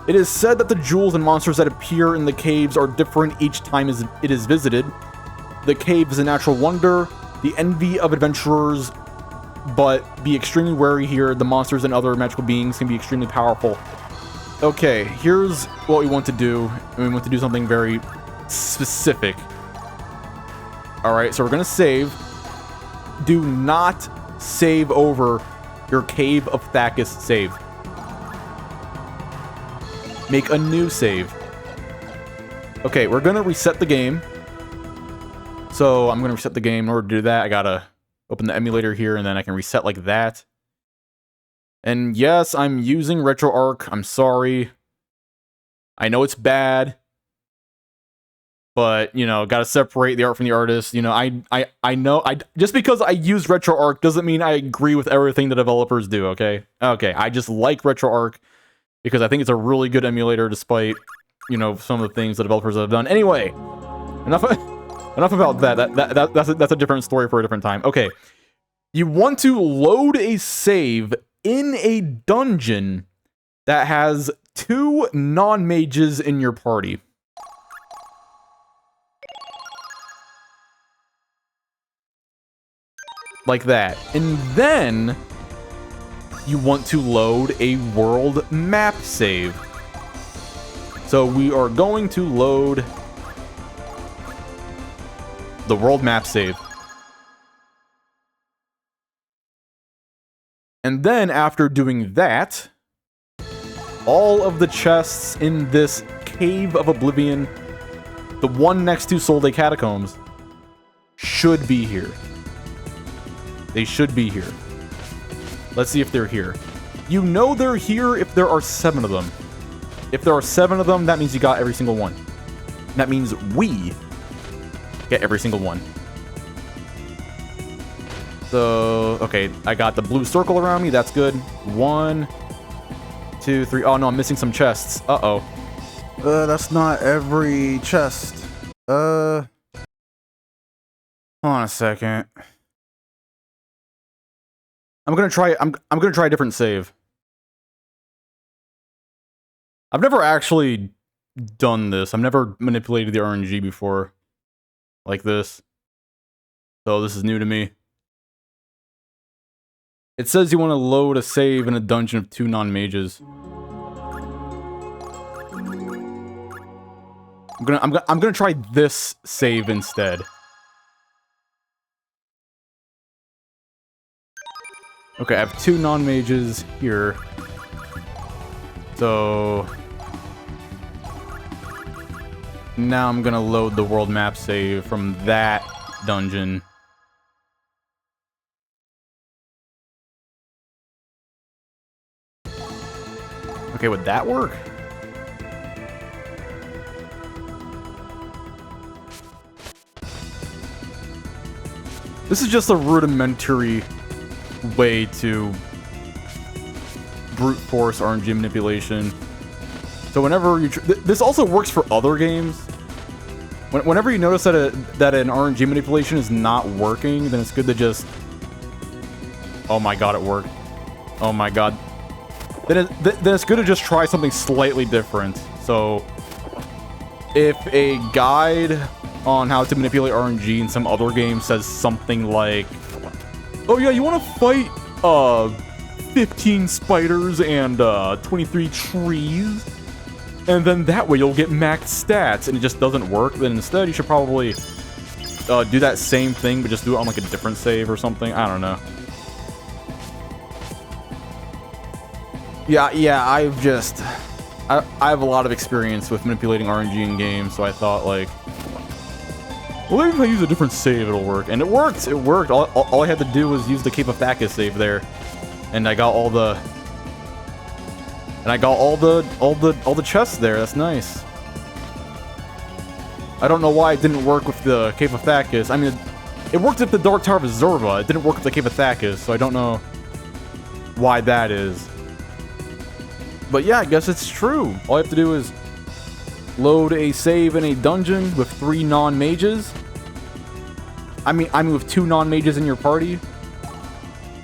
A: It is said that the jewels and monsters that appear in the caves are different each time it is visited. The cave is a natural wonder, the envy of adventurers, but be extremely wary here. The monsters and other magical beings can be extremely powerful. Okay, here's what we want to do. We want to do something very specific. Alright, so we're going to save. Do not save over your Cave of Thackus save. Make a new save. Okay, we're going to reset the game. So I'm going to reset the game. In order to do that, I got to open the emulator here, and then I can reset like that. And yes, I'm using RetroArch. I'm sorry. I know it's bad. But, you know, gotta separate the art from the artist. You know, I know, just because I use RetroArch doesn't mean I agree with everything the developers do, okay? Okay, I just like RetroArch because I think it's a really good emulator despite, you know, some of the things the developers have done. Anyway, enough about that. That's a different story for a different time. Okay, you want to load a save in a dungeon that has 2 non-mages in your party. Like that. And then you want to load a world map save. So we are going to load the world map save. And then after doing that, all of the chests in this Cave of Oblivion, the one next to Solde Catacombs, should be here. They should be here. Let's see if they're here. You know they're here if there are 7 of them. If there are 7 of them, that means you got every single one. That means we get every single one. So, okay, I got the blue circle around me. That's good. 1, 2, 3. Oh no, I'm missing some chests. Uh-oh. That's not every chest. Hold on a second. I'm gonna try a different save. I've never actually done this. I've never manipulated the RNG before. Like this. So this is new to me. It says you want to load a save in a dungeon of 2 non-mages. I'm gonna try this save instead. Okay, I have 2 non-mages here. So now I'm gonna load the world map save from that dungeon. Okay, would that work? This is just a rudimentary way to brute force RNG manipulation. So whenever you... this also works for other games. Whenever you notice that an RNG manipulation is not working, then it's good to just... Oh my god, it worked. Oh my god. Then it's good to just try something slightly different. So, if a guide on how to manipulate RNG in some other game says something like, oh yeah, you want to fight 15 spiders and 23 trees, and then that way you'll get maxed stats, and it just doesn't work, then instead you should probably do that same thing, but just do it on like a different save or something. I don't know. Yeah, I have a lot of experience with manipulating RNG in games, so I thought, like, well, maybe if I use a different save, it'll work. And it worked! It worked! All I had to do was use the Cape of Thackus save there. And I got all the... And I got all the chests there, that's nice. I don't know why it didn't work with the Cape of Thackus. I mean, it worked with the Dark Tower of Xervah, it didn't work with the Cape of Thackus, so I don't know why that is. But yeah, I guess it's true. All I have to do is load a save in a dungeon with 3 non-mages. I mean with 2 non-mages in your party.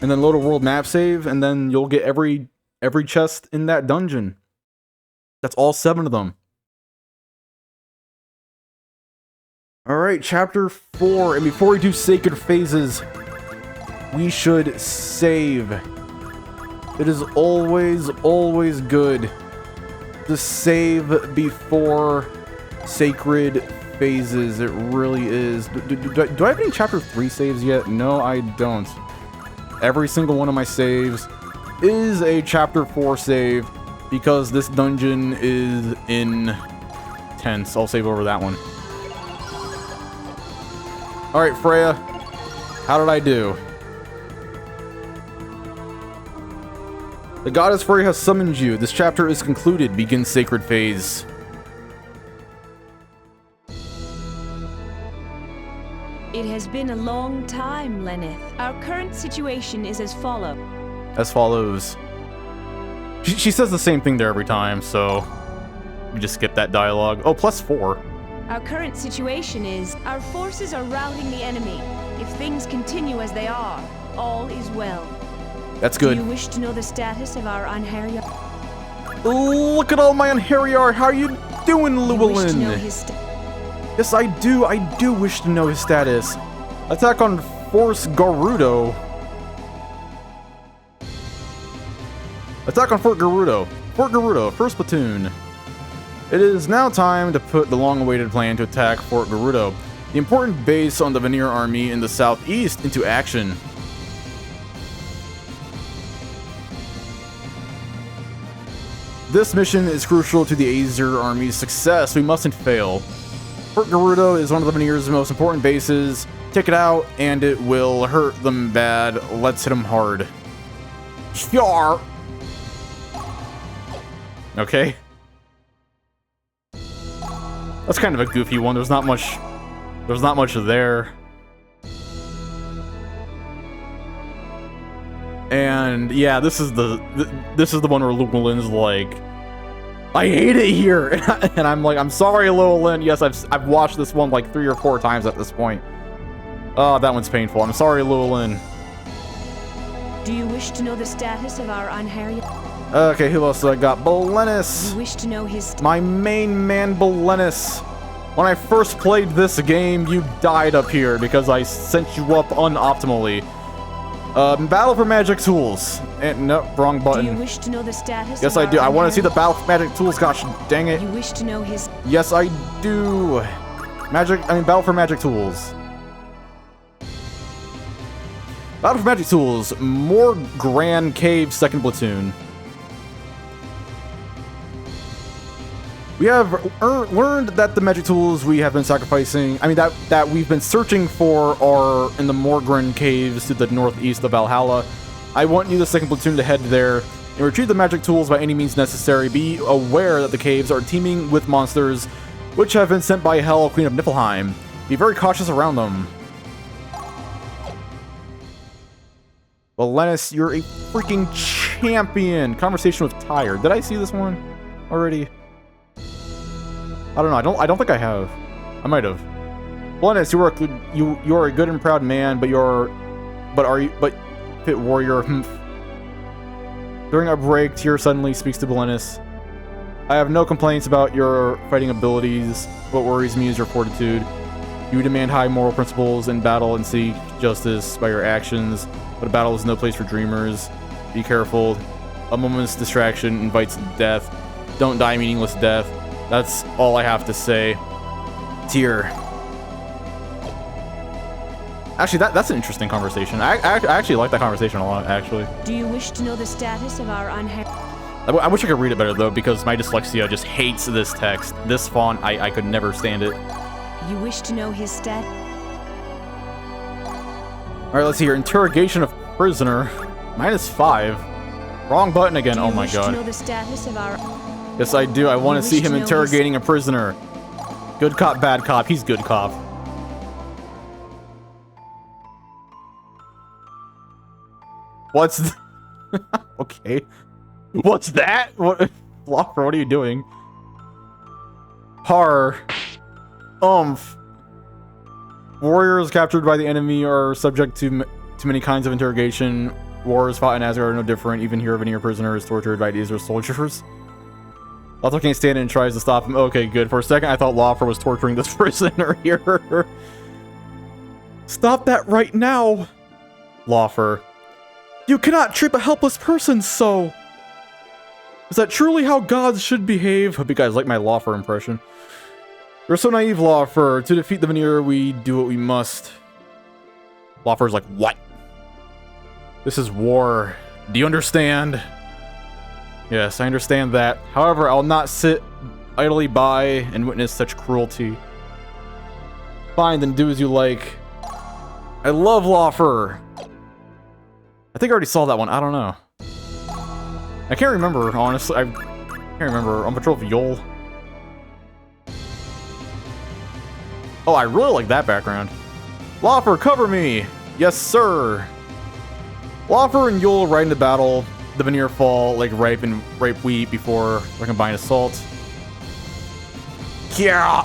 A: And then load a world map save, and then you'll get every chest in that dungeon. That's all 7 of them. Alright, chapter 4. And before we do sacred phases, we should save. It is always good to save before sacred phases. It really is. Do I have any chapter 3 saves yet? No, I don't. Every single one of my saves is a chapter 4 save because this dungeon is intense. I'll save over that one. Alright, Freya. How did I do? The goddess Freya has summoned you. This chapter is concluded. Begin sacred phase.
H: It has been a long time, Lenneth. Our current situation is as follows.
A: As follows. She says the same thing there every time, so we just skip that dialogue. Oh, +4.
H: Our current situation is our forces are routing the enemy. If things continue as they are, all is well.
A: That's good.
H: Do you wish to know the status of our Einherjar?
A: Look at all my Einherjar. How are you doing, Llewellyn? Yes, I do. I do wish to know his status. Attack on Force Gerudo. Attack on Fort Gerudo. Fort Gerudo, first platoon. It is now time to put the long-awaited plan to attack Fort Gerudo, the important base on the Vanir army in the southeast, into action. This mission is crucial to the Aesir army's success. We mustn't fail. Fort Gerudo is one of the Vanir's most important bases. Take it out, and it will hurt them bad. Let's hit them hard. Sure. Okay. That's kind of a goofy one. There's not much there. And yeah, this is the one where Llewellyn's like, I hate it here, and I'm like, I'm sorry, Llewellyn. Yes, I've watched this one like 3 or 4 times at this point. Oh, that one's painful. I'm sorry, Llewellyn.
H: Do you wish to know the status of our Einherjar?
A: Okay, who else I got? Belennis.
H: You wish to know his...
A: My main man, Belennis. When I first played this game, you died up here because I sent you up unoptimally. Battle for Magic Tools. No, wrong button.
H: Do you wish to know the status?
A: Yes, I do. I want to see the Battle for Magic Tools. Gosh, dang it.
H: You wish to know his...
A: Yes, I do. Battle for Magic Tools. Battle for Magic Tools. More Grand Cave second platoon. We have learned that the magic tools we have been sacrificing, that we've been searching for are in the Morgren caves to the northeast of Valhalla. I want you, the second platoon, to head there and retrieve the magic tools by any means necessary. Be aware that the caves are teeming with monsters which have been sent by Hel, Queen of Niflheim. Be very cautious around them. Well, Lennis, you're a freaking champion. Conversation with Tyre. Did I see this one already? I don't know. I don't think I have. I might have. Lennis, you are a good and proud man, but fit warrior. During our break, Tyr suddenly speaks to Belennis. I have no complaints about your fighting abilities. What worries me is your fortitude. You demand high moral principles in battle and seek justice by your actions, but a battle is no place for dreamers. Be careful. A moment's distraction invites death. Don't die a meaningless death. That's all I have to say. Tyr. Actually, that's an interesting conversation. I actually like that conversation a lot, actually.
H: Do you wish to know the status of our Einherjar?
A: I wish I could read it better, though, because my dyslexia just hates this text. This font, I could never stand it.
H: You wish to know his stat?
A: Alright, let's see here. Interrogation of prisoner. -5. Wrong button again. Oh my god.
H: Do you wish to know the status of our...
A: Yes, I do. I want to see him interrogating a prisoner. Good cop, bad cop. He's good cop. What's... Okay. What's that? What? Flopper, what are you doing? Har. Warriors captured by the enemy are subject to many kinds of interrogation. Wars fought in Asgard are no different. Even here, Vanir prisoner is tortured by Aesir soldiers. Lothar can't stand it and tries to stop him. Okay, good. For a second, I thought Lothar was torturing this prisoner here. Stop that right now, Lothar. You cannot treat a helpless person so. Is that truly how gods should behave? Hope you guys like my Lothar impression. You're so naive, Lothar. To defeat the Vanir, we do what we must. Lothar's like, what? This is war. Do you understand? Yes, I understand that. However, I'll not sit idly by and witness such cruelty. Fine, then do as you like. I love Lothar. I think I already saw that one. I don't know. I can't remember, honestly. I can't remember. On patrol with Yol. Oh, I really like that background. Lothar, cover me! Yes, sir! Lothar and Yul ride into battle. The Vanir fall like ripe wheat before their combined assault. Yeah.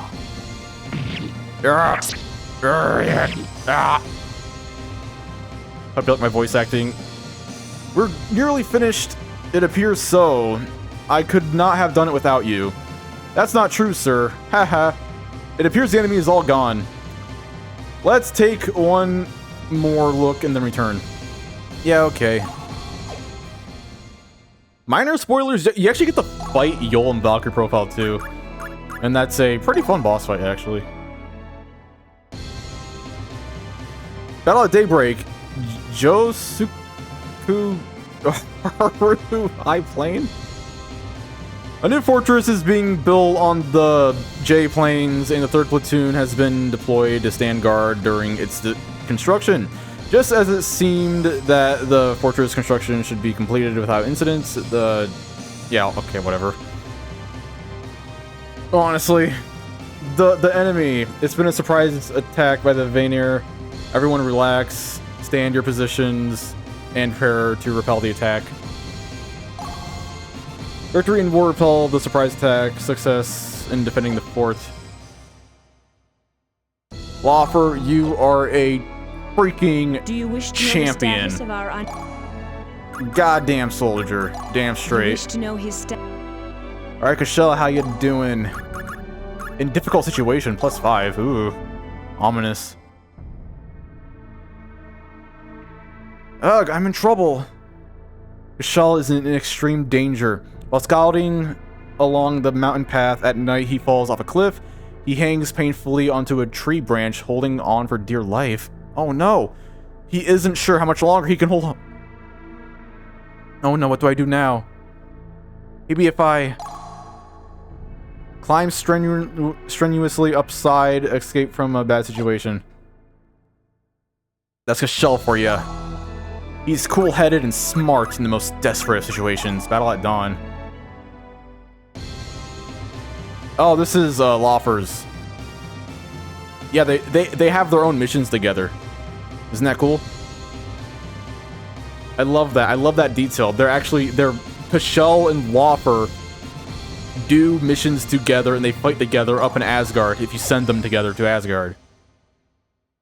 A: Hope you like my voice acting. We're nearly finished. It appears so. I could not have done it without you. That's not true, sir. Haha. It appears the enemy is all gone. Let's take one more look and then return. Yeah, okay. Minor spoilers, you actually get to fight Yol and Valkyrie Profile too. And that's a pretty fun boss fight, actually. Battle at Daybreak. Josuku Haru High Plain? A new fortress is being built on the J Plains, and the 3rd Platoon has been deployed to stand guard during its construction. Just as it seemed that the fortress construction should be completed without incidents, yeah, okay, whatever. Honestly, the enemy, it's been a surprise attack by the Vanir. Everyone relax, stay in your positions. and prepare to repel the attack. Victory in war, repel the surprise attack. Success in defending the fort. Lawfer, you are a freaking
H: Do you wish to
A: champion.
H: Know the status of our
A: Goddamn soldier. Damn
H: Do you
A: straight.
H: wish to know his
A: Alright, Kashella, how you doing? In difficult situation, +5. Ooh. Ominous. Ugh, I'm in trouble. Kashella is in extreme danger. While scouting along the mountain path at night, he falls off a cliff. He hangs painfully onto a tree branch, holding on for dear life. Oh no! He isn't sure how much longer he can hold on. Oh no, what do I do now? Maybe if I climb strenuously upside, escape from a bad situation. That's Kashella for ya. He's cool-headed and smart in the most desperate of situations. Battle at dawn. Oh, this is Lawfer's. Yeah, they have their own missions together. Isn't that cool? I love that. I love that detail. They're Kashella and Lawfer do missions together and they fight together up in Asgard if you send them together to Asgard.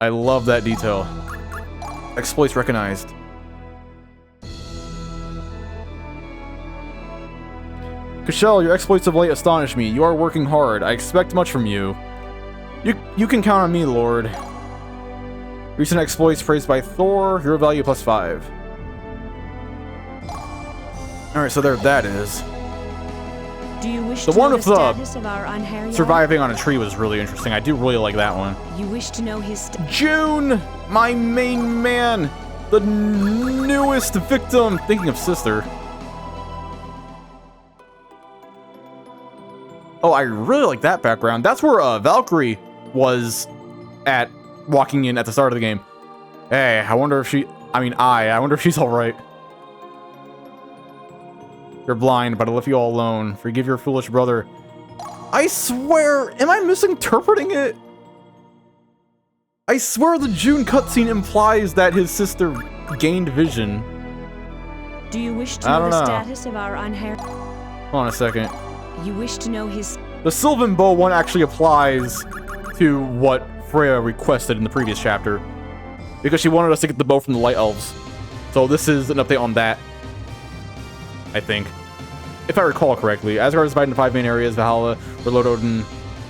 A: I love that detail. Exploits recognized. Kashella, your exploits of late astonish me. You are working hard. I expect much from you. You can count on me, Lord. Recent exploits praised by Thor. Hero value +5. Alright, so there that is.
H: Do you wish
A: The
H: to
A: one
H: know
A: with
H: the
A: the
H: status of our Einherjar?
A: surviving on a tree was really interesting. I do really like that one.
H: You wish to know his
A: June! My main man! The newest victim! Thinking of sister. Oh, I really like that background. That's where Valkyrie was at, walking in at the start of the game. Hey, I wonder if I wonder if she's alright. You're blind, but I left you all alone. Forgive your foolish brother. I swear, am I misinterpreting it? I swear the June cutscene implies that his sister gained vision.
H: Do you wish to
A: I
H: know
A: don't
H: the
A: know.
H: status of our Einherjar?
A: Hold on a second.
H: You wish to know his...
A: The Sylvan Bow one actually applies to what Freya requested in the previous chapter, because she wanted us to get the bow from the Light Elves. So this is an update on that, I think. If I recall correctly, Asgard is divided into 5 main areas: Valhalla, where Lord Odin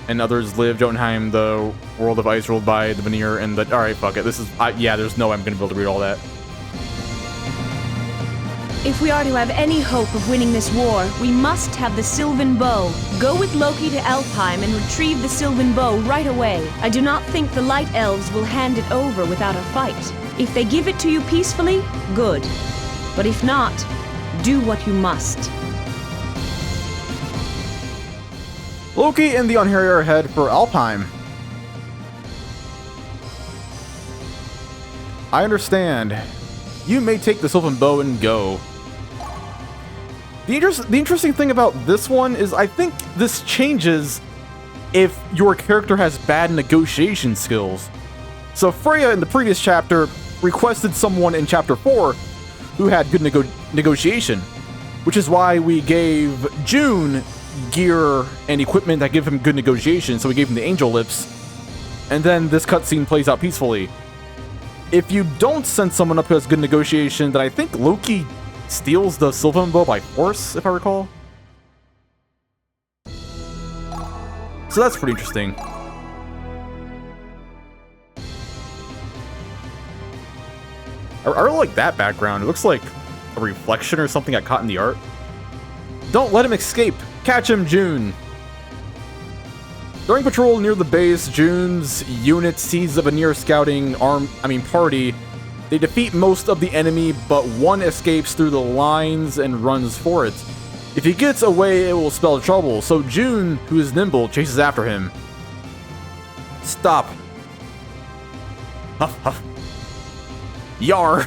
A: and others live; Jotunheim, the world of ice ruled by the Vanir, and the... Alright, fuck it. This is... yeah, there's no way I'm gonna be able to read all that.
H: If we are to have any hope of winning this war, we must have the Sylvan Bow. Go with Loki to Alfheim and retrieve the Sylvan Bow right away. I do not think the Light Elves will hand it over without a fight. If they give it to you peacefully, good. But if not, do what you must.
A: Loki and the Einherjar head for Alfheim. I understand. You may take the Sylvan Bow and go. The interesting thing about this one is I think this changes if your character has bad negotiation skills. So Freya in the previous chapter requested someone in chapter 4 who had good negotiation, which is why we gave June gear and equipment that give him good negotiation, so we gave him the Angel Lips, and then this cutscene plays out peacefully. If you don't send someone up who has good negotiation, then I think Loki steals the Sylvan Bow by force, if I recall. So that's pretty interesting. I really like that background. It looks like a reflection or something got caught in the art. Don't let him escape. Catch him, June. During patrol near the base, June's unit sees a Vanir scouting party. They defeat most of the enemy, but one escapes through the lines and runs for it. If he gets away, it will spell trouble, so June, who is nimble, chases after him. Stop. Huff, huff. Yar.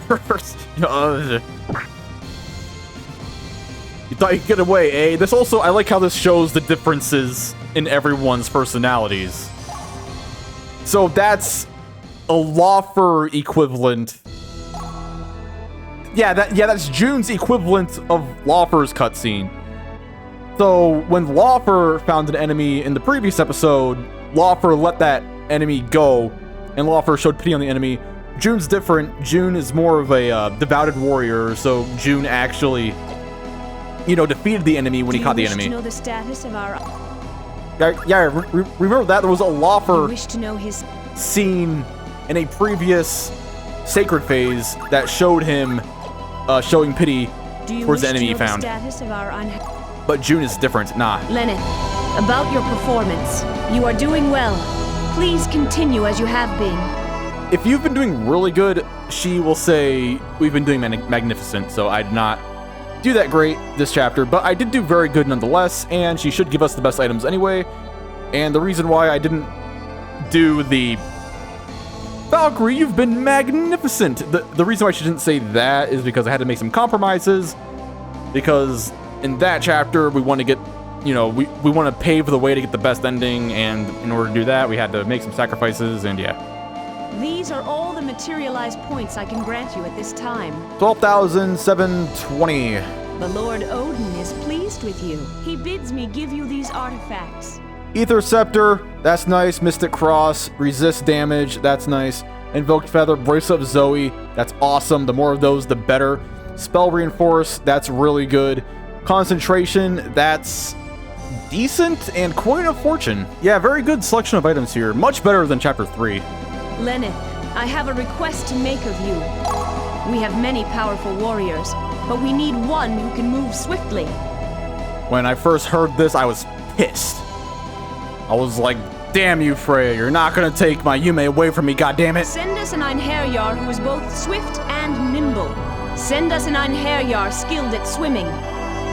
A: You thought you could get away, eh? This also, I like how this shows the differences in everyone's personalities. So that's a Lawfer equivalent. that's June's equivalent of Laufer's cutscene. So when Laufer found an enemy in the previous episode, Laufer let that enemy go, and Laufer showed pity on the enemy. June's different. June is more of a devoted warrior, so June actually, defeated the enemy when he caught the enemy.
H: Do you wish to know the status of our...
A: Remember that? There was a Laufer
H: wish to know his...
A: scene in a previous sacred phase that showed him showing pity towards the enemy he found. But June is different. Nah.
H: Lenneth, about your performance. You are doing well. Please continue as you have been.
A: If you've been doing really good, she will say, we've been doing magnificent, so I did not do that great this chapter, but I did do very good nonetheless, and she should give us the best items anyway. And the reason why I didn't do the Valkyrie, you've been magnificent. The reason why she didn't say that is because I had to make some compromises, because in that chapter, we want to get, we want to pave the way to get the best ending, and in order to do that, we had to make some sacrifices, and yeah.
H: These are all the materialized points I can grant you at this time.
A: 12,720.
H: The Lord Odin is pleased with you. He bids me give you these artifacts.
A: Ether Scepter, that's nice. Mystic Cross, resist damage, that's nice. Invoked Feather, Bracelet of Zoe, that's awesome. The more of those, the better. Spell Reinforce, that's really good. Concentration, that's decent. And Coin of Fortune. Yeah, very good selection of items here. Much better than Chapter 3.
H: Lenneth, I have a request to make of you. We have many powerful warriors, but we need one who can move swiftly.
A: When I first heard this, I was pissed. I was like, damn you, Freya, you're not gonna take my Yume away from me, goddammit.
H: Send us an Einherjar who is both swift and nimble. Send us an Einherjar skilled at swimming.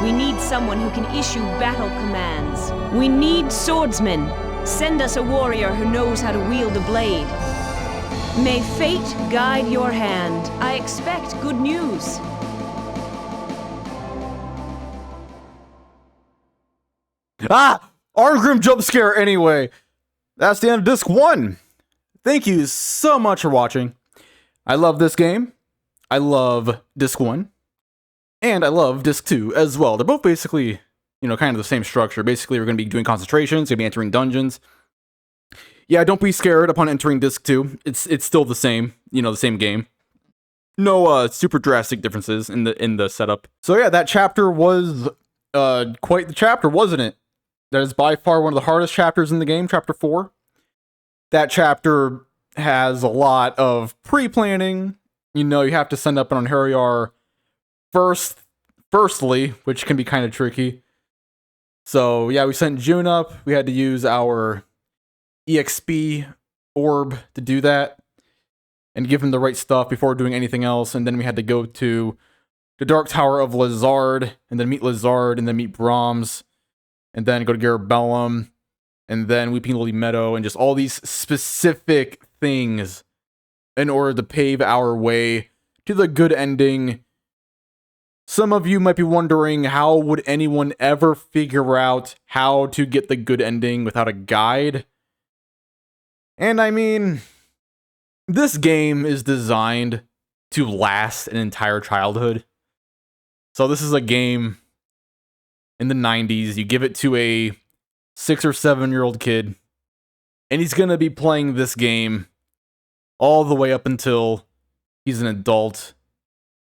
H: We need someone who can issue battle commands. We need swordsmen. Send us a warrior who knows how to wield a blade. May fate guide your hand. I expect good news.
A: Arngrim jump scare anyway. That's the end of Disc 1. Thank you so much for watching. I love this game. I love Disc 1. And I love Disc 2 as well. They're both basically, kind of the same structure. Basically, we're going to be doing concentrations, going to be entering dungeons. Yeah, don't be scared upon entering Disc 2. It's still the same, the same game. No super drastic differences in the setup. So yeah, that chapter was quite the chapter, wasn't it? That is by far one of the hardest chapters in the game, Chapter 4. That chapter has a lot of pre-planning. You have to send up an Einherjar firstly, which can be kind of tricky. So yeah, we sent June up. We had to use our EXP orb to do that and give him the right stuff before doing anything else. And then we had to go to the Dark Tower of Lezard and then meet Lezard and then meet Brahms and then go to Gerabellum and then Weeping Lily Meadow and just all these specific things in order to pave our way to the good ending. Some of you might be wondering, how would anyone ever figure out how to get the good ending without a guide? And I mean, this game is designed to last an entire childhood. So this is a game in the 90s. You give it to a 6 or 7-year-old kid, and he's going to be playing this game all the way up until he's an adult,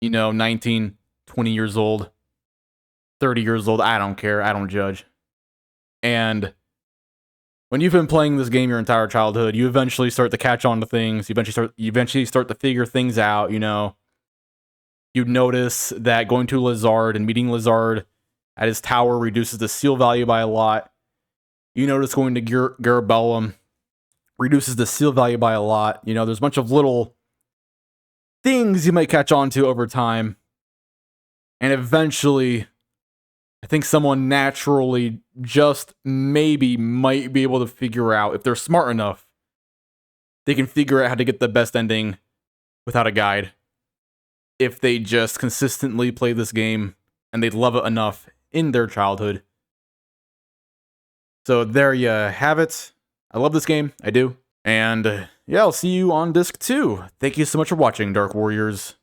A: 19, 20 years old, 30 years old. I don't care. I don't judge. And when you've been playing this game your entire childhood, you eventually start to catch on to things. You eventually start to figure things out, You notice that going to Lezard and meeting Lezard at his tower reduces the seal value by a lot. You notice going to Gerabellum reduces the seal value by a lot. There's a bunch of little things you might catch on to over time. And eventually, I think someone naturally just maybe might be able to figure out, if they're smart enough, they can figure out how to get the best ending without a guide. If they just consistently play this game and they love it enough in their childhood. So there you have it. I love this game. I do. And yeah, I'll see you on Disc 2. Thank you so much for watching, Dark Warriors.